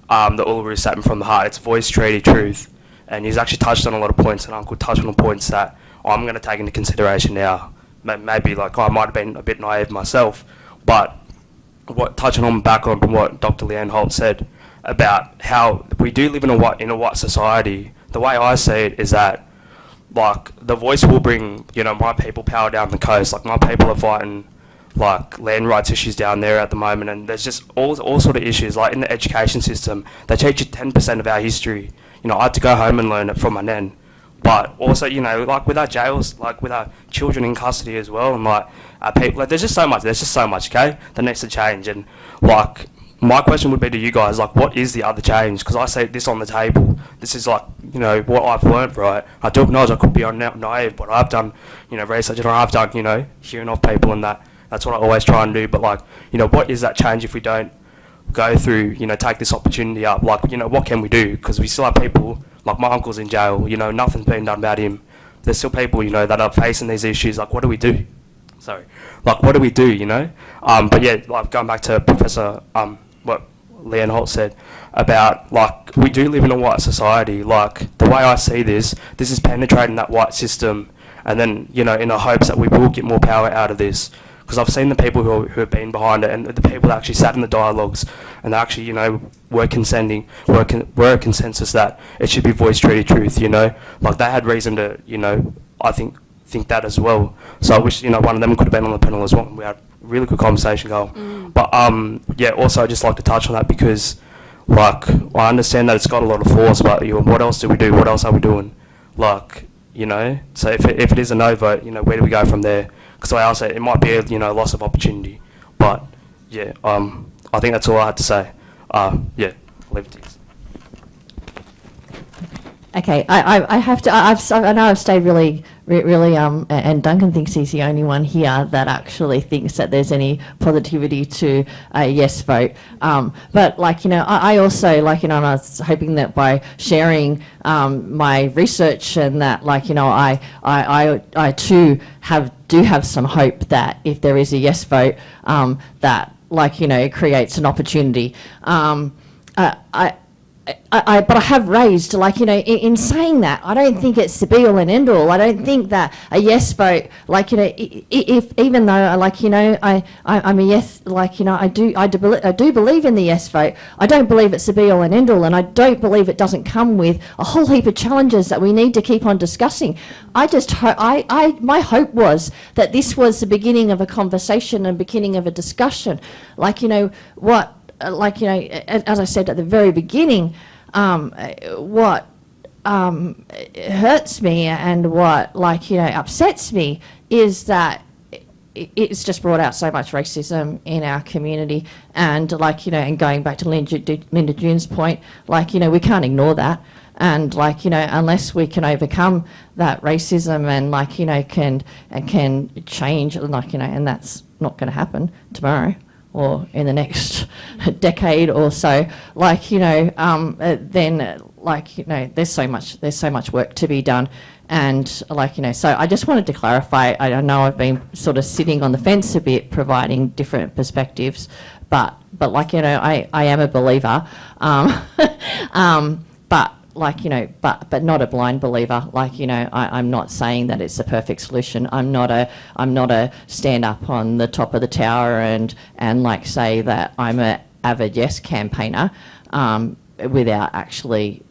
Speaker 10: the Uluru Statement from the Heart, it's voice, treaty, truth. And he's actually touched on a lot of points, and Uncle touched on the points that I'm going to take into consideration now. Maybe I might have been a bit naive myself, but touching on back on what Dr. Leanne Holt said about how we do live in a white society, the way I see it is that the voice will bring my people power down the coast. My people are fighting land rights issues down there at the moment, and there's just all sort of issues. In the education system, they teach you 10% of our history. I had to go home and learn it from my nan. But also, with our jails, with our children in custody as well, and our people, there's just so much, okay, that needs to change. And my question would be to you guys, what is the other change? Because I see this on the table. This is what I've learned, right? I do acknowledge I could be naive, but I've done, research, and I've done, hearing of people, and that's what I always try and do. But what is that change if we don't go through, take this opportunity up? What can we do? Because we still have people. My uncle's in jail, nothing's been done about him. There's still people, that are facing these issues. What do we do? Sorry. What do we do, But yeah, going back to Professor, what Leanne Holt said about, we do live in a white society. The way I see this is penetrating that white system, and then, in the hopes that we will get more power out of this. Because I've seen the people who have been behind it, and the people that actually sat in the dialogues, and they actually, were a consensus that it should be voice, treaty, truth. They had reason to, I think that as well. So I wish, one of them could have been on the panel as well. We had a really good conversation going. But yeah, also I'd just like to touch on that, because I understand that it's got a lot of flaws, but what else do we do? What else are we doing? So if it is a no vote, where do we go from there? Because I also, it might be a loss of opportunity. But yeah, I think that's all I had to say. Yeah, I'll leave it to you.
Speaker 5: Okay, I have to. I know I've stayed really, and Duncan thinks he's the only one here that actually thinks that there's any positivity to a yes vote. But I also and I was hoping that by sharing my research and that I too do have some hope that if there is a yes vote, that it creates an opportunity. But I have raised, in saying that, I don't think it's the be all and end all. I don't think that a yes vote, if even though, I'm a yes, I do believe in the yes vote. I don't believe it's the be all and end all, and I don't believe it doesn't come with a whole heap of challenges that we need to keep on discussing. My hope was that this was the beginning of a conversation and beginning of a discussion. As I said at the very beginning, what hurts me and what upsets me is that it's just brought out so much racism in our community, and and going back to Lynda-June's point, we can't ignore that, and unless we can overcome that racism and can change, and that's not going to happen tomorrow or in the next decade or so, then there's so much work to be done. And so I just wanted to clarify. I know I've been sort of sitting on the fence a bit, providing different perspectives, but I am a believer. But like, you know, but not a blind believer. Like, you know, I'm not saying that it's the perfect solution. I'm not a stand up on the top of the tower and like say that I'm a avid yes campaigner without actually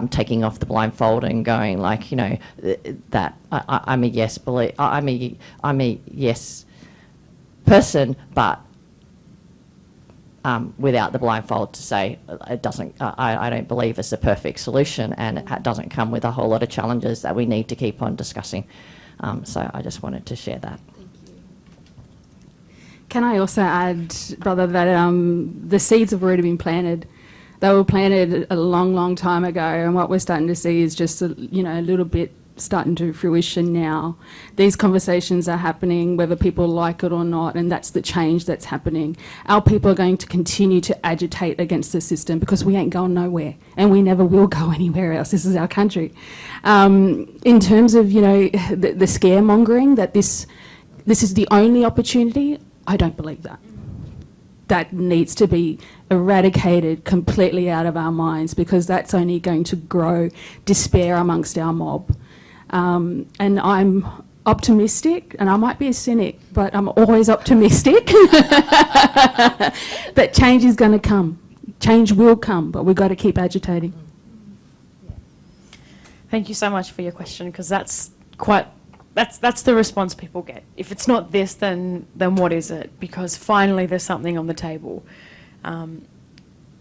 Speaker 5: taking off the blindfold and going like, you know, that I'm a yes I'm a yes person, but without the blindfold to say it doesn't. I don't believe it's a perfect solution, and it doesn't come with a whole lot of challenges that we need to keep on discussing. So I just wanted to share that.
Speaker 4: Can I also add, brother, that the seeds have already been planted. They were planted a long, long time ago, and what we're starting to see is just a little bit starting to fruition now. These conversations are happening whether people like it or not, and that's the change that's happening. Our people are going to continue to agitate against the system because we ain't going nowhere, and we never will go anywhere else. This is our country. In terms of, you know, the scaremongering that this is the only opportunity, I don't believe that. That needs to be eradicated completely out of our minds, because that's only going to grow despair amongst our mob. And I'm optimistic, and I might be a cynic, but I'm always optimistic that change is going to come. Change will come, but we've got to keep agitating.
Speaker 3: Thank you so much for your question, because that's the response people get. If it's not this, then what is it? Because finally there's something on the table.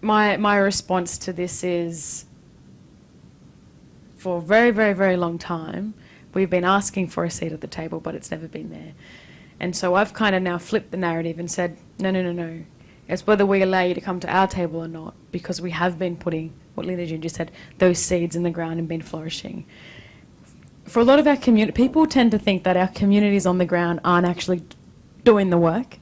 Speaker 3: My response to this is, for a very, very, very long time, we've been asking for a seat at the table, but it's never been there. And so I've kind of now flipped the narrative and said, no. It's whether we allow you to come to our table or not, because we have been putting, what Lynda-June just said, those seeds in the ground and been flourishing. For a lot of our community, people tend to think that our communities on the ground aren't actually doing the work.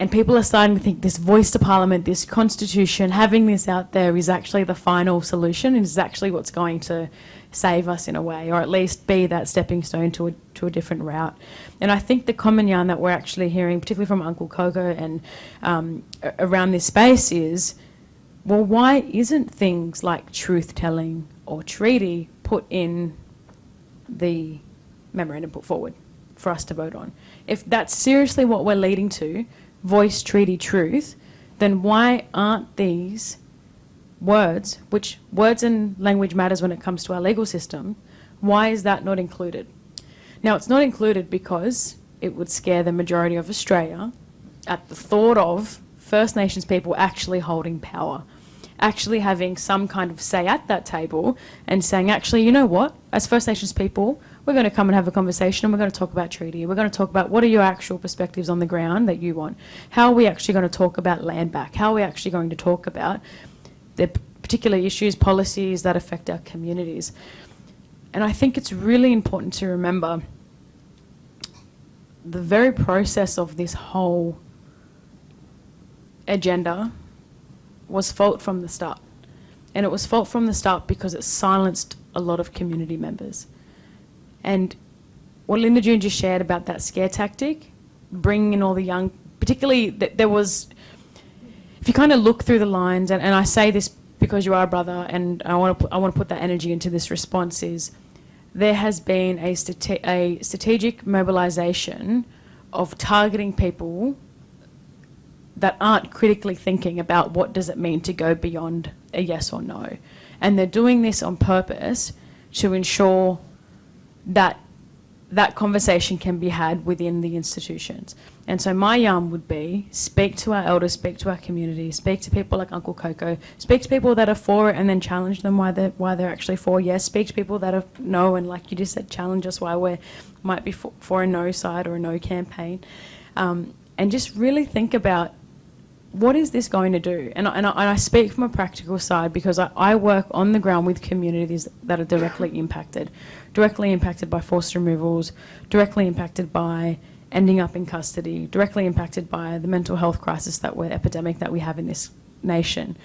Speaker 3: And people are starting to think this voice to Parliament, this constitution, having this out there is actually the final solution, and is actually what's going to save us in a way, or at least be that stepping stone to a different route. And I think the common yarn that we're actually hearing, particularly from Uncle Coco and around this space, is, well, why isn't things like truth-telling or treaty put in the memorandum put forward for us to vote on? If that's seriously what we're leading to, voice, treaty, truth, then why aren't these words, which words and language matters when it comes to our legal system, why is that not included? Now, it's not included because it would scare the majority of Australia at the thought of First Nations people actually holding power, actually having some kind of say at that table and saying, actually, you know what, as First Nations people, we're going to come and have a conversation, and we're going to talk about treaty. We're going to talk about what are your actual perspectives on the ground that you want. How are we actually going to talk about land back? How are we actually going to talk about the particular issues, policies that affect our communities? And I think it's really important to remember the very process of this whole agenda was fault from the start. And it was fault from the start because it silenced a lot of community members. And what Lynda-June just shared about that scare tactic, bringing in all the young, particularly there was, if you kind of look through the lines, and I say this because you are a brother, and I want to put that energy into this response, is there has been a strategic mobilisation of targeting people that aren't critically thinking about what does it mean to go beyond a yes or no. And they're doing this on purpose to ensure that that conversation can be had within the institutions. And so my yarn would be, speak to our elders, speak to our community, speak to people like Uncle Coco, speak to people that are for it and then challenge them why they're actually for yes, speak to people that are no, and like you just said, challenge us why we might be for a no side or a no campaign. And just really think about, what is this going to do? And I speak from a practical side because I work on the ground with communities that are directly impacted by forced removals, directly impacted by ending up in custody, directly impacted by the mental health crisis epidemic that we have in this nation.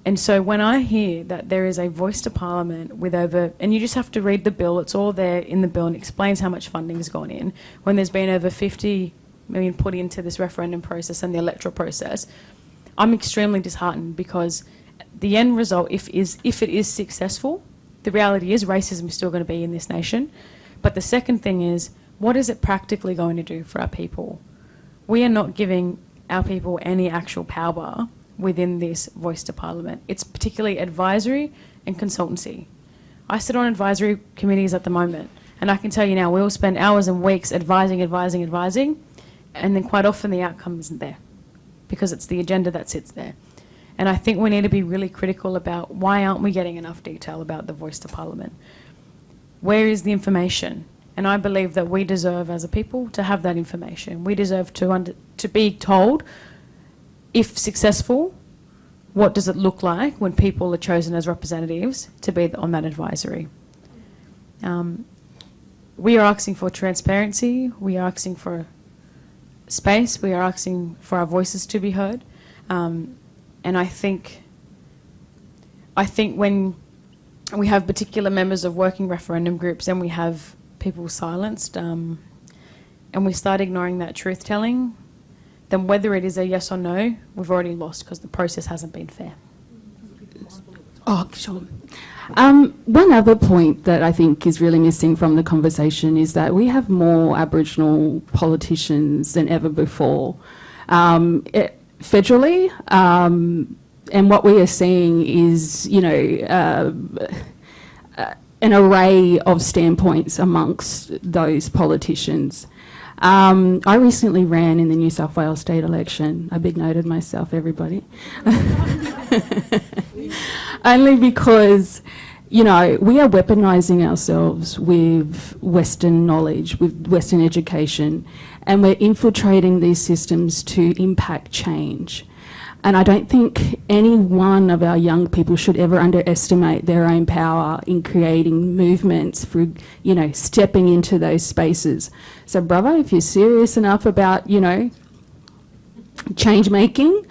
Speaker 3: And so when I hear that there is a voice to Parliament with over, and you just have to read the bill, it's all there in the bill and explains how much funding has gone in, when there's been over 50 million put into this referendum process and the electoral process, I'm extremely disheartened because the end result, if it is successful, the reality is racism is still going to be in this nation. But the second thing is, what is it practically going to do for our people? We are not giving our people any actual power within this voice to Parliament. It's particularly advisory and consultancy. I sit on advisory committees at the moment, and I can tell you now, we will spend hours and weeks advising, and then quite often the outcome isn't there because it's the agenda that sits there. And I think we need to be really critical about why aren't we getting enough detail about the voice to Parliament? Where is the information? And I believe that we deserve as a people to have that information. We deserve to be told, if successful, what does it look like when people are chosen as representatives to be on that advisory? We are asking for transparency, we are asking for space, we are asking for our voices to be heard. And I think when we have particular members of working referendum groups and we have people silenced and we start ignoring that truth-telling, then whether it is a yes or no, we've already lost because the process hasn't been fair.
Speaker 4: Oh, sure. One other point that I think is really missing from the conversation is that we have more Aboriginal politicians than ever before. Federally, and what we are seeing is, an array of standpoints amongst those politicians. I recently ran in the New South Wales state election. I big noted myself, everybody. Only because, we are weaponising ourselves with Western knowledge, with Western education, and we're infiltrating these systems to impact change. And I don't think any one of our young people should ever underestimate their own power in creating movements through, stepping into those spaces. So, brother, if you're serious enough about, change making,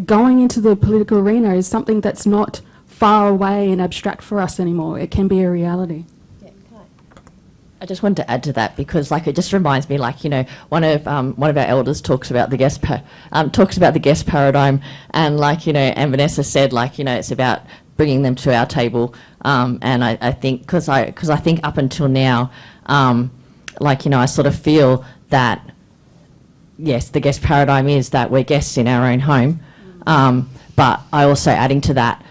Speaker 4: going into the political arena is something that's not far away and abstract for us anymore. It can be a reality.
Speaker 5: I just wanted to add to that because, it just reminds me, one of our elders talks about the guest paradigm, and and Vanessa said, it's about bringing them to our table, and I think because I think up until now, I sort of feel that yes, the guest paradigm is that we're guests in our own home, but I also adding to that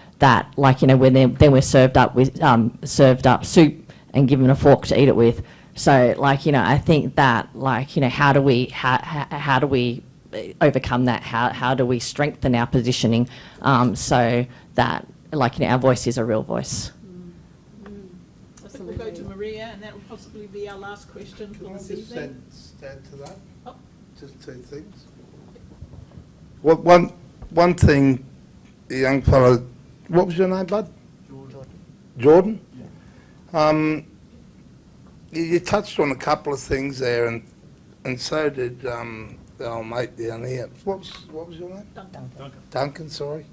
Speaker 5: when then we're served up soup and given a fork to eat it with. So, I think that, how do we overcome that? How do we strengthen our positioning so that, our voice is a real voice?
Speaker 1: I think we'll go to Maria, and that will possibly be our last question for this evening.
Speaker 6: Stand to that?
Speaker 1: Oh.
Speaker 6: Just two things. One thing, the young fellow, what was your name, bud? Jordan? Yeah. You touched on a couple of things there, and so did the old mate down here. What was your name? Duncan, sorry.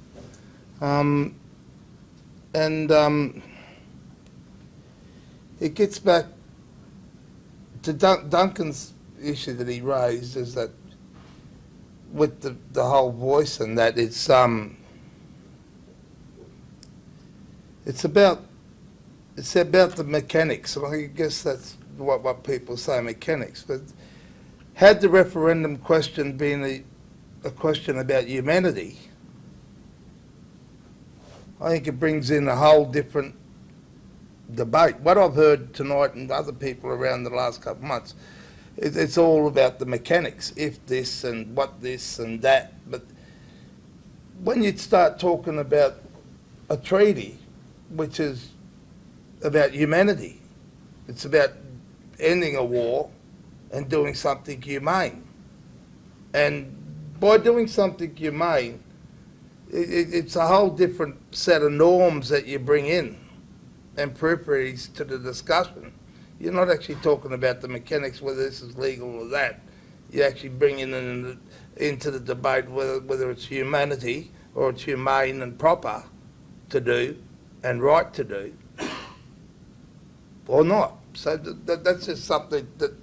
Speaker 6: It gets back to Duncan's issue that he raised, is that with the whole voice and that, it's about the mechanics, and I guess that's what people say, mechanics. But had the referendum question been a question about humanity, I think it brings in a whole different debate. What I've heard tonight and other people around the last couple of months, it's all about the mechanics, if this and what this and that. But when you start talking about a treaty, which is about humanity, it's about ending a war and doing something humane. And by doing something humane, it's a whole different set of norms that you bring in and peripheries to the discussion. You're not actually talking about the mechanics, whether this is legal or that. You're actually bringing in into the debate whether it's humanity or it's humane and proper to do and right to do or not. So that's just something that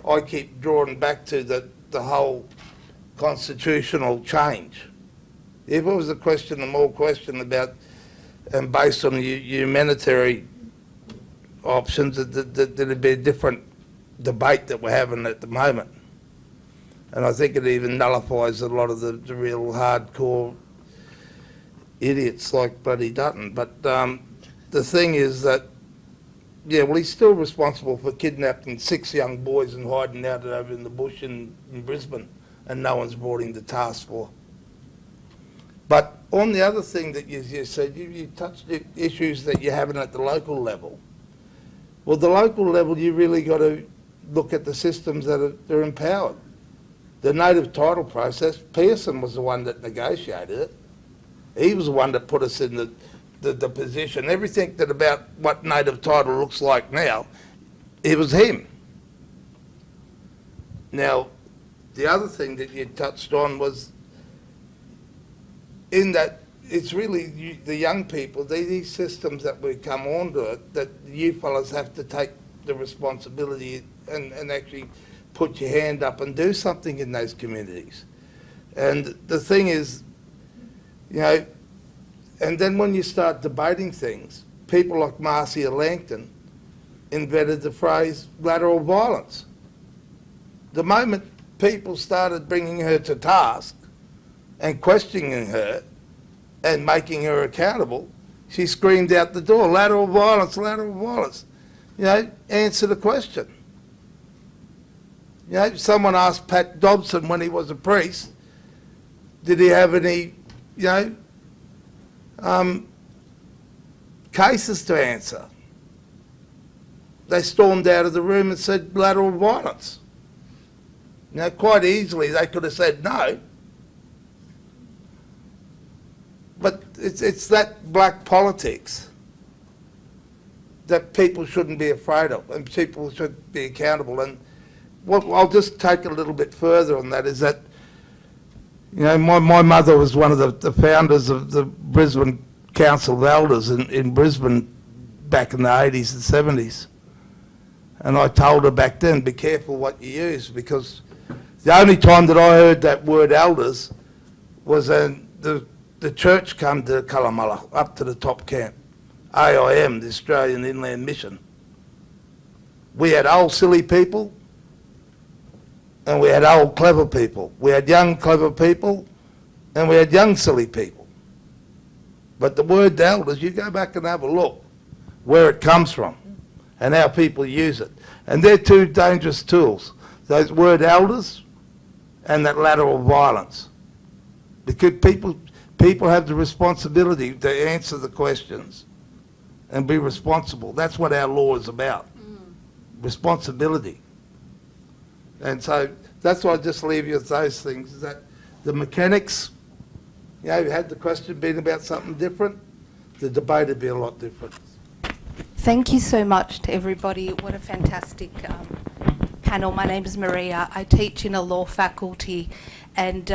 Speaker 6: I keep drawing back to, the whole constitutional change. If it was a question, a more question about, and based on humanitarian options, there'd be a different debate that we're having at the moment. And I think it even nullifies a lot of the real hardcore idiots like bloody Dutton. But the thing is that, yeah, well, he's still responsible for kidnapping 6 young boys and hiding out over in the bush in Brisbane, and no one's brought him to task for. But on the other thing that you said, you touched the issues that you're having at the local level. Well, the local level, you really got to look at the systems that are empowered. The native title process, Pearson was the one that negotiated it. He was the one that put us in the position. Everything that about what native title looks like now, it was him. Now, the other thing that you touched on was in that it's really the young people, these systems that we come onto it, that you fellas have to take the responsibility and actually put your hand up and do something in those communities. And the thing is, you know, and then when you start debating things, people like Marcia Langton invented the phrase lateral violence. The moment people started bringing her to task and questioning her and making her accountable, she screamed out the door, lateral violence, lateral violence. You know, answer the question. You know, someone asked Pat Dobson when he was a priest, did he have any, you know, cases to answer? They stormed out of the room and said lateral violence. Now, quite easily they could have said no. But it's that black politics that people shouldn't be afraid of, and people should be accountable. And what I'll just take a little bit further on that is that, you know, my mother was one of the founders of the Brisbane Council of Elders in Brisbane back in the 80s and 70s. And I told her back then, be careful what you use, because the only time that I heard that word elders was when the church come to Colomulla, up to the top camp. AIM, the Australian Inland Mission. We had old silly people and we had old clever people. We had young clever people and we had young silly people. But the word elders, you go back and have a look where it comes from and how people use it. And they're two dangerous tools, those word elders and that lateral violence. Because people have the responsibility to answer the questions and be responsible. That's what our law is about, responsibility. And so that's why I just leave you with those things, is that the mechanics, you know, had the question been about something different, the debate would be a lot different.
Speaker 11: Thank you so much to everybody. What a fantastic panel. My name is Maria. I teach in a law faculty, and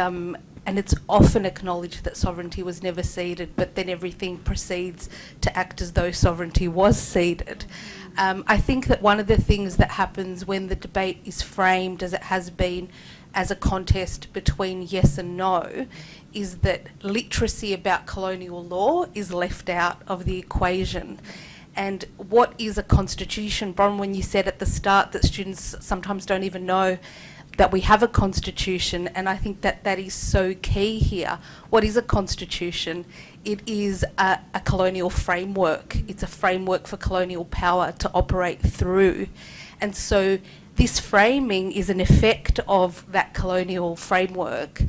Speaker 11: it's often acknowledged that sovereignty was never ceded, but then everything proceeds to act as though sovereignty was ceded. I think that one of the things that happens when the debate is framed, as it has been, as a contest between yes and no, is that literacy about colonial law is left out of the equation. And what is a constitution? Bronwyn, you said at the start that students sometimes don't even know that we have a constitution, and I think that that is so key here. What is a constitution? It is a colonial framework. It's a framework for colonial power to operate through. And so this framing is an effect of that colonial framework,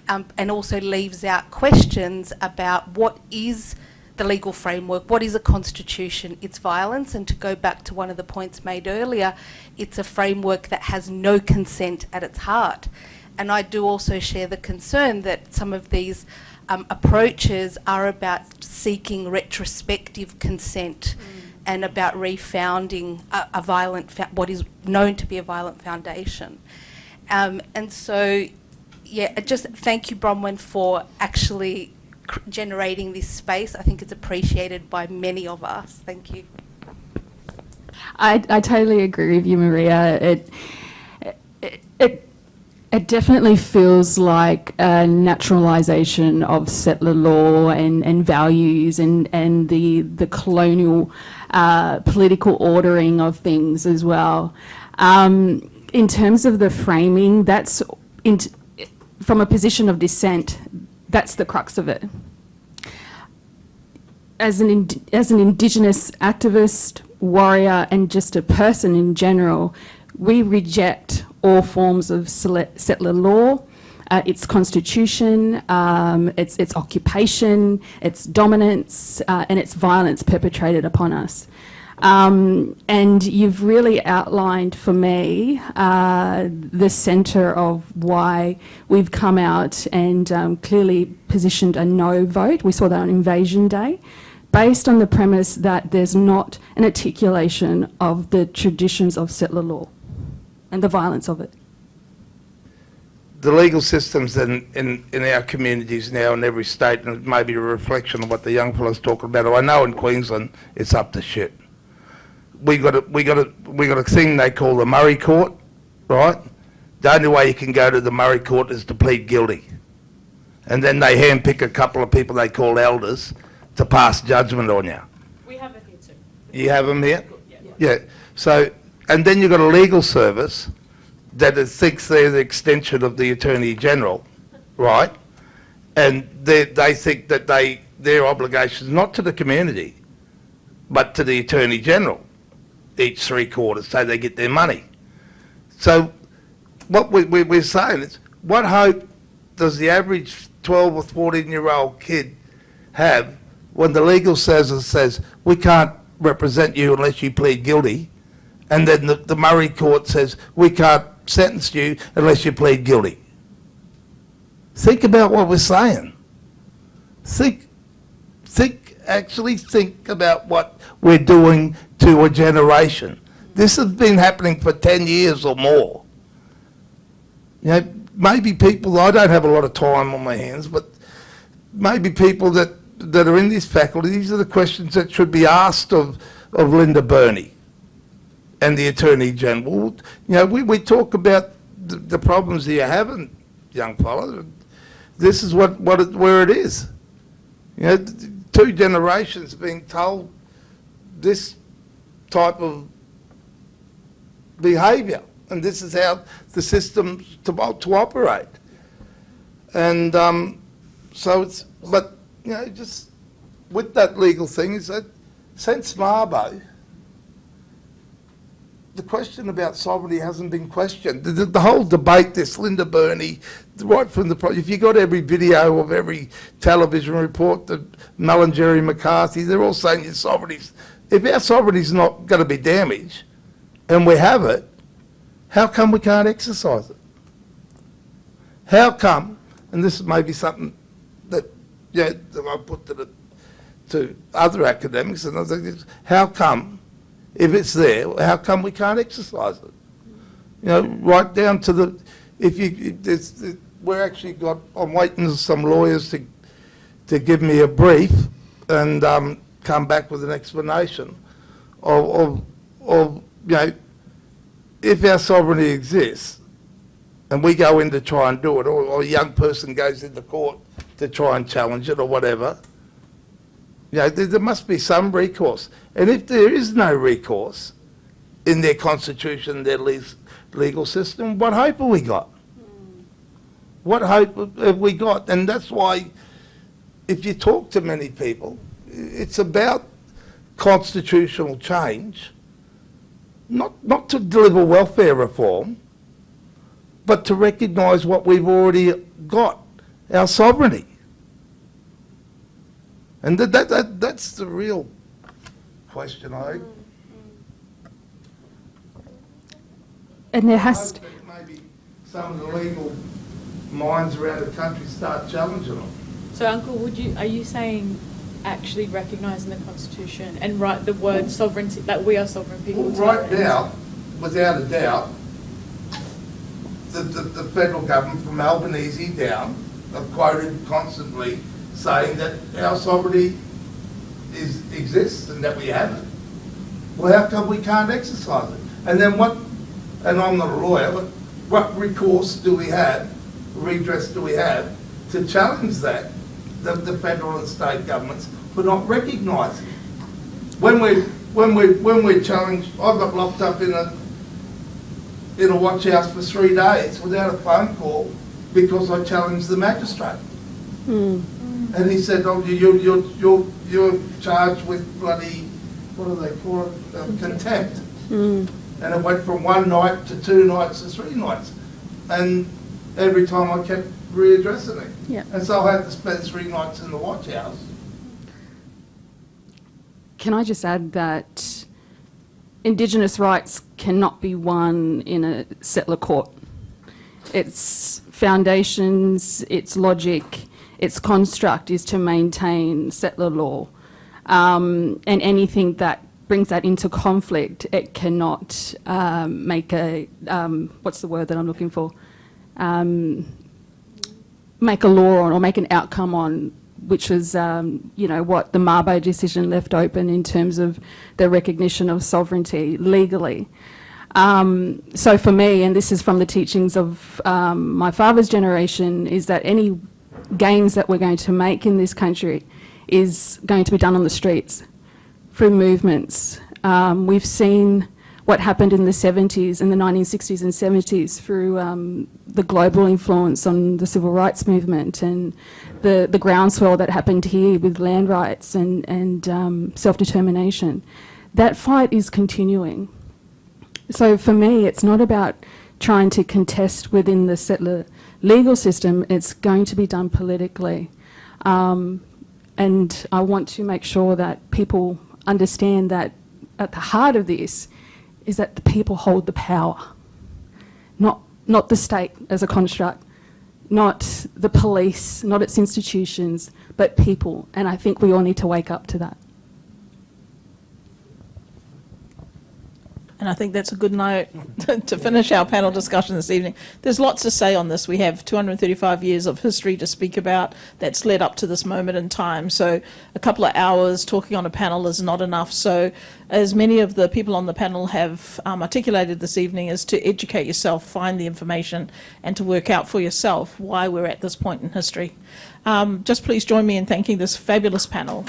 Speaker 11: and also leaves out questions about what is the legal framework, what is a constitution? It's violence, and to go back to one of the points made earlier, it's a framework that has no consent at its heart. And I do also share the concern that some of these approaches are about seeking retrospective consent and about refounding a violent, what is known to be a violent foundation. And so, yeah, just thank you, Bronwyn, for actually generating this space. I think it's appreciated by many of us. Thank you.
Speaker 4: I totally agree with you, Maria. It definitely feels like a naturalisation of settler law and values and the colonial political ordering of things as well. In terms of the framing, that's from a position of dissent, that's the crux of it. As an Indigenous activist, warrior, and just a person in general, we reject all forms of settler law, its constitution, its occupation, its dominance, and its violence perpetrated upon us. And you've really outlined for me the centre of why we've come out and clearly positioned a no vote. We saw that on Invasion Day, based on the premise that there's not an articulation of the traditions of settler law and the violence of it.
Speaker 6: The legal systems in our communities now in every state, and maybe a reflection of what the young fella's talking about. I know in Queensland it's up to shit. We got a thing they call the Murray Court, right? The only way you can go to the Murray Court is to plead guilty, and then they handpick a couple of people they call elders to pass judgment on you.
Speaker 8: We have it here too.
Speaker 6: You have them here? Yeah. So, and then you've got a legal service that thinks they're the extension of the Attorney General, right? And they think that their obligation is not to the community, but to the Attorney General each 3 quarters, so they get their money. So what we're saying is, what hope does the average 12 or 14-year-old kid have when the legal service says, we can't represent you unless you plead guilty, and then the Murray Court says, we can't sentence you unless you plead guilty? Think about what we're saying. Actually think about what we're doing to a generation. This has been happening for 10 years or more. You know, maybe people, I don't have a lot of time on my hands, but maybe people that are in this faculty, these are the questions that should be asked of Linda Burney and the Attorney General. You know, we talk about the problems that you're having, young fella. This is where it is. You know, 2 generations being told this type of behaviour, and this is how the system's to operate. And so it's, but you know, just with that legal thing is that since Mabo, the question about sovereignty hasn't been questioned. The whole debate, this Linda Burney, right from the, if you got every video of every television report, the Mellon, Jerry McCarthy, they're all saying your sovereignty's, if our sovereignty's not going to be damaged, and we have it, how come we can't exercise it? How come, and this may be something that, you know, that I put to other academics, and I think, how come, if it's there, how come we can't exercise it? You know, right down to the, we're actually got, I'm waiting for some lawyers to give me a brief and come back with an explanation of you know, if our sovereignty exists and we go in to try and do it, or a young person goes into court to try and challenge it or whatever, you know, there must be some recourse. And if there is no recourse in their constitution, their legal system, what hope have we got? What hope have we got? And that's why, if you talk to many people, it's about constitutional change, not to deliver welfare reform, but to recognise what we've already got, our sovereignty. And that's the real question, I think.
Speaker 4: And there has to...
Speaker 6: Maybe some of the legal minds around the country start challenging them.
Speaker 3: So, Uncle, are you saying actually recognising the Constitution and write the word sovereignty, that we are sovereign people?
Speaker 6: Well, right now, without a doubt, the federal government from Albanese down have quoted constantly saying that our sovereignty exists and that we have it. Well, how come we can't exercise it? And then what, and I'm not a lawyer, but what recourse do we have, redress do we have to challenge that, the federal and state governments for not recognising? When we challenged, I got locked up in a watch house for 3 days without a phone call because I challenged the magistrate. And he said, "Oh, you're charged with bloody, what do they call it, contempt." And it went from 1 night to 2 nights to 3 nights, and every time I kept readdressing it.
Speaker 4: Yeah.
Speaker 6: And so I had to spend 3 nights in the watch house.
Speaker 4: Can I just add that Indigenous rights cannot be won in a settler court. Its foundations, its logic, its construct is to maintain settler law. And anything that brings that into conflict, it cannot make a, what's the word that I'm looking for? Make a law on or make an outcome on, which was, you know, what the Mabo decision left open in terms of the recognition of sovereignty legally. So for me, and this is from the teachings of my father's generation, is that any gains that we're going to make in this country is going to be done on the streets through movements. We've seen what happened in the 70s, in the 1960s and 70s through the global influence on the civil rights movement and the groundswell that happened here with land rights and self-determination. That fight is continuing. So for me, it's not about trying to contest within the settler legal system, it's going to be done politically. And I want to make sure that people understand that at the heart of this is that the people hold the power, not the state as a construct, not the police, not its institutions, but people. And I think we all need to wake up to that.
Speaker 1: And I think that's a good note to finish our panel discussion this evening. There's lots to say on this. We have 235 years of history to speak about that's led up to this moment in time. So a couple of hours talking on a panel is not enough. So as many of the people on the panel have articulated this evening, is to educate yourself, find the information, and to work out for yourself why we're at this point in history. Just please join me in thanking this fabulous panel.